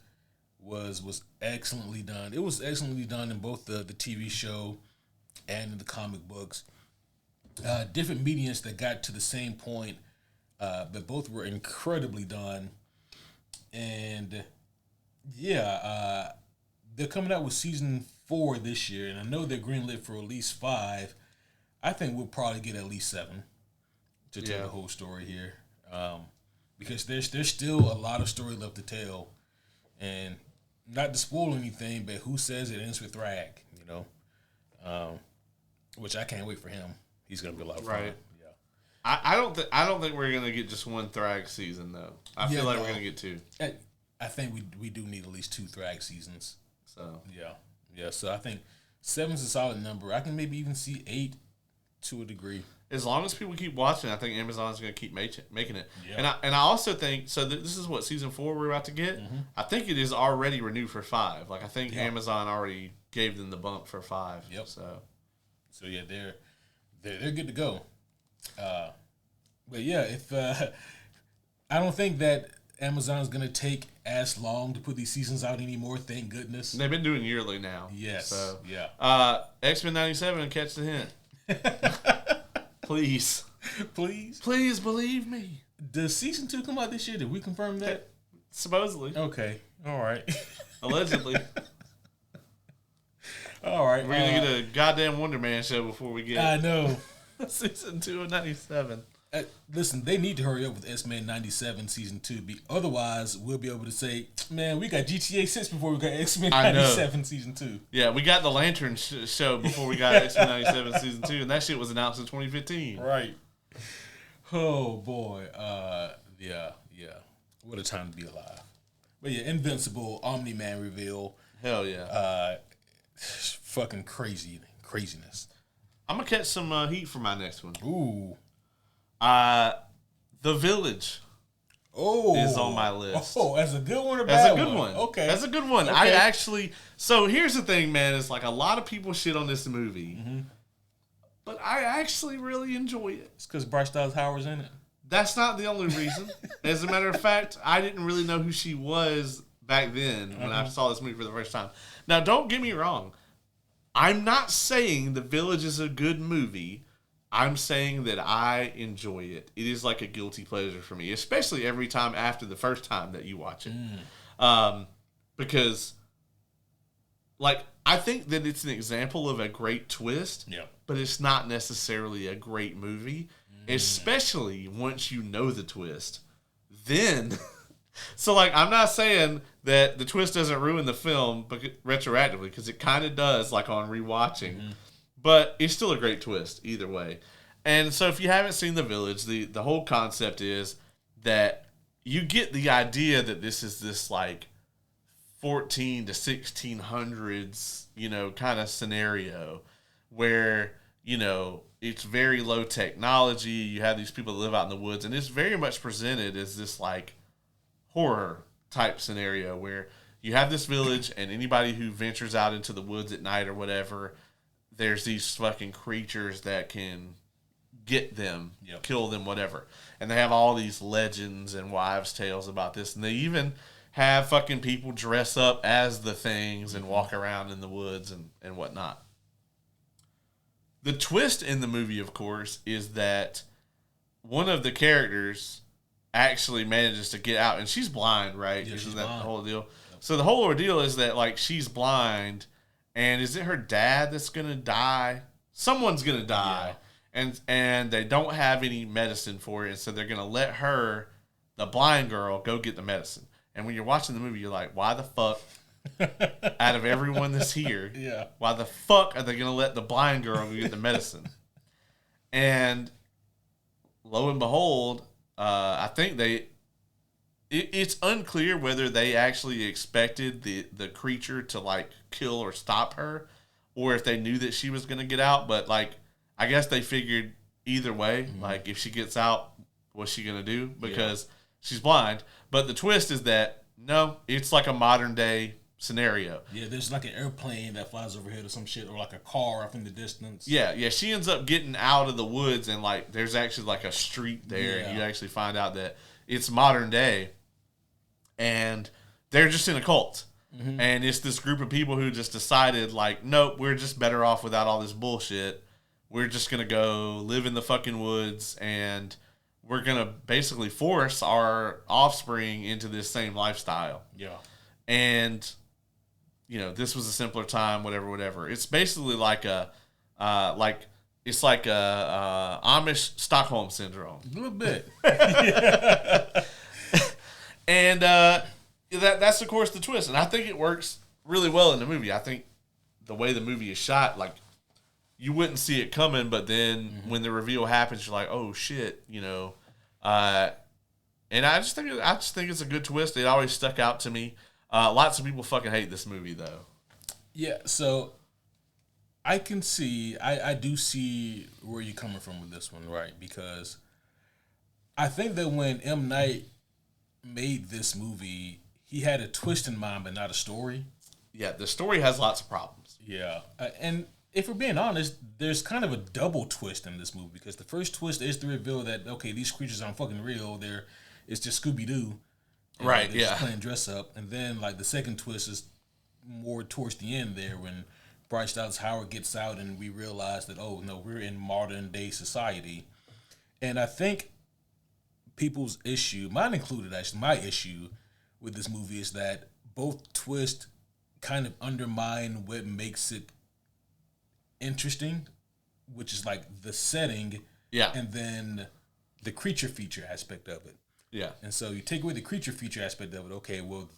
was excellently done. It was excellently done in both the TV show and in the comic books. Different mediums that got to the same point, but both were incredibly done. And they're coming out with season 4 this year, and I know they're greenlit for at least 5. I think we'll probably get at least 7 to tell the whole story here, because there's still a lot of story left to tell, and not to spoil anything, but who says it ends with Thrag, which I can't wait for him. He's gonna be a lot of fun. Right. Yeah. I don't think we're gonna get just one Thrag season though. I feel like we're gonna get 2. I think we do need at least 2 Thrag seasons. So yeah. So I think 7's a solid number. I can maybe even see 8 to a degree. as long as people keep watching, I think Amazon's going to keep making it. Yeah. And I also think, so this is what, season 4 we're about to get? Mm-hmm. I think it is already renewed for 5. Like, I think Amazon already gave them the bump for 5. Yep. So yeah, they're good to go. But yeah, if I don't think that Amazon's going to take as long to put these seasons out anymore, thank goodness. They've been doing yearly now. Yes. So, yeah. X-Men 97, catch the hint. Please. Please believe me. Does season 2 come out this year? Did we confirm that? Supposedly. Okay. All right. Allegedly. All right. We're going to get a goddamn Wonder Man show before we get I know. season 2 of 97. Listen, they need to hurry up with X-Men 97 season 2. Otherwise, we'll be able to say, man, we got GTA 6 before we got X-Men 97 season 2. Yeah, we got the Lantern show before we got X-Men 97 season 2, and that shit was announced in 2015. Right. Oh, boy. Yeah. What a time to be alive. But yeah, Invincible, Omni-Man reveal. Hell yeah. Fucking craziness. I'm going to catch some heat for my next one. Ooh. The Village is on my list. Oh, as a good one or bad one? That's a good one. Okay. That's a good one. Okay. So here's the thing, man. It's like a lot of people shit on this movie, but I actually really enjoy it. It's because Bryce Dallas Howard's in it. That's not the only reason. As a matter of fact, I didn't really know who she was back then when I saw this movie for the first time. Now, don't get me wrong. I'm not saying The Village is a good movie. I'm saying that I enjoy it. It is like a guilty pleasure for me, especially every time after the first time that you watch it. Because, like, I think that it's an example of a great twist, but it's not necessarily a great movie, especially once you know the twist. Then, so, like, I'm not saying that the twist doesn't ruin the film retroactively, because it kind of does, like, on rewatching. But it's still a great twist, either way. And so if you haven't seen The Village, the whole concept is that you get the idea that this is this, like, 14 to 1600s, kind of scenario where, it's very low technology. You have these people that live out in the woods, and it's very much presented as this, like, horror type scenario where you have this village, and anybody who ventures out into the woods at night or whatever, there's these fucking creatures that can get them, kill them, whatever. And they have all these legends and wives' tales about this. And they even have fucking people dress up as the things and walk around in the woods and whatnot. The twist in the movie, of course, is that one of the characters actually manages to get out. And she's blind, right? Yeah, she's that blind. The whole deal? Yep. So the whole ordeal is that, like, she's blind. And is it her dad that's going to die? Someone's going to die. Yeah. And they don't have any medicine for it. And so they're going to let her, the blind girl, go get the medicine. And when you're watching the movie, you're like, why the fuck, out of everyone that's here, why the fuck are they going to let the blind girl go get the medicine? And lo and behold, I think it's unclear whether they actually expected the creature to, like, kill or stop her, or if they knew that she was going to get out. But, like, I guess they figured either way, like, if she gets out, what's she going to do? Because she's blind. But the twist is that, no, it's like a modern day scenario. Yeah, there's like an airplane that flies overhead or some shit, or like a car up in the distance. Yeah, she ends up getting out of the woods, and, like, there's actually, like, a street there, and you actually find out that it's modern day. And they're just in a cult. And it's this group of people who just decided, like, nope, we're just better off without all this bullshit. We're just going to go live in the fucking woods, and we're going to basically force our offspring into this same lifestyle. Yeah. And, this was a simpler time, whatever. It's basically like Amish Stockholm Syndrome. A little bit. And that's, of course, the twist. And I think it works really well in the movie. I think the way the movie is shot, like, you wouldn't see it coming, but then when the reveal happens, you're like, oh, shit, And I just think it's a good twist. It always stuck out to me. Lots of people fucking hate this movie, though. Yeah, so I can see, I do see where you're coming from with this one, right? Because I think that when M. Night made this movie, he had a twist in mind, but not a story. Yeah, the story has lots of problems. Yeah. And if we're being honest, there's kind of a double twist in this movie because the first twist is the reveal that, okay, these creatures aren't fucking real. It's just Scooby-Doo. Right, they're just playing dress up. And then, like, the second twist is more towards the end there when Bryce Dallas Howard gets out and we realize that, oh, no, we're in modern day society. And I think people's issue, mine included actually, my issue with this movie is that both twists kind of undermine what makes it interesting, which is like the setting, and then the creature feature aspect of it. Yeah. And so you take away the creature feature aspect of it, okay, well,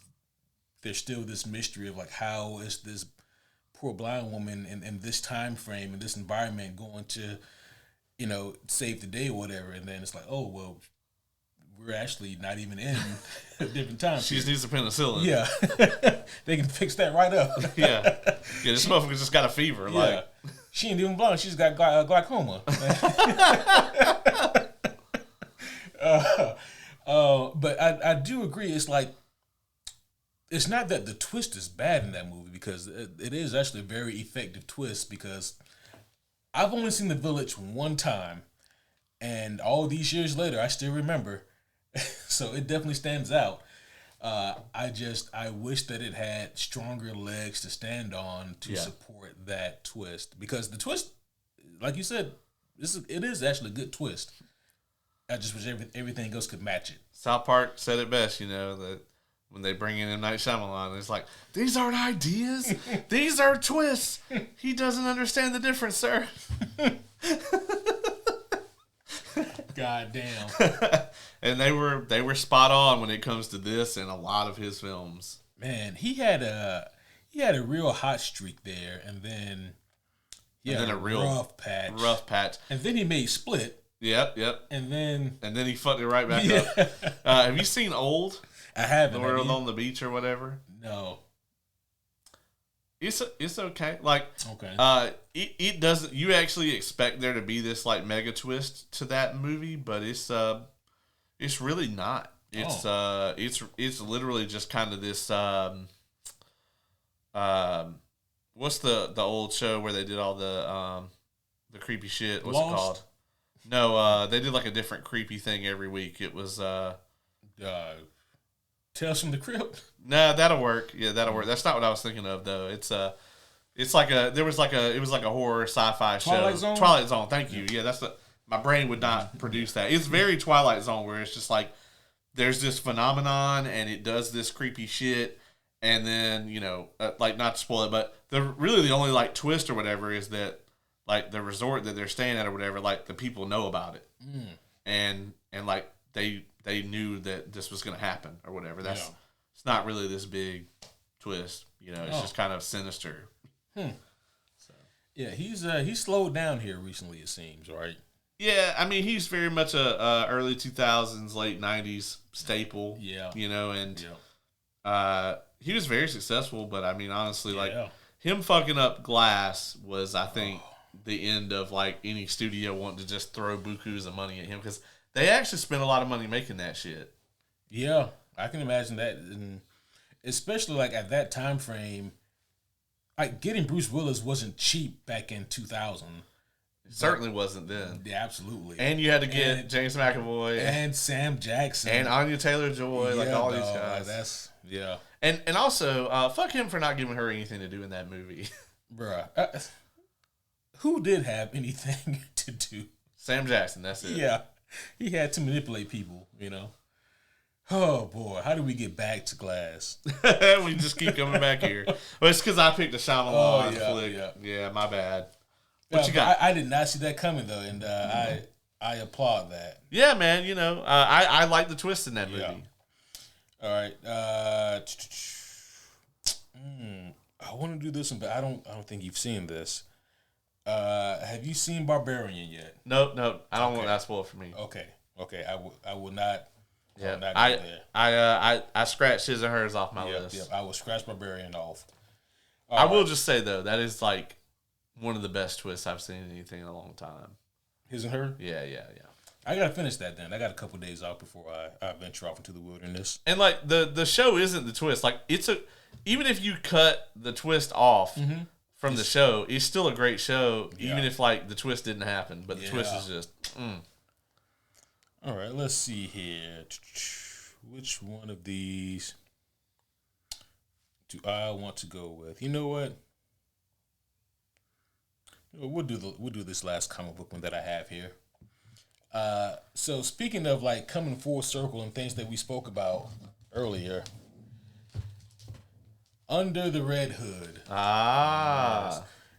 there's still this mystery of like, how is this poor blind woman in this time frame, in this environment going to, save the day or whatever. And then it's like, oh, well, we're actually not even in a different time. She just needs a penicillin. Yeah. They can fix that right up. Yeah, this motherfucker just got a fever. Yeah. Like, she ain't even blind. She's got glaucoma. But I do agree. It's like, it's not that the twist is bad in that movie because it is actually a very effective twist because I've only seen The Village one time and all these years later I still remember. So it definitely stands out. I wish that it had stronger legs to stand on to support that twist because the twist, like you said, it is actually a good twist. I just wish everything else could match it. South Park said it best, that when they bring in M. Night Shyamalan, it's like, these aren't ideas. These are twists. He doesn't understand the difference, sir. God damn. And they were spot on when it comes to this and a lot of his films. Man, he had a real hot streak there, and then a real rough patch. And then he made Split. Yep. And then he fucked it right back up. Have you seen Old? I haven't. The World on the Beach or whatever? No. It's okay. Like, okay. It doesn't. You actually expect there to be this like mega twist to that movie, but it's really not. It's literally just kind of this. What's the old show where they did all the creepy shit? What's Lost? It called? No, they did like a different creepy thing every week. It was Tales from the Crypt. No, that'll work. Yeah, that'll work. That's not what I was thinking of though. It was like a horror sci-fi show. Twilight Zone. Thank you. Yeah, my brain would not produce that. It's very Twilight Zone where it's just like there's this phenomenon and it does this creepy shit, and then like not to spoil it, but the only like twist or whatever is that like the resort that they're staying at or whatever, like the people know about it, and like they knew that this was going to happen or whatever. It's not really this big twist, It's just kind of sinister. So. Yeah, he's slowed down here recently. It seems, right? Yeah, I mean he's very much a early 2000s, late 90s staple. Yeah, and he was very successful. But I mean, honestly, like him fucking up Glass was, I think, the end of like any studio wanting to just throw bukus of money at him because they actually spent a lot of money making that shit. Yeah, I can imagine that, and especially like at that time frame, like getting Bruce Willis wasn't cheap back in 2000. Certainly wasn't then. Yeah, absolutely. And you had to get James McAvoy and Sam Jackson and Anya Taylor-Joy, like all these guys. And also, fuck him for not giving her anything to do in that movie, bruh. Who did have anything to do? Sam Jackson. That's it. Yeah, he had to manipulate people. Oh boy, how do we get back to Glass? We just keep coming back here. Well, it's because I picked a Shyamalan flick. Yeah, my bad. What you got? I did not see that coming though, and I applaud that. Yeah, man. I like the twist in that movie. Yeah. All right. I want to do this one, but I don't think you've seen this. Have you seen Barbarian yet? Nope. I don't want that spoiled for me. Okay. I will not. Yeah, I scratched his and hers off my list. Yep, I will scratch Barbarian off. I will just say though, that is like one of the best twists I've seen in anything in a long time. His and Her? Yeah. I gotta finish that then. I got a couple days off before I venture off into the wilderness. And like the show isn't the twist. Like even if you cut the twist off from the show, it's still a great show. Yeah. Even if like the twist didn't happen, but the twist is just. All right, let's see here. Which one of these do I want to go with? You know what? We'll do this last comic book one that I have here. So speaking of like coming full circle and things that we spoke about earlier, Under the Red Hood.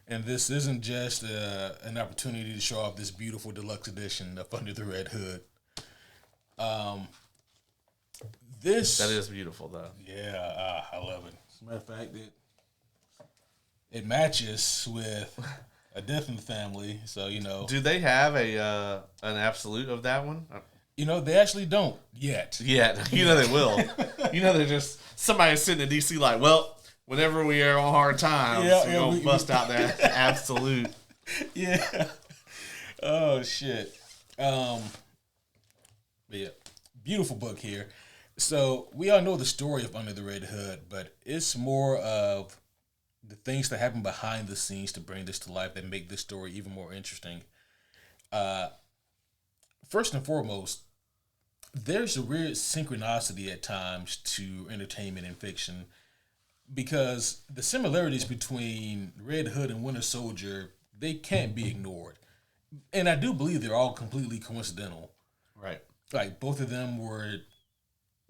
And this isn't just an opportunity to show off this beautiful deluxe edition of Under the Red Hood. That is beautiful though. Yeah, I love it. As a matter of fact, it matches with A Death in the Family, so you know. Do they have an absolute of that one? You know, they actually don't yet. You know they will. You know they're just somebody sitting in DC like, well, whenever we are on hard times, we're gonna bust out that absolute. Yeah. Oh shit. But yeah, beautiful book here. So we all know the story of Under the Red Hood, but it's more of the things that happen behind the scenes to bring this to life that make this story even more interesting. First and foremost, there's a weird synchronicity at times to entertainment and fiction because the similarities between Red Hood and Winter Soldier, they can't be ignored. And I do believe they're all completely coincidental. Right. Like both of them were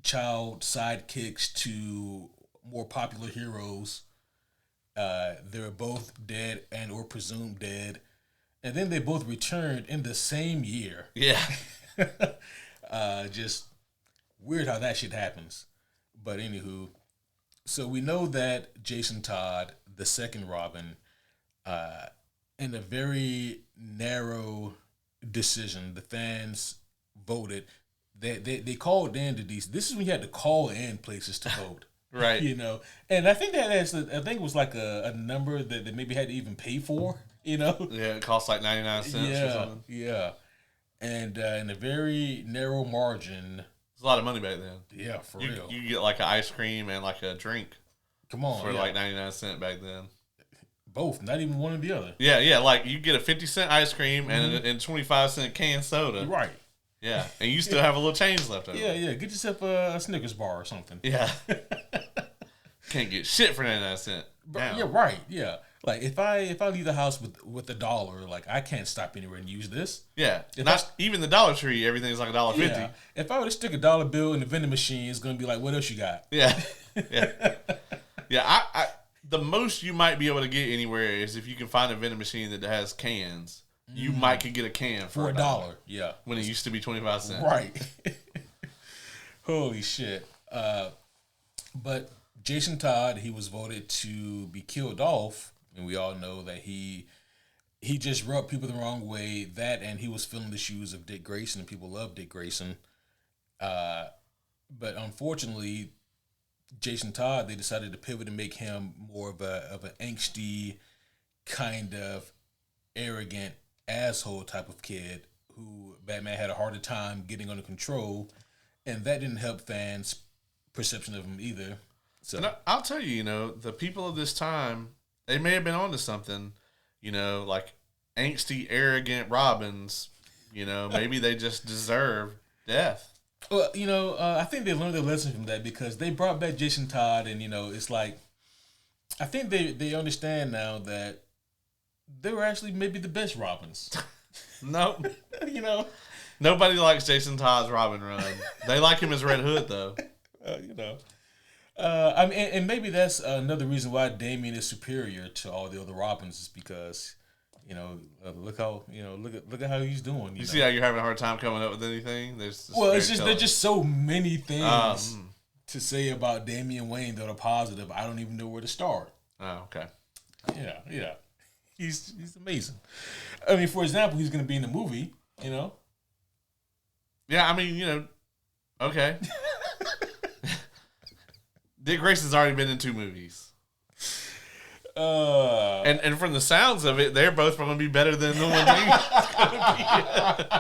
child sidekicks to more popular heroes. They were both dead and or presumed dead. And then they both returned in the same year. Yeah. Just weird how that shit happens. But anywho, so we know that Jason Todd, the second Robin, in a very narrow decision, the fans voted. They called in to these. This is when you had to call in places to vote. Right. You know, and I think it was like a number that they maybe had to even pay for, you know? Yeah, it costs like 99 cents or something. Yeah. And in a very narrow margin. It's a lot of money back then. Yeah, for real. You get like an ice cream and like a drink. Come on. For like 99 cents back then. Both, not even one or the other. Yeah, like you get a 50-cent ice cream and a 25-cent canned soda. Right. Yeah, and you still have a little change left over. Yeah. Get yourself a Snickers bar or something. Yeah. Can't get shit for 99 cents. Yeah, right. Yeah. Like if I leave the house with $1, like I can't stop anywhere and use this. Yeah. Even the Dollar Tree, everything's like $1.50. Yeah. If I were to stick a dollar bill in the vending machine, it's gonna be like, what else you got? Yeah. Yeah. I the most you might be able to get anywhere is if you can find a vending machine that has cans. You might could get a can for $1. Yeah. When it used to be 25 cents. Right. Holy shit. But Jason Todd, he was voted to be killed off, and we all know that he just rubbed people the wrong way. That and he was filling the shoes of Dick Grayson, and people love Dick Grayson. But unfortunately, Jason Todd, they decided to pivot and make him more of an angsty, kind of arrogant asshole type of kid who Batman had a harder time getting under control, and that didn't help fans' perception of him either. So and I'll tell you, the people of this time, they may have been onto something, like angsty, arrogant Robins, maybe they just deserve death. Well, I think they learned their lesson from that because they brought back Jason Todd, and it's like, I think they understand now that they were actually maybe the best Robins. Nope. Nobody likes Jason Todd's Robin run. They like him as Red Hood, though. I mean, and maybe that's another reason why Damian is superior to all the other Robins is because, look at how he's doing. You see how you're having a hard time coming up with anything? There's just so many things to say about Damian Wayne that are positive. I don't even know where to start. Oh, okay. Yeah. He's amazing. I mean, for example, he's going to be in the movie, Yeah, I mean, okay. Dick Grayson's already been in 2 movies. And from the sounds of it, they're both going to be better than the one Jamie's going to be.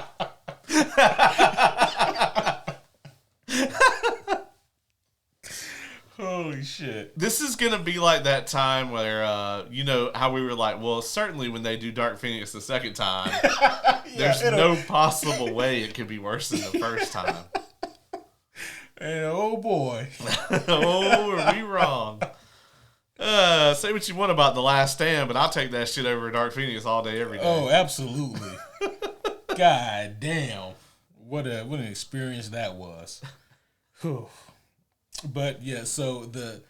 Holy shit. This is going to be like that time where, you know, how we were like, well, certainly when they do Dark Phoenix the second time, there's no possible way it could be worse than the first time. And oh boy. Oh, are we wrong? Say what you want about The Last Stand, but I'll take that shit over Dark Phoenix all day, every day. Oh, absolutely. God damn. What an experience that was. Whew. But yeah, so the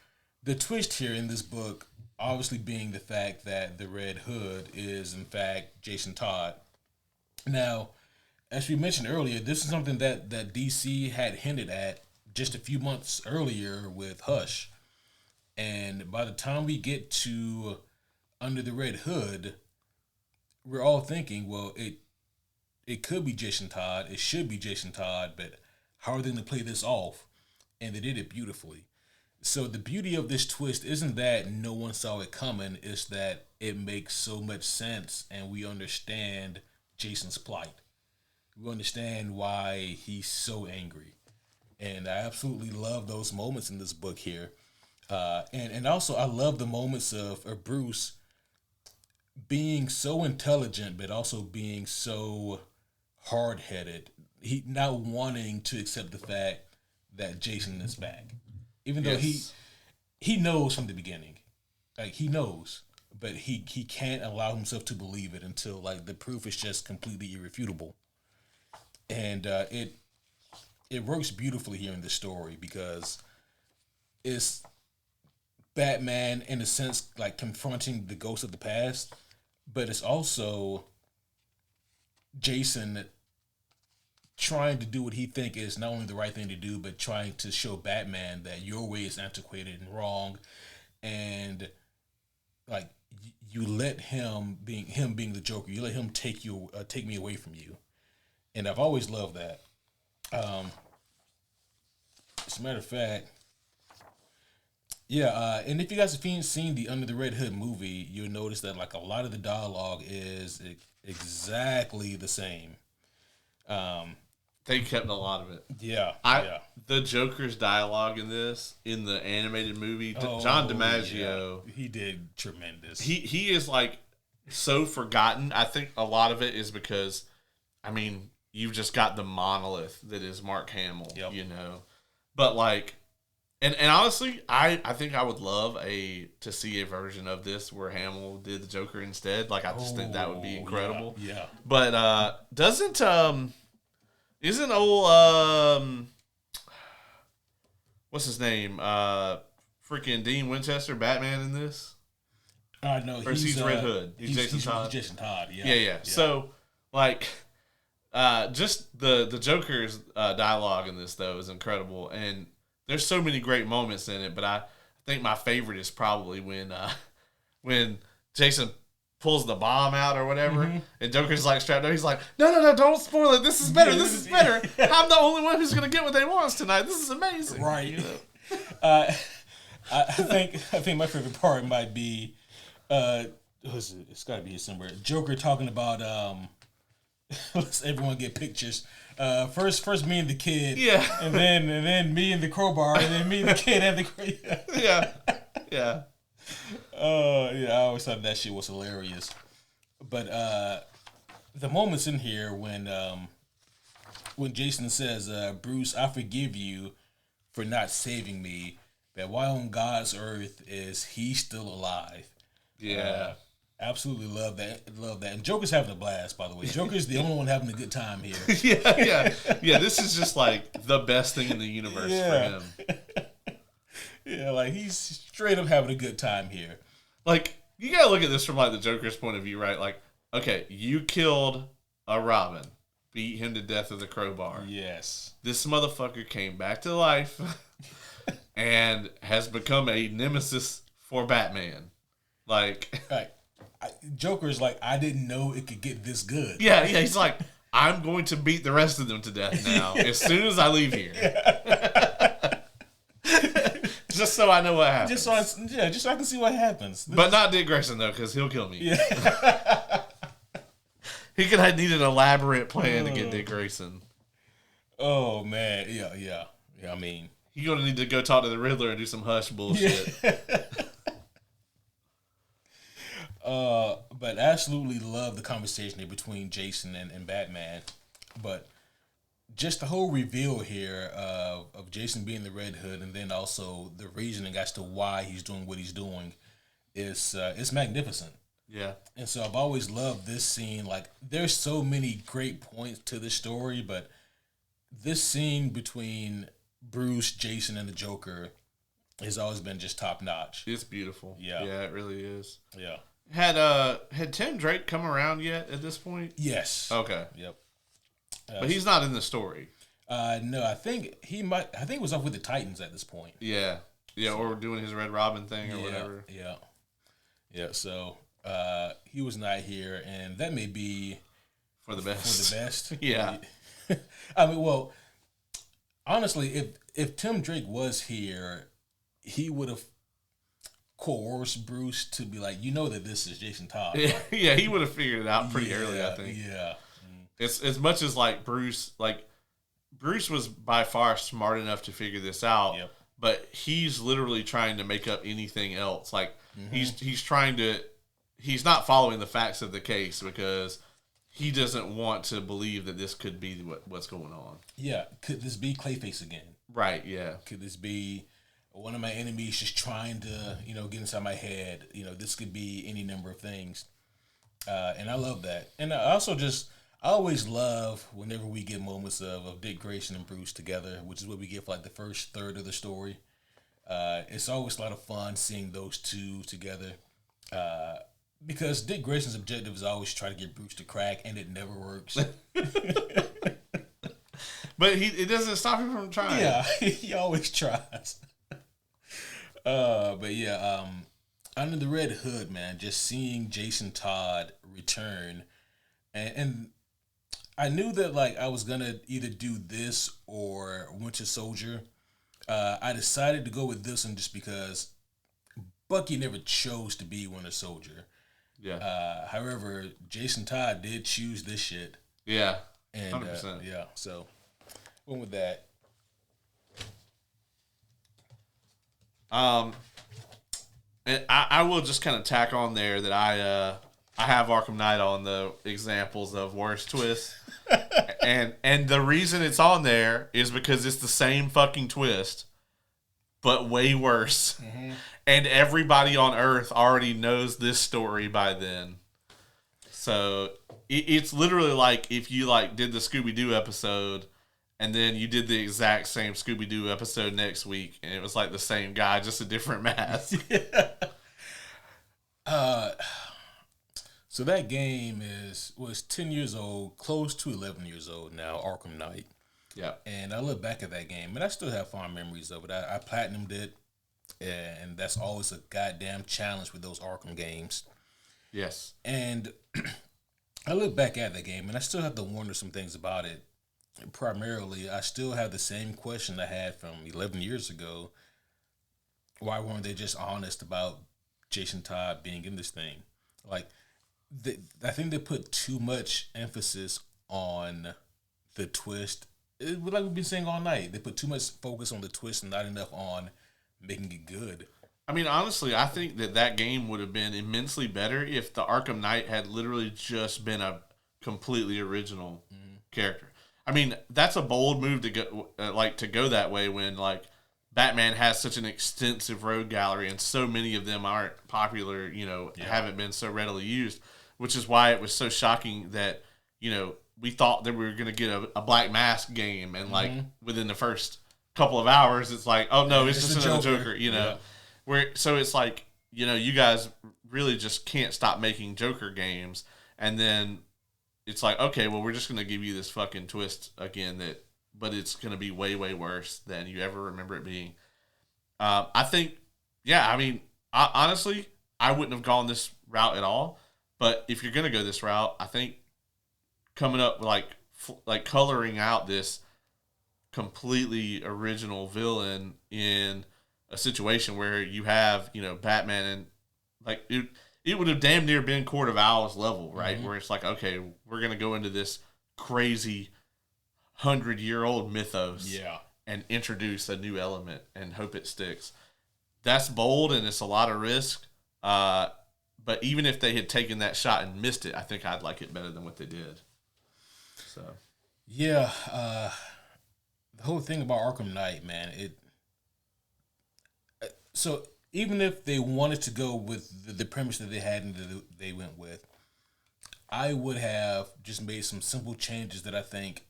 twist here in this book, obviously being the fact that the Red Hood is in fact Jason Todd. Now, as we mentioned earlier, this is something that DC had hinted at just a few months earlier with Hush. And by the time we get to Under the Red Hood, we're all thinking, well, it could be Jason Todd, it should be Jason Todd, but how are they going to play this off? And they did it beautifully. So the beauty of this twist isn't that no one saw it coming, it's that it makes so much sense and we understand Jason's plight. We understand why he's so angry. And I absolutely love those moments in this book here. And also I love the moments of Bruce being so intelligent, but also being so hard-headed. He not wanting to accept the fact that Jason is back. Even though he knows from the beginning. Like, he knows. But he can't allow himself to believe it until, like, the proof is just completely irrefutable. And it works beautifully here in this story because it's Batman, in a sense, like, confronting the ghosts of the past, but it's also Jason trying to do what he think is not only the right thing to do, but trying to show Batman that your way is antiquated and wrong, and like you let him being the Joker, you let him take me away from you, and I've always loved that. As a matter of fact, yeah, and if you guys have seen the Under the Red Hood movie, you'll notice that like a lot of the dialogue is exactly the same. They kept a lot of it. Yeah, The Joker's dialogue in the animated movie, John DiMaggio, he did tremendous. He is like so forgotten. I think a lot of it is because, I mean, you've just got the monolith that is Mark Hamill, you know. But like, and honestly, I think I would love to see a version of this where Hamill did the Joker instead. Like, I just think that would be incredible. Yeah. But isn't old what's his name? Freaking Dean Winchester, Batman in this? No, he's Red Hood. He's Jason Todd. Jason Todd. Yeah. So like, just the Joker's dialogue in this though is incredible, and there's so many great moments in it. But I think my favorite is probably when Jason pulls the bomb out or whatever, and Joker's like strapped up. He's like, no, don't spoil it. This is better. This is better. I'm the only one who's gonna get what they want tonight. This is amazing. Right. You know? I think my favorite part might be, it's got to be somewhere. Joker talking about let's everyone get pictures. First me and the kid. Yeah. And then me and the crowbar, and then me and the kid and the yeah. Yeah. I always thought that shit was hilarious. But the moments in here when Jason says, Bruce, I forgive you for not saving me, but why on God's earth is he still alive? Yeah. Absolutely love that. And Joker's having a blast, by the way. Joker's the only one having a good time here. Yeah. This is just like the best thing in the universe for him. Yeah, like he's straight up having a good time here. Like, you gotta look at this from like the Joker's point of view, right? Like, okay, you killed a Robin, beat him to death with a crowbar. Yes. This motherfucker came back to life and has become a nemesis for Batman. Like, Joker's like, I didn't know it could get this good. Yeah, he's like, I'm going to beat the rest of them to death now as soon as I leave here. Just so I know what happens. Just so I can see what happens. But not Dick Grayson, though, because he'll kill me. Yeah. He could have need an elaborate plan to get Dick Grayson. Oh, man. Yeah. I mean... You're going to need to go talk to the Riddler and do some hush bullshit. Yeah. But absolutely love the conversation here between Jason and Batman. But just the whole reveal here of Jason being the Red Hood, and then also the reasoning as to why he's doing what he's doing is magnificent. Yeah. And so I've always loved this scene. Like, there's so many great points to this story, but this scene between Bruce, Jason, and the Joker has always been just top notch. It's beautiful. Yeah. Yeah, it really is. Yeah. Had Tim Drake come around yet at this point? Yes. Okay. Yep. But he's not in the story. No, I think he was up with the Titans at this point. Yeah. Yeah, or doing his Red Robin thing or whatever. Yeah. So he was not here, and that may be for the best. Yeah. I mean, well, honestly, if Tim Drake was here, he would have coerced Bruce to be like, that this is Jason Todd. Yeah, yeah, he would have figured it out pretty early, I think. Yeah. It's as much as Bruce was by far smart enough to figure this out, but he's literally trying to make up anything else. Like he's not following the facts of the case because he doesn't want to believe that this could be what's going on. Yeah. Could this be Clayface again? Right, yeah. Could this be one of my enemies just trying to, get inside my head? This could be any number of things. And I love that. And I always love whenever we get moments of Dick Grayson and Bruce together, which is what we get for the first third of the story. It's always a lot of fun seeing those two together. Because Dick Grayson's objective is always try to get Bruce to crack, and it never works. But it doesn't stop him from trying. Yeah, he always tries. But yeah, under the Red Hood, man, just seeing Jason Todd return, and I knew that I was gonna either do this or Winter Soldier. I decided to go with this one just because Bucky never chose to be Winter Soldier. Yeah. However, Jason Todd did choose this shit. Yeah. And 100%. Yeah. So went with that. And I will just kind of tack on there that I have Arkham Knight on the examples of worst twists. and the reason it's on there is because it's the same fucking twist, but way worse. Mm-hmm. And everybody on Earth already knows this story by then. So it's literally like if you did the Scooby-Doo episode and then you did the exact same Scooby-Doo episode next week, and it was the same guy, just a different mask. Yeah. So that game was 10 years old, close to 11 years old now, Arkham Knight. Yeah. And I look back at that game, and I still have fond memories of it. I platinumed it, and that's always a goddamn challenge with those Arkham games. Yes. And I look back at that game, and I still have to wonder some things about it. Primarily, I still have the same question I had from 11 years ago. Why weren't they just honest about Jason Todd being in this thing? I think they put too much emphasis on the twist. Like we've been saying all night, they put too much focus on the twist and not enough on making it good. I mean, honestly, I think that game would have been immensely better if the Arkham Knight had literally just been a completely original character. I mean, that's a bold move to go to go that way when Batman has such an extensive rogue gallery and so many of them aren't popular, haven't been so readily used, which is why it was so shocking that, we thought that we were going to get a Black Mask game and within the first couple of hours, it's oh no, it's just another Joker, so it's you guys really just can't stop making Joker games. And then it's okay, well, we're just going to give you this fucking twist again but it's going to be way, way worse than you ever remember it being. I think, honestly, I wouldn't have gone this route at all. But if you're going to go this route, I think coming up with coloring out this completely original villain in a situation where you have, Batman and like it would have damn near been Court of Owls level, right? Mm-hmm. Where it's like, okay, we're going to go into this crazy 100-year-old mythos and introduce a new element and hope it sticks. That's bold and it's a lot of risk. But even if they had taken that shot and missed it, I think I'd like it better than what they did. So, yeah, the whole thing about Arkham Knight, man, so even if they wanted to go with the premise that they had and they went with, I would have just made some simple changes that I think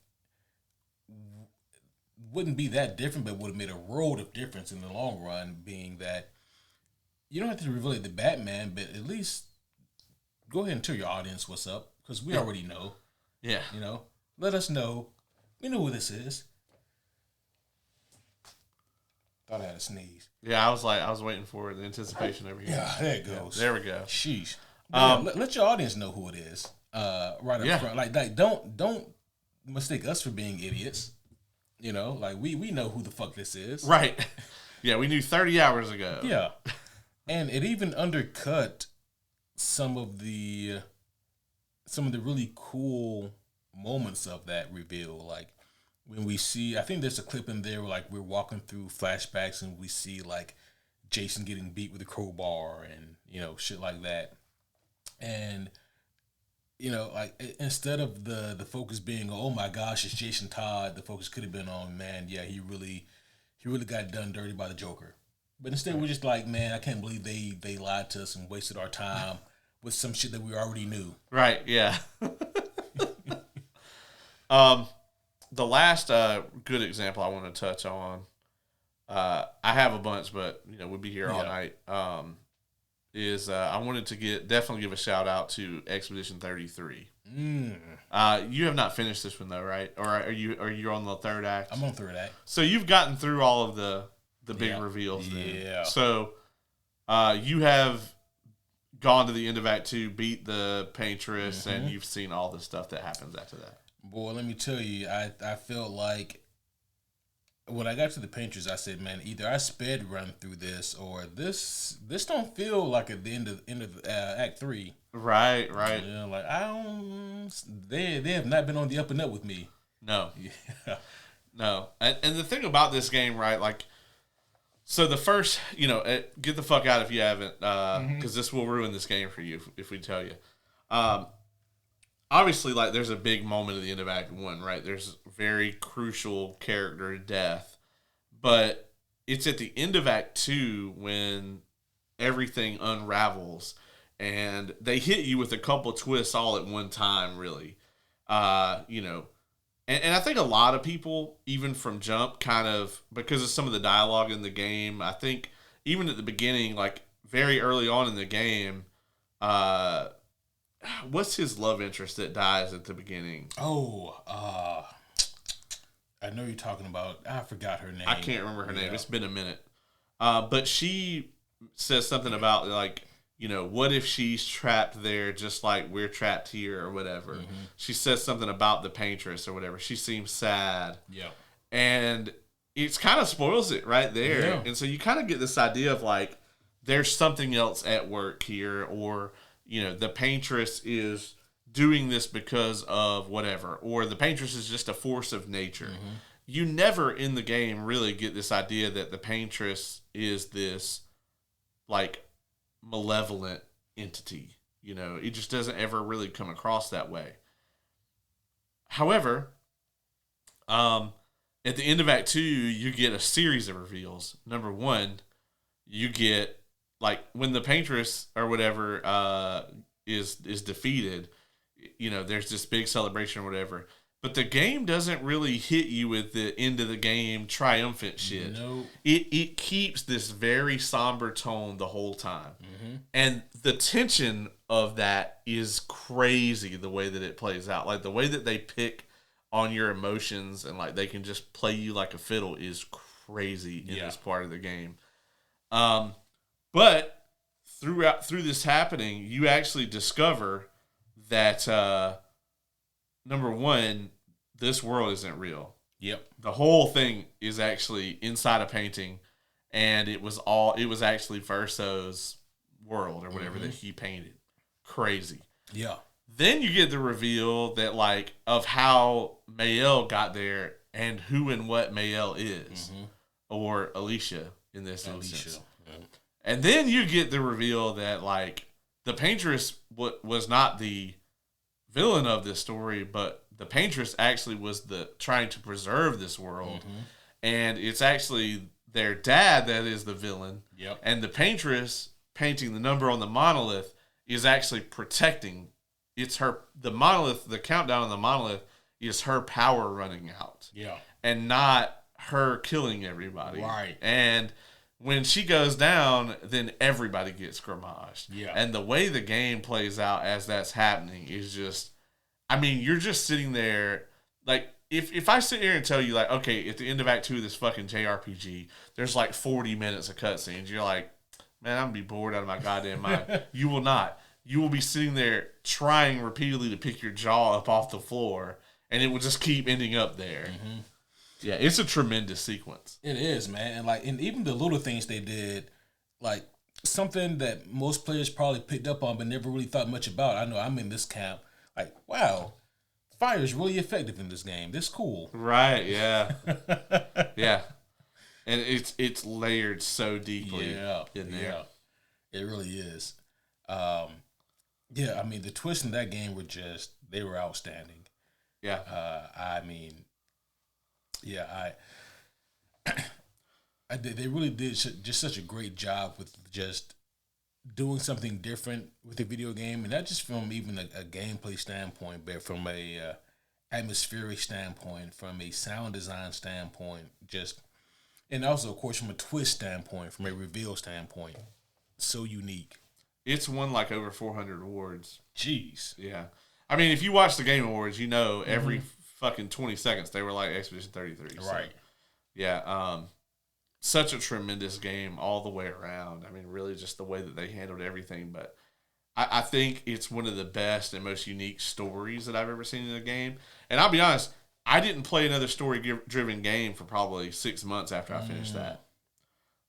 wouldn't be that different, but would have made a world of difference in the long run, being that you don't have to reveal it to Batman, but at least go ahead and tell your audience what's up, because we already know. Yeah. Let us know. We know who this is. Thought I had a sneeze. Yeah, I was waiting for the anticipation over here. Yeah, there it goes. Yeah, there we go. Sheesh. Let your audience know who it is. Right up front. Like don't mistake us for being idiots. We know who the fuck this is. Right. Yeah, we knew 30 hours ago. Yeah. And it even undercut some of the really cool moments of that reveal. Like when we see, I think there's a clip in there where like we're walking through flashbacks and we see like Jason getting beat with a crowbar and shit like that. And like instead of the focus being, oh my gosh, it's Jason Todd, the focus could have been on, man, yeah, he really got done dirty by the Joker. But instead we're just like, man, I can't believe they lied to us and wasted our time with some shit that we already knew. Right, yeah. The last good example I want to touch on, I have a bunch, but we'll be here all night. Is I wanted to definitely give a shout out to Expedition 33. You have not finished this one though, right? Or are you on the third act? I'm on third act. So you've gotten through all of the big reveals. Yeah. Then. So you have gone to the end of Act 2, beat the Paintress, and you've seen all the stuff that happens after that. Boy, let me tell you, I felt like when I got to the Paintress, I said, man, either I sped run through this or this don't feel like at the end of Act 3. Right. Like I don't. They have not been on the up and up with me. No. Yeah. No. And the thing about this game, right? Like, so the first, get the fuck out if you haven't, because this will ruin this game for you if we tell you. Obviously, like, there's a big moment at the end of Act 1, right? There's very crucial character death. But it's at the end of Act 2 when everything unravels. And they hit you with a couple twists all at one time, really. And I think a lot of people, even from jump, kind of, because of some of the dialogue in the game, I think even at the beginning, like, very early on in the game, what's his love interest that dies at the beginning? I know you're talking about. I forgot her name. I can't remember her name. It's been a minute. But she says something about, like, what if she's trapped there just like we're trapped here or whatever. She says something about the Paintress or whatever. She seems sad. Yeah. And it kind of spoils it right there. Yeah. And so you kind of get this idea of, like, there's something else at work here, or the Paintress is doing this because of whatever, or the Paintress is just a force of nature. You never in the game really get this idea that the Paintress is this, like, malevolent entity. It just doesn't ever really come across that way. However, at the end of Act 2, you get a series of reveals. Number one, you get, like, when the Paintress or whatever is defeated, there's this big celebration or whatever. But the game doesn't really hit you with the end of the game triumphant shit. Nope. It keeps this very somber tone the whole time. And the tension of that is crazy, the way that it plays out. Like, the way that they pick on your emotions and, like, they can just play you like a fiddle is crazy in this part of the game. But through this happening, you actually discover that number one, this world isn't real. Yep. The whole thing is actually inside a painting, and it was actually Verso's world or whatever that he painted. Crazy. Yeah. Then you get the reveal that like of how Mayel got there and who and what Mayel is, or Alicia in this instance. Yeah. And then you get the reveal that like the Paintress was not the villain of this story, but the Paintress actually was trying to preserve this world, and it's actually their dad that is the villain. Yep. And the Paintress painting the number on the monolith is actually protecting. It's the monolith, the countdown on the monolith is her power running out. Yeah. And not her killing everybody. Right. And when she goes down, then everybody gets gramaged. Yeah. And the way the game plays out as that's happening is just, I mean, you're just sitting there, like, if I sit here and tell you, like, okay, at the end of Act 2 of this fucking JRPG, there's like 40 minutes of cutscenes, you're like, man, I'm going to be bored out of my goddamn mind. You will not. You will be sitting there trying repeatedly to pick your jaw up off the floor, and it will just keep ending up there. Yeah, it's a tremendous sequence. It is, man. And even the little things they did, like something that most players probably picked up on but never really thought much about. I know I'm in this camp. Like, wow, fire is really effective in this game. This cool. Right, yeah. Yeah. And it's layered so deeply in there. Yeah. It really is. Yeah, I mean, the twists in that game they were outstanding. Yeah. I mean, yeah, they really did just such a great job with just doing something different with the video game, and not just from even a gameplay standpoint, but from a atmospheric standpoint, from a sound design standpoint, and also, of course, from a twist standpoint, from a reveal standpoint. So unique. It's won like over 400 awards. Jeez. Yeah. I mean, if you watch the Game Awards, you know every fucking 20 seconds they were like Expedition 33. So, right. Yeah. Such a tremendous game all the way around. I mean, really just the way that they handled everything. But I think it's one of the best and most unique stories that I've ever seen in a game. And I'll be honest, I didn't play another story-driven game for probably 6 months after I finished that.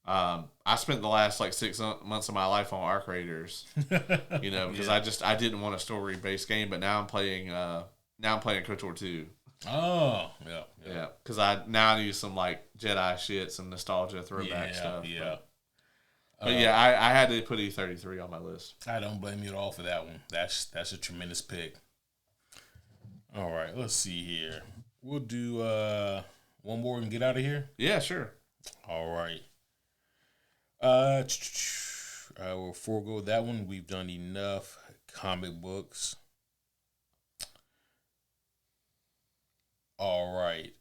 I spent the last like 6 months of my life on Arc Raiders, because I didn't want a story-based game. But now I'm playing KOTOR 2. Oh, yeah. Because I need some like Jedi shit, some nostalgia throwback stuff. Yeah. But yeah, I had to put E33 on my list. I don't blame you at all for that one. That's a tremendous pick. All right, let's see here. We'll do one more and get out of here. Yeah, sure. All right. We'll forego that one. We've done enough comic books. All right.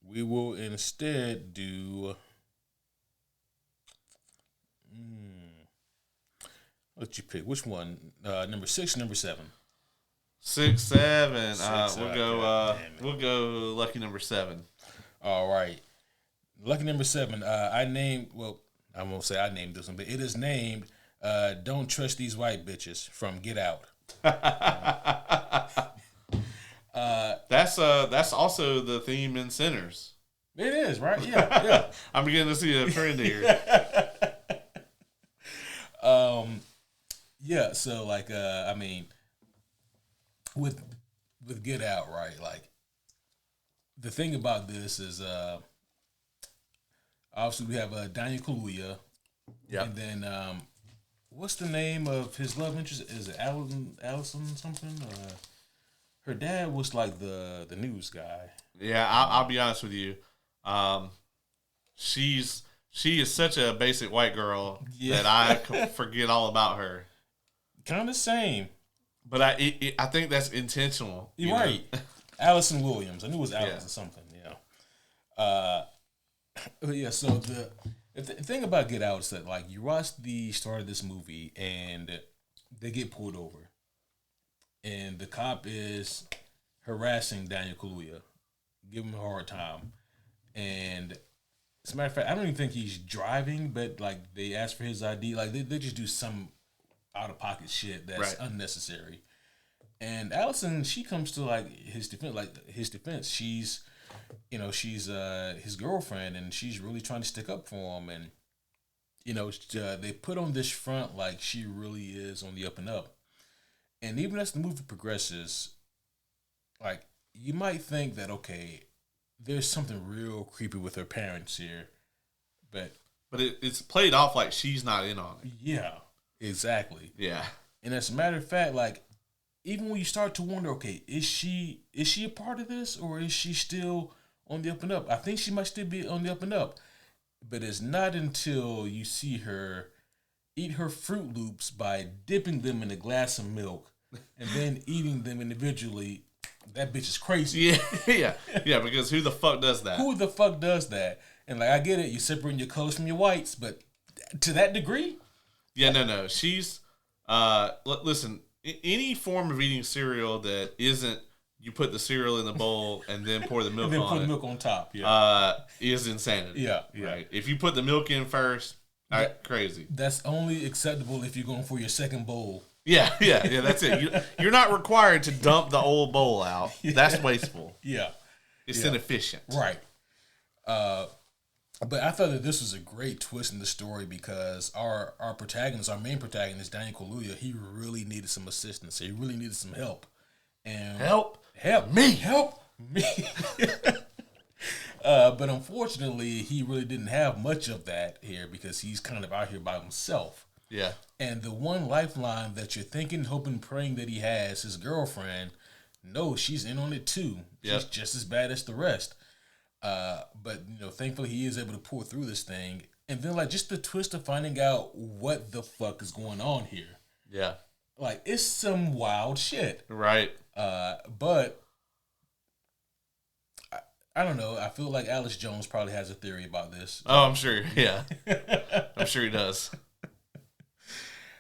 We will instead do. Let you pick. Which one? Number 6, number 7. 6, 7. We'll go lucky number 7. All right. Lucky number 7. I won't say I named this one, but it is named "Don't Trust These White Bitches" from Get Out. That's also the theme in Sinners. It is, right? Yeah. I'm beginning to see a trend here. Yeah. So like, I mean, with Get Out, right? Like, the thing about this is, obviously we have Daniel Kaluuya. Yeah. And then, what's the name of his love interest? Is it Allison something? Her dad was like the news guy. Yeah, I'll be honest with you. She is such a basic white girl that I forget all about her. Kind of same. But I think that's intentional. You're right. Allison Williams. I knew it was Allison something. Yeah. So the thing about Get Out is that, like, you watch the start of this movie and they get pulled over, and the cop is harassing Daniel Kaluuya, giving him a hard time, and as a matter of fact, I don't even think he's driving, but like they ask for his ID, like they just do some out of pocket shit that's unnecessary. And Allison, she comes to his defense. She's she's his girlfriend, and she's really trying to stick up for him, and they put on this front like she really is on the up and up. And even as the movie progresses, like, you might think that, okay, there's something real creepy with her parents here, but it's played off like she's not in on it. Yeah, exactly. Yeah. And as a matter of fact, like, even when you start to wonder, okay, is she a part of this, or is she still on the up and up? I think she might still be on the up and up, but it's not until you see her eat her Fruit Loops by dipping them in a glass of milk and then eating them individually. That bitch is crazy. Yeah, because who the fuck does that? Who the fuck does that? And like, I get it, you're separating your colors from your whites, but to that degree? Yeah, no. She's, listen, any form of eating cereal that isn't, you put the cereal in the bowl and then pour the milk and then on put it. The milk on top, is insanity. Yeah. Right? If you put the milk in first, crazy. That's only acceptable if you're going for your second bowl. Yeah, that's it. You're not required to dump the old bowl out. Yeah. That's wasteful. Yeah. It's inefficient. Right. But I thought that this was a great twist in the story because our main protagonist, Daniel Kaluuya, he really needed some assistance. He really needed some help. And help me. But unfortunately, he really didn't have much of that here because he's kind of out here by himself. Yeah. And the one lifeline that you're thinking, hoping, praying that he has, his girlfriend, no, she's in on it too. She's just as bad as the rest. But thankfully he is able to pull through this thing. And then, like, just the twist of finding out what the fuck is going on here. Yeah. Like, it's some wild shit. Right. But I don't know. I feel like Alex Jones probably has a theory about this. Oh, I'm sure. Yeah. I'm sure he does.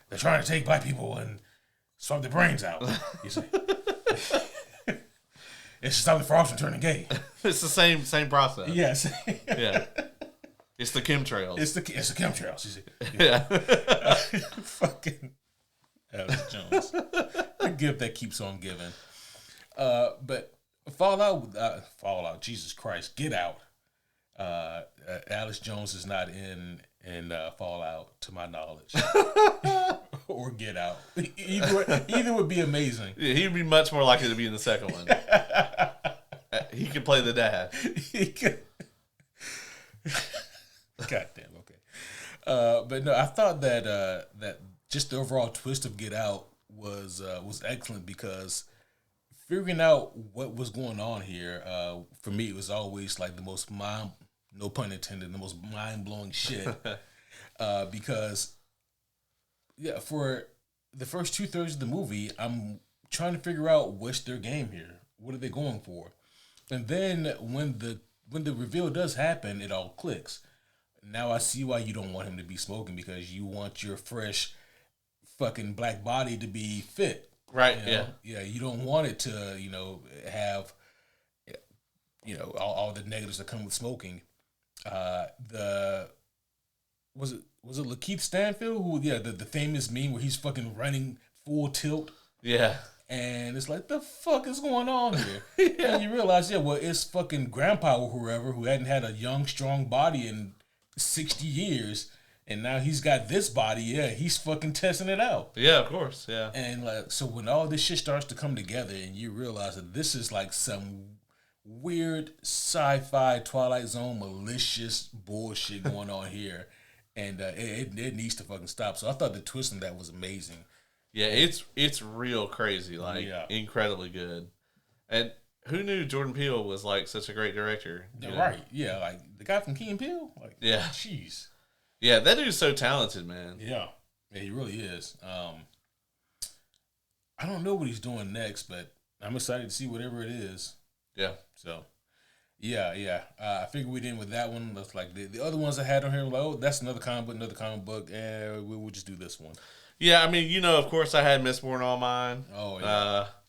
They're trying to take black people and swap their brains out. You see? It's to stop the frogs from turning gay. It's the same process. Yes. Yeah. It's the chemtrails. It's the chemtrails. You see? Yeah. Fucking Alex Jones. The gift that keeps on giving. But Fallout. Jesus Christ, Get Out. Alex Jones is not in Fallout, to my knowledge, or Get Out. Either would be amazing. Yeah, he'd be much more likely to be in the second one. He could play the dad. He could. Goddamn. Okay. But no, I thought that just the overall twist of Get Out was excellent because figuring out what was going on here, for me, it was always like the most no pun intended, the most mind-blowing shit. Because, for the first 2/3 of the movie, I'm trying to figure out what's their game here. What are they going for? And then when the reveal does happen, it all clicks. Now I see why you don't want him to be smoking, because you want your fresh fucking black body to be fit. Right, Yeah, you don't want it to, have, all the negatives that come with smoking. Was it Lakeith Stanfield who the famous meme where he's fucking running full tilt? Yeah. And it's like, the fuck is going on here? Yeah. And you realize, it's fucking grandpa or whoever who hadn't had a young, strong body in 60 years, and now he's got this body. Yeah, he's fucking testing it out. Yeah, of course. Yeah. And like, so when all this shit starts to come together, and you realize that this is like some weird sci-fi Twilight Zone malicious bullshit going on here, and it needs to fucking stop. So I thought the twist on that was amazing. Yeah, it's real crazy, like incredibly good. And who knew Jordan Peele was like such a great director? Right? Yeah, like the guy from Key and Peele. Like, yeah, jeez. Yeah, that dude's so talented, man. Yeah, he really is. I don't know what he's doing next, but I'm excited to see whatever it is. Yeah. So, yeah. I figured we'd end with that one. That's like the other ones I had on here. Like, oh, that's another comic book, and we'll just do this one. Yeah, I mean, of course, I had Mistborn on mine.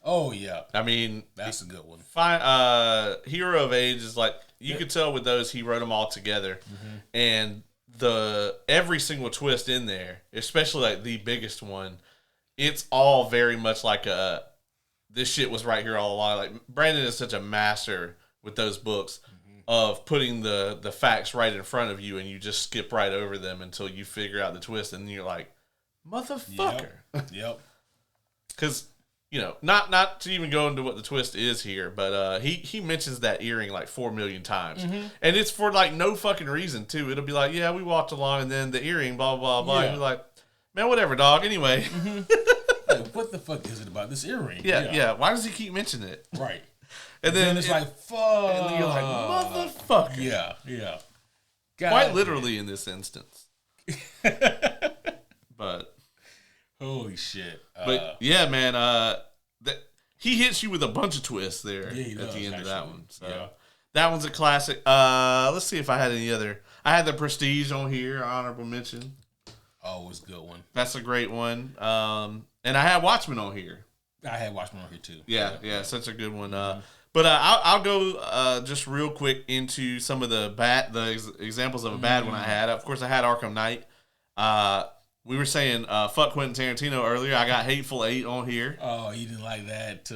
Oh yeah. I mean, that's a good one. Fine. Hero of Age is like, you could tell with those he wrote them all together, and every single twist in there, especially like the biggest one, it's all very much like this shit was right here all along. Like, Brandon is such a master with those books of putting the facts right in front of you, and you just skip right over them until you figure out the twist, and you're like, motherfucker. Yep. Because, not to even go into what the twist is here, but he mentions that earring like 4 million times. And it's for like no fucking reason, too. It'll be like, yeah, we walked along, and then the earring, blah, blah, blah. And you're like, man, whatever, dog. Anyway. Like, what the fuck is it about this earring? Yeah. Why does he keep mentioning it? Right. And then it's like, fuck. And you're like, motherfucker. Yeah. Quite literally in this instance. But. Holy shit. But yeah, man, he hits you with a bunch of twists there at the end of that one. So that one's a classic. Let's see if I had any other. I had the Prestige on here, honorable mention. Always a good one. That's a great one. And I had Watchmen on here. I had Watchmen on here too. Yeah, such a good one. But I'll go just real quick into some of the examples of a bad one I had. Of course, I had Arkham Knight. We were saying fuck Quentin Tarantino earlier. I got Hateful Eight on here. Oh, you didn't like that.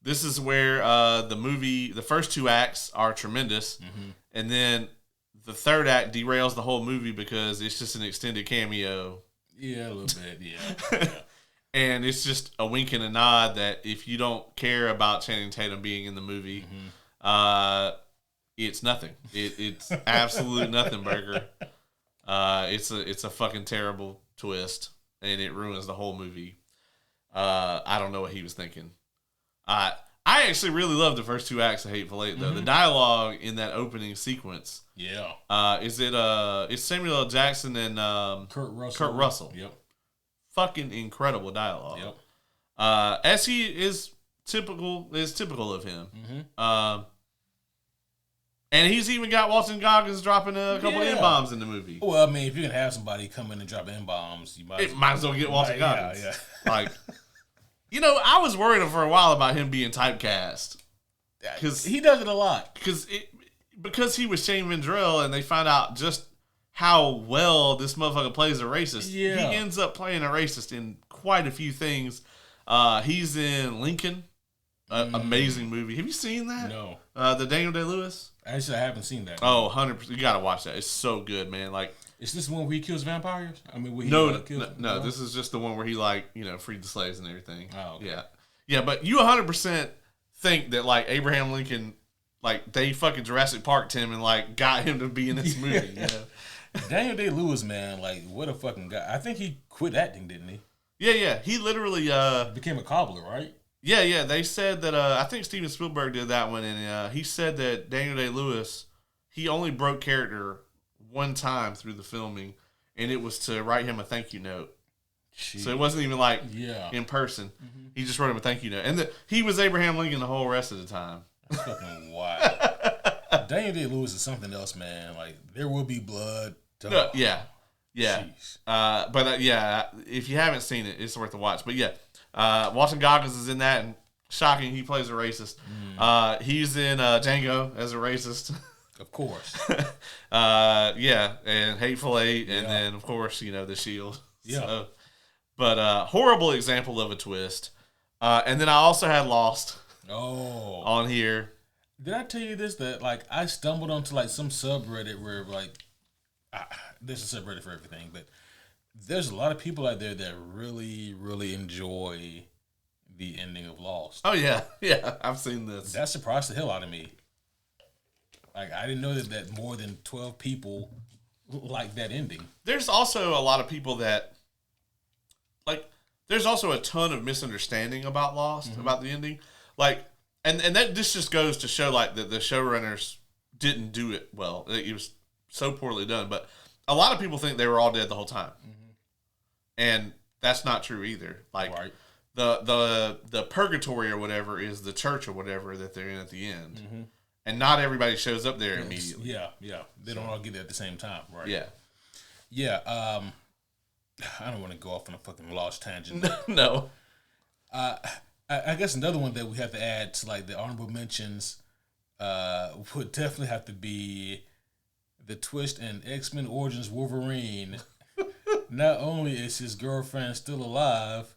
This is where the first 2 acts are tremendous, and then the third act derails the whole movie because it's just an extended cameo. Yeah, a little bit, yeah. And it's just a wink and a nod that if you don't care about Channing Tatum being in the movie, it's nothing. It's absolute nothing burger. It's a fucking terrible twist, and it ruins the whole movie. I don't know what he was thinking. I actually really love the first 2 acts of Hateful Eight, though. The dialogue in that opening sequence. Yeah. It's Samuel L. Jackson and Kurt Russell. Yep. Fucking incredible dialogue. Yep. As he is typical of him. And he's even got Walton Goggins dropping a couple N-bombs in the movie. Well, I mean, if you're going to have somebody come in and drop N-bombs, you might as well get Walton Goggins. Yeah. Like, I was worried for a while about him being typecast. Because he does it a lot. Because he was Shane Vendrell, and they find out just how well this motherfucker plays a racist. Yeah. He ends up playing a racist in quite a few things. He's in Lincoln. Amazing movie. Have you seen that? No. The Daniel Day-Lewis? Actually, I haven't seen that. Oh, 100%. You got to watch that. It's so good, man. Like, is this one where he kills vampires? I mean, no. This is just the one where he freed the slaves and everything. Oh, okay. Yeah. But you 100% think that like Abraham Lincoln, like they fucking Jurassic Parked him and got him to be in this movie. Daniel Day-Lewis, man, what a fucking guy. I think he quit acting, didn't he? Yeah. He literally became a cobbler, right? Yeah. They said that I think Steven Spielberg did that one, and he said that Daniel Day-Lewis, he only broke character one time through the filming, and it was to write him a thank you note. Jeez. So it wasn't even in person. He just wrote him a thank you note, and he was Abraham Lincoln the whole rest of the time. That's fucking wild. Daniel Day-Lewis is something else, man. There will be blood. Yeah. But if you haven't seen it, it's worth a watch. But Walton Goggins is in that, and shocking, he plays a racist. He's in Django as a racist. Of course. And Hateful Eight, and then, of course, The Shield. Yeah. So, but horrible example of a twist. And then I also had Lost on here. Did I tell you this? That, I stumbled onto, some subreddit where, there's a subreddit for everything, but there's a lot of people out there that really, really enjoy the ending of Lost. Oh, yeah. I've seen this. That surprised the hell out of me. I didn't know that more than 12 people like that ending. There's also a lot of people that, there's also a ton of misunderstanding about Lost, about the ending. And that this just goes to show, that the showrunners didn't do it well. It was so poorly done. But a lot of people think they were all dead the whole time. And that's not true either. Right. The purgatory or whatever is the church or whatever that they're in at the end. And not everybody shows up there immediately. Yeah. They don't all get there at the same time, right? Yeah. I don't want to go off on a fucking Lost tangent. No. I guess another one that we have to add to the honorable mentions would definitely have to be the twist in X-Men Origins Wolverine. Not only is his girlfriend still alive,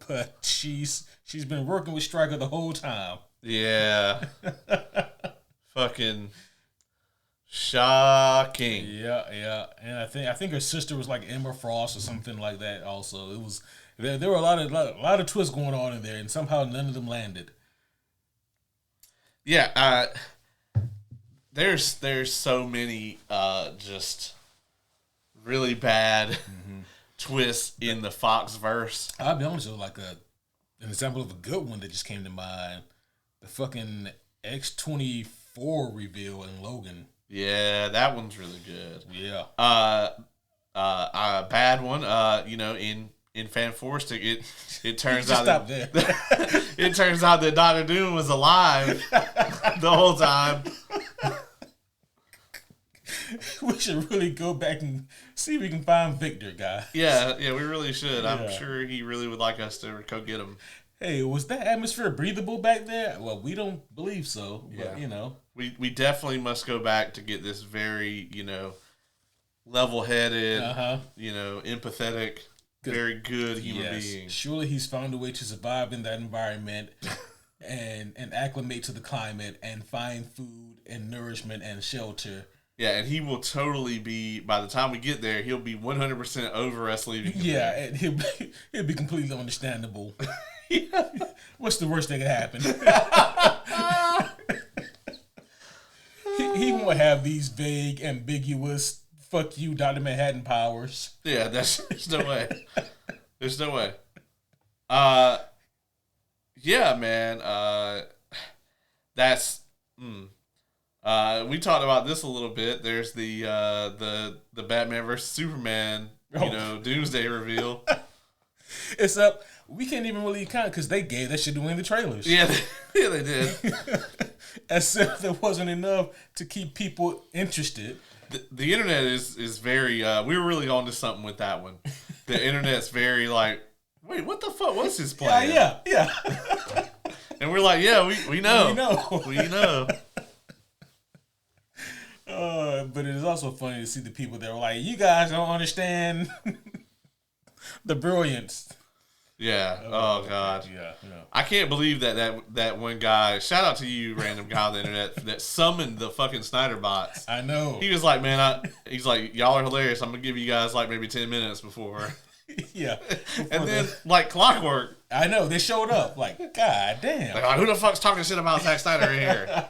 but she's been working with Stryker the whole time. Yeah. Fucking shocking. Yeah. And I think her sister was like Emma Frost or something like that. Also, it was there were a lot of twists going on in there, and somehow none of them landed. Yeah. There's so many just really bad twists in the Fox verse. I'll be honest with you, like an example of a good one that just came to mind. The fucking X-24 reveal in Logan. Yeah, that one's really good. Yeah. A bad one. In Fan Forstic, it turns out stop there. It turns out that Doctor Doom was alive the whole time. We should really go back and see if we can find Victor, guy. Yeah, we really should. Yeah. I'm sure he really would like us to go get him. Hey, was that atmosphere breathable back there? Well, we don't believe so, but We definitely must go back to get this very, level-headed, empathetic, very good human being. Surely he's found a way to survive in that environment and acclimate to the climate and find food and nourishment and shelter. Yeah, and he will totally be, by the time we get there, he'll be 100% over us leaving him there. And he'll be completely understandable. What's the worst that could happen? he won't have these vague, ambiguous, fuck you, Dr. Manhattan powers. Yeah, there's no way. There's no way. Yeah, man. That's... we talked about this a little bit. There's the Batman versus Superman, Doomsday reveal. It's up. We can't even really count because they gave that shit away in the trailers. Yeah, they did. As if there wasn't enough to keep people interested. The internet is very. We were really on to something with that one. The internet's very like, wait, what the fuck was his plan? Yeah. And we're like, yeah, we know. We know. But it is also funny to see the people that were like, you guys don't understand the brilliance. Yeah. Oh God. Yeah. I can't believe that one guy. Shout out to you, random guy on the internet that summoned the fucking Snyder bots. I know. He was like, man, he's like, y'all are hilarious. I'm gonna give you guys like maybe 10 minutes before. Yeah. And then like clockwork. I know they showed up. Like, god damn. Like, who the fuck's talking shit about Zack Snyder in here?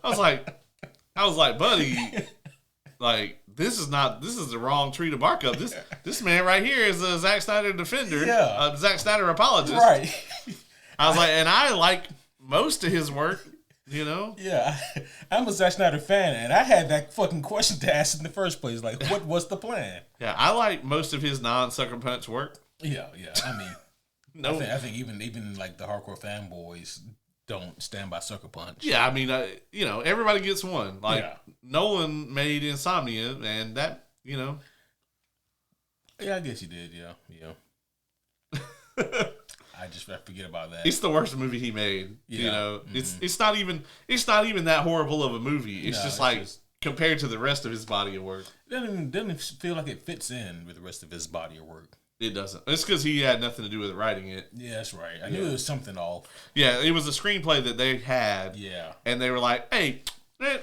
I was like, buddy, like. This is the wrong tree to bark up. This man right here is a Zack Snyder defender, a Zack Snyder apologist. Right. I was like, and I like most of his work, Yeah, I'm a Zack Snyder fan, and I had that fucking question to ask in the first place. Like, what was the plan? Yeah, I like most of his non-Sucker Punch work. Yeah. I mean, I think even like the hardcore fanboys don't stand by Sucker Punch. Yeah, I mean, everybody gets one. Like Nolan made Insomnia, and that, Yeah, I guess he did. Yeah. I forget about that. It's the worst movie he made. Yeah. It's not even that horrible of a movie. It's compared to the rest of his body of work. It doesn't feel like it fits in with the rest of his body of work. It doesn't. It's because he had nothing to do with writing it. Yeah, that's right. I knew there was something off. Yeah, it was a screenplay that they had. Yeah. And they were like, hey, man,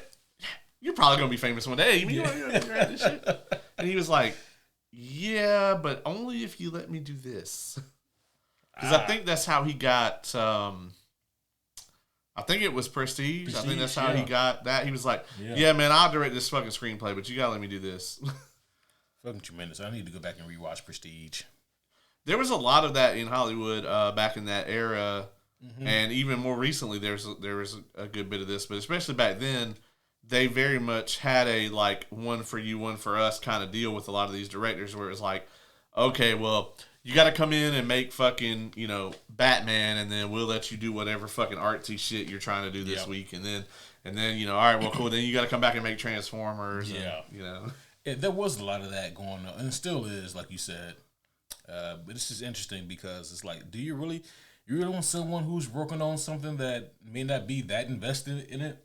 you're probably going to be famous one day. You want to write this shit? And he was like, yeah, but only if you let me do this. Because I think that's how he got, I think it was Prestige. I think that's how he got that. He was like, yeah, man, I'll direct this fucking screenplay, but you got to let me do this. Fucking tremendous. I need to go back and rewatch Prestige. There was a lot of that in Hollywood back in that era, and even more recently, there was a good bit of this. But especially back then, they very much had a like one for you, one for us kind of deal with a lot of these directors, where it was like, okay, well, you got to come in and make fucking Batman, and then we'll let you do whatever fucking artsy shit you're trying to do this week, and then all right, well, cool. Then you got to come back and make Transformers. And, there was a lot of that going on, and it still is, like you said. But it's just interesting because it's like, do you really want someone who's working on something that may not be that invested in it?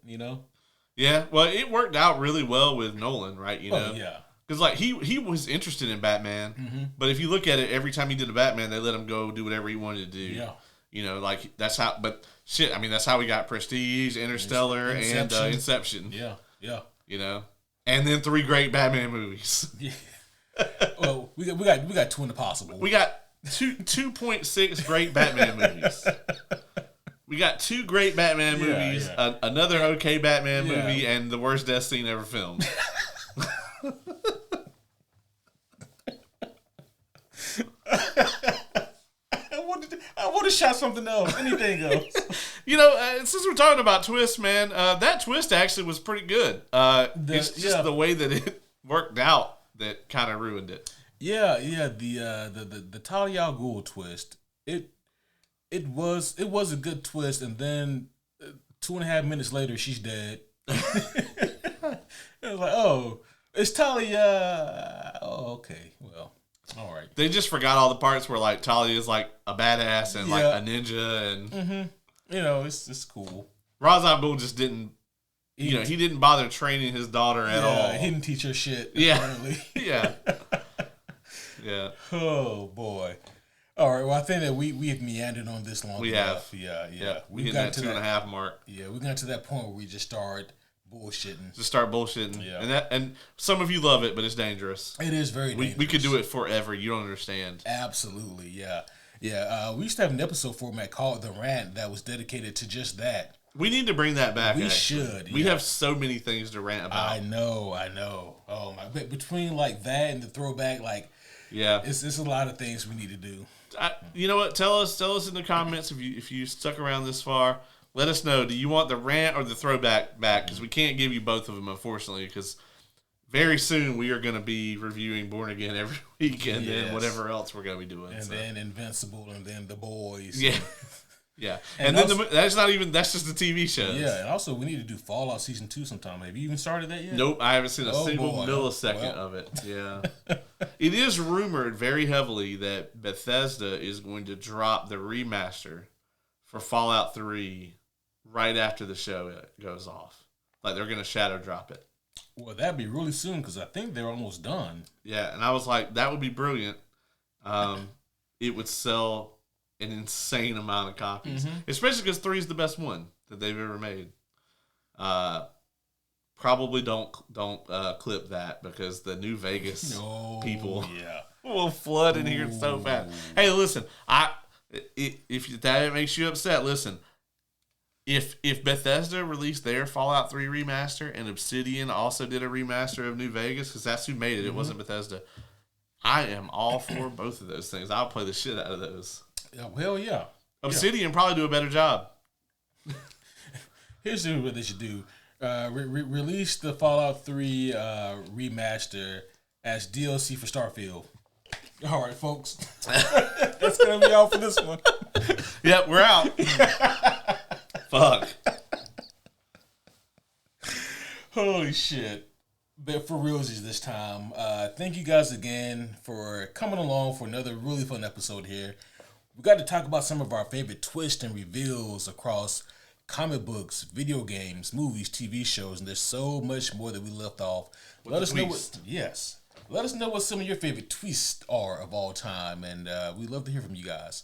Yeah, well, it worked out really well with Nolan, right? Yeah. Because like he was interested in Batman, but if you look at it, every time he did a Batman, they let him go do whatever he wanted to do. Yeah. You know, like that's how. But shit, I mean, that's how we got Prestige, Interstellar, and Inception. Yeah, yeah. You know, and then 3 great Batman movies. Yeah. Well, we got 2 in the possible. We got 2.6 great Batman movies. We got 2 great Batman movies, another okay Batman movie, and the worst death scene ever filmed. I would have shot something else, anything else. You know, since we're talking about twists, man, that twist actually was pretty good. It's just the way that it worked out that kind of ruined it. Yeah. The Talia al Ghul twist. It was a good twist, and then 2.5 minutes later, she's dead. It was like, oh, it's Talia. Oh, okay, well, all right. They just forgot all the parts where like Talia is like a badass and like a ninja, and you know, it's cool. Ra's al Ghul just didn't. You know, he didn't bother training his daughter at all. He didn't teach her shit. Yeah, apparently. yeah. Oh boy. All right. Well, I think that we have meandered on this long. We have. Yeah. Yep. We got to that 2.5 mark. Yeah, we got to that point where we just started bullshitting. Just start bullshitting. Yeah. And some of you love it, but it's dangerous. It is very dangerous. We could do it forever. You don't understand. Absolutely. Yeah. Yeah. We used to have an episode format called The Rant that was dedicated to just that. We need to bring that back. We should. We have so many things to rant about. I know. Oh my! But between like that and the throwback, like, it's a lot of things we need to do. You know what? Tell us in the comments if you stuck around this far. Let us know. Do you want the rant or the throwback back? Because we can't give you both of them, unfortunately. Because very soon we are going to be reviewing Born Again every week, and then whatever else we're going to be doing. And then Invincible, and then The Boys. Yeah. Yeah, and then also, that's just the TV shows. Yeah, and also we need to do Fallout Season 2 sometime. Have you even started that yet? Nope, I haven't seen a single millisecond of it. Yeah. It is rumored very heavily that Bethesda is going to drop the remaster for Fallout 3 right after the show goes off. Like, they're going to shadow drop it. Well, that'd be really soon, because I think they're almost done. Yeah, and I was like, that would be brilliant. It would sell an insane amount of copies, especially because 3 is the best one that they've ever made. Probably don't clip that, because the New Vegas people will flood in here so fast. Hey, listen, if that makes you upset, listen. If Bethesda released their Fallout 3 remaster and Obsidian also did a remaster of New Vegas, because that's who made it, it wasn't Bethesda, I am all for both of those things. I'll play the shit out of those. Hell yeah. Obsidian probably do a better job. Here's what they should do. Release the Fallout 3 remaster as DLC for Starfield. All right, folks. That's going to be all for this one. Yep, we're out. Fuck. Holy shit. But for realsies this time, thank you guys again for coming along for another really fun episode here. We got to talk about some of our favorite twists and reveals across comic books, video games, movies, TV shows, and there's so much more that we left off. Let us know what some of your favorite twists are of all time, and we'd love to hear from you guys.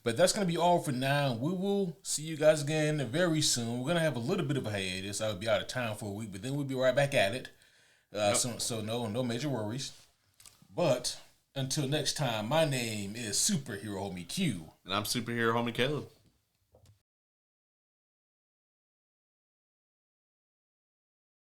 But that's going to be all for now. We will see you guys again very soon. We're going to have a little bit of a hiatus. I'll be out of town for a week, but then we'll be right back at it. So no major worries. But until next time, my name is Superhero Homie Q. And I'm Superhero Homie Caleb.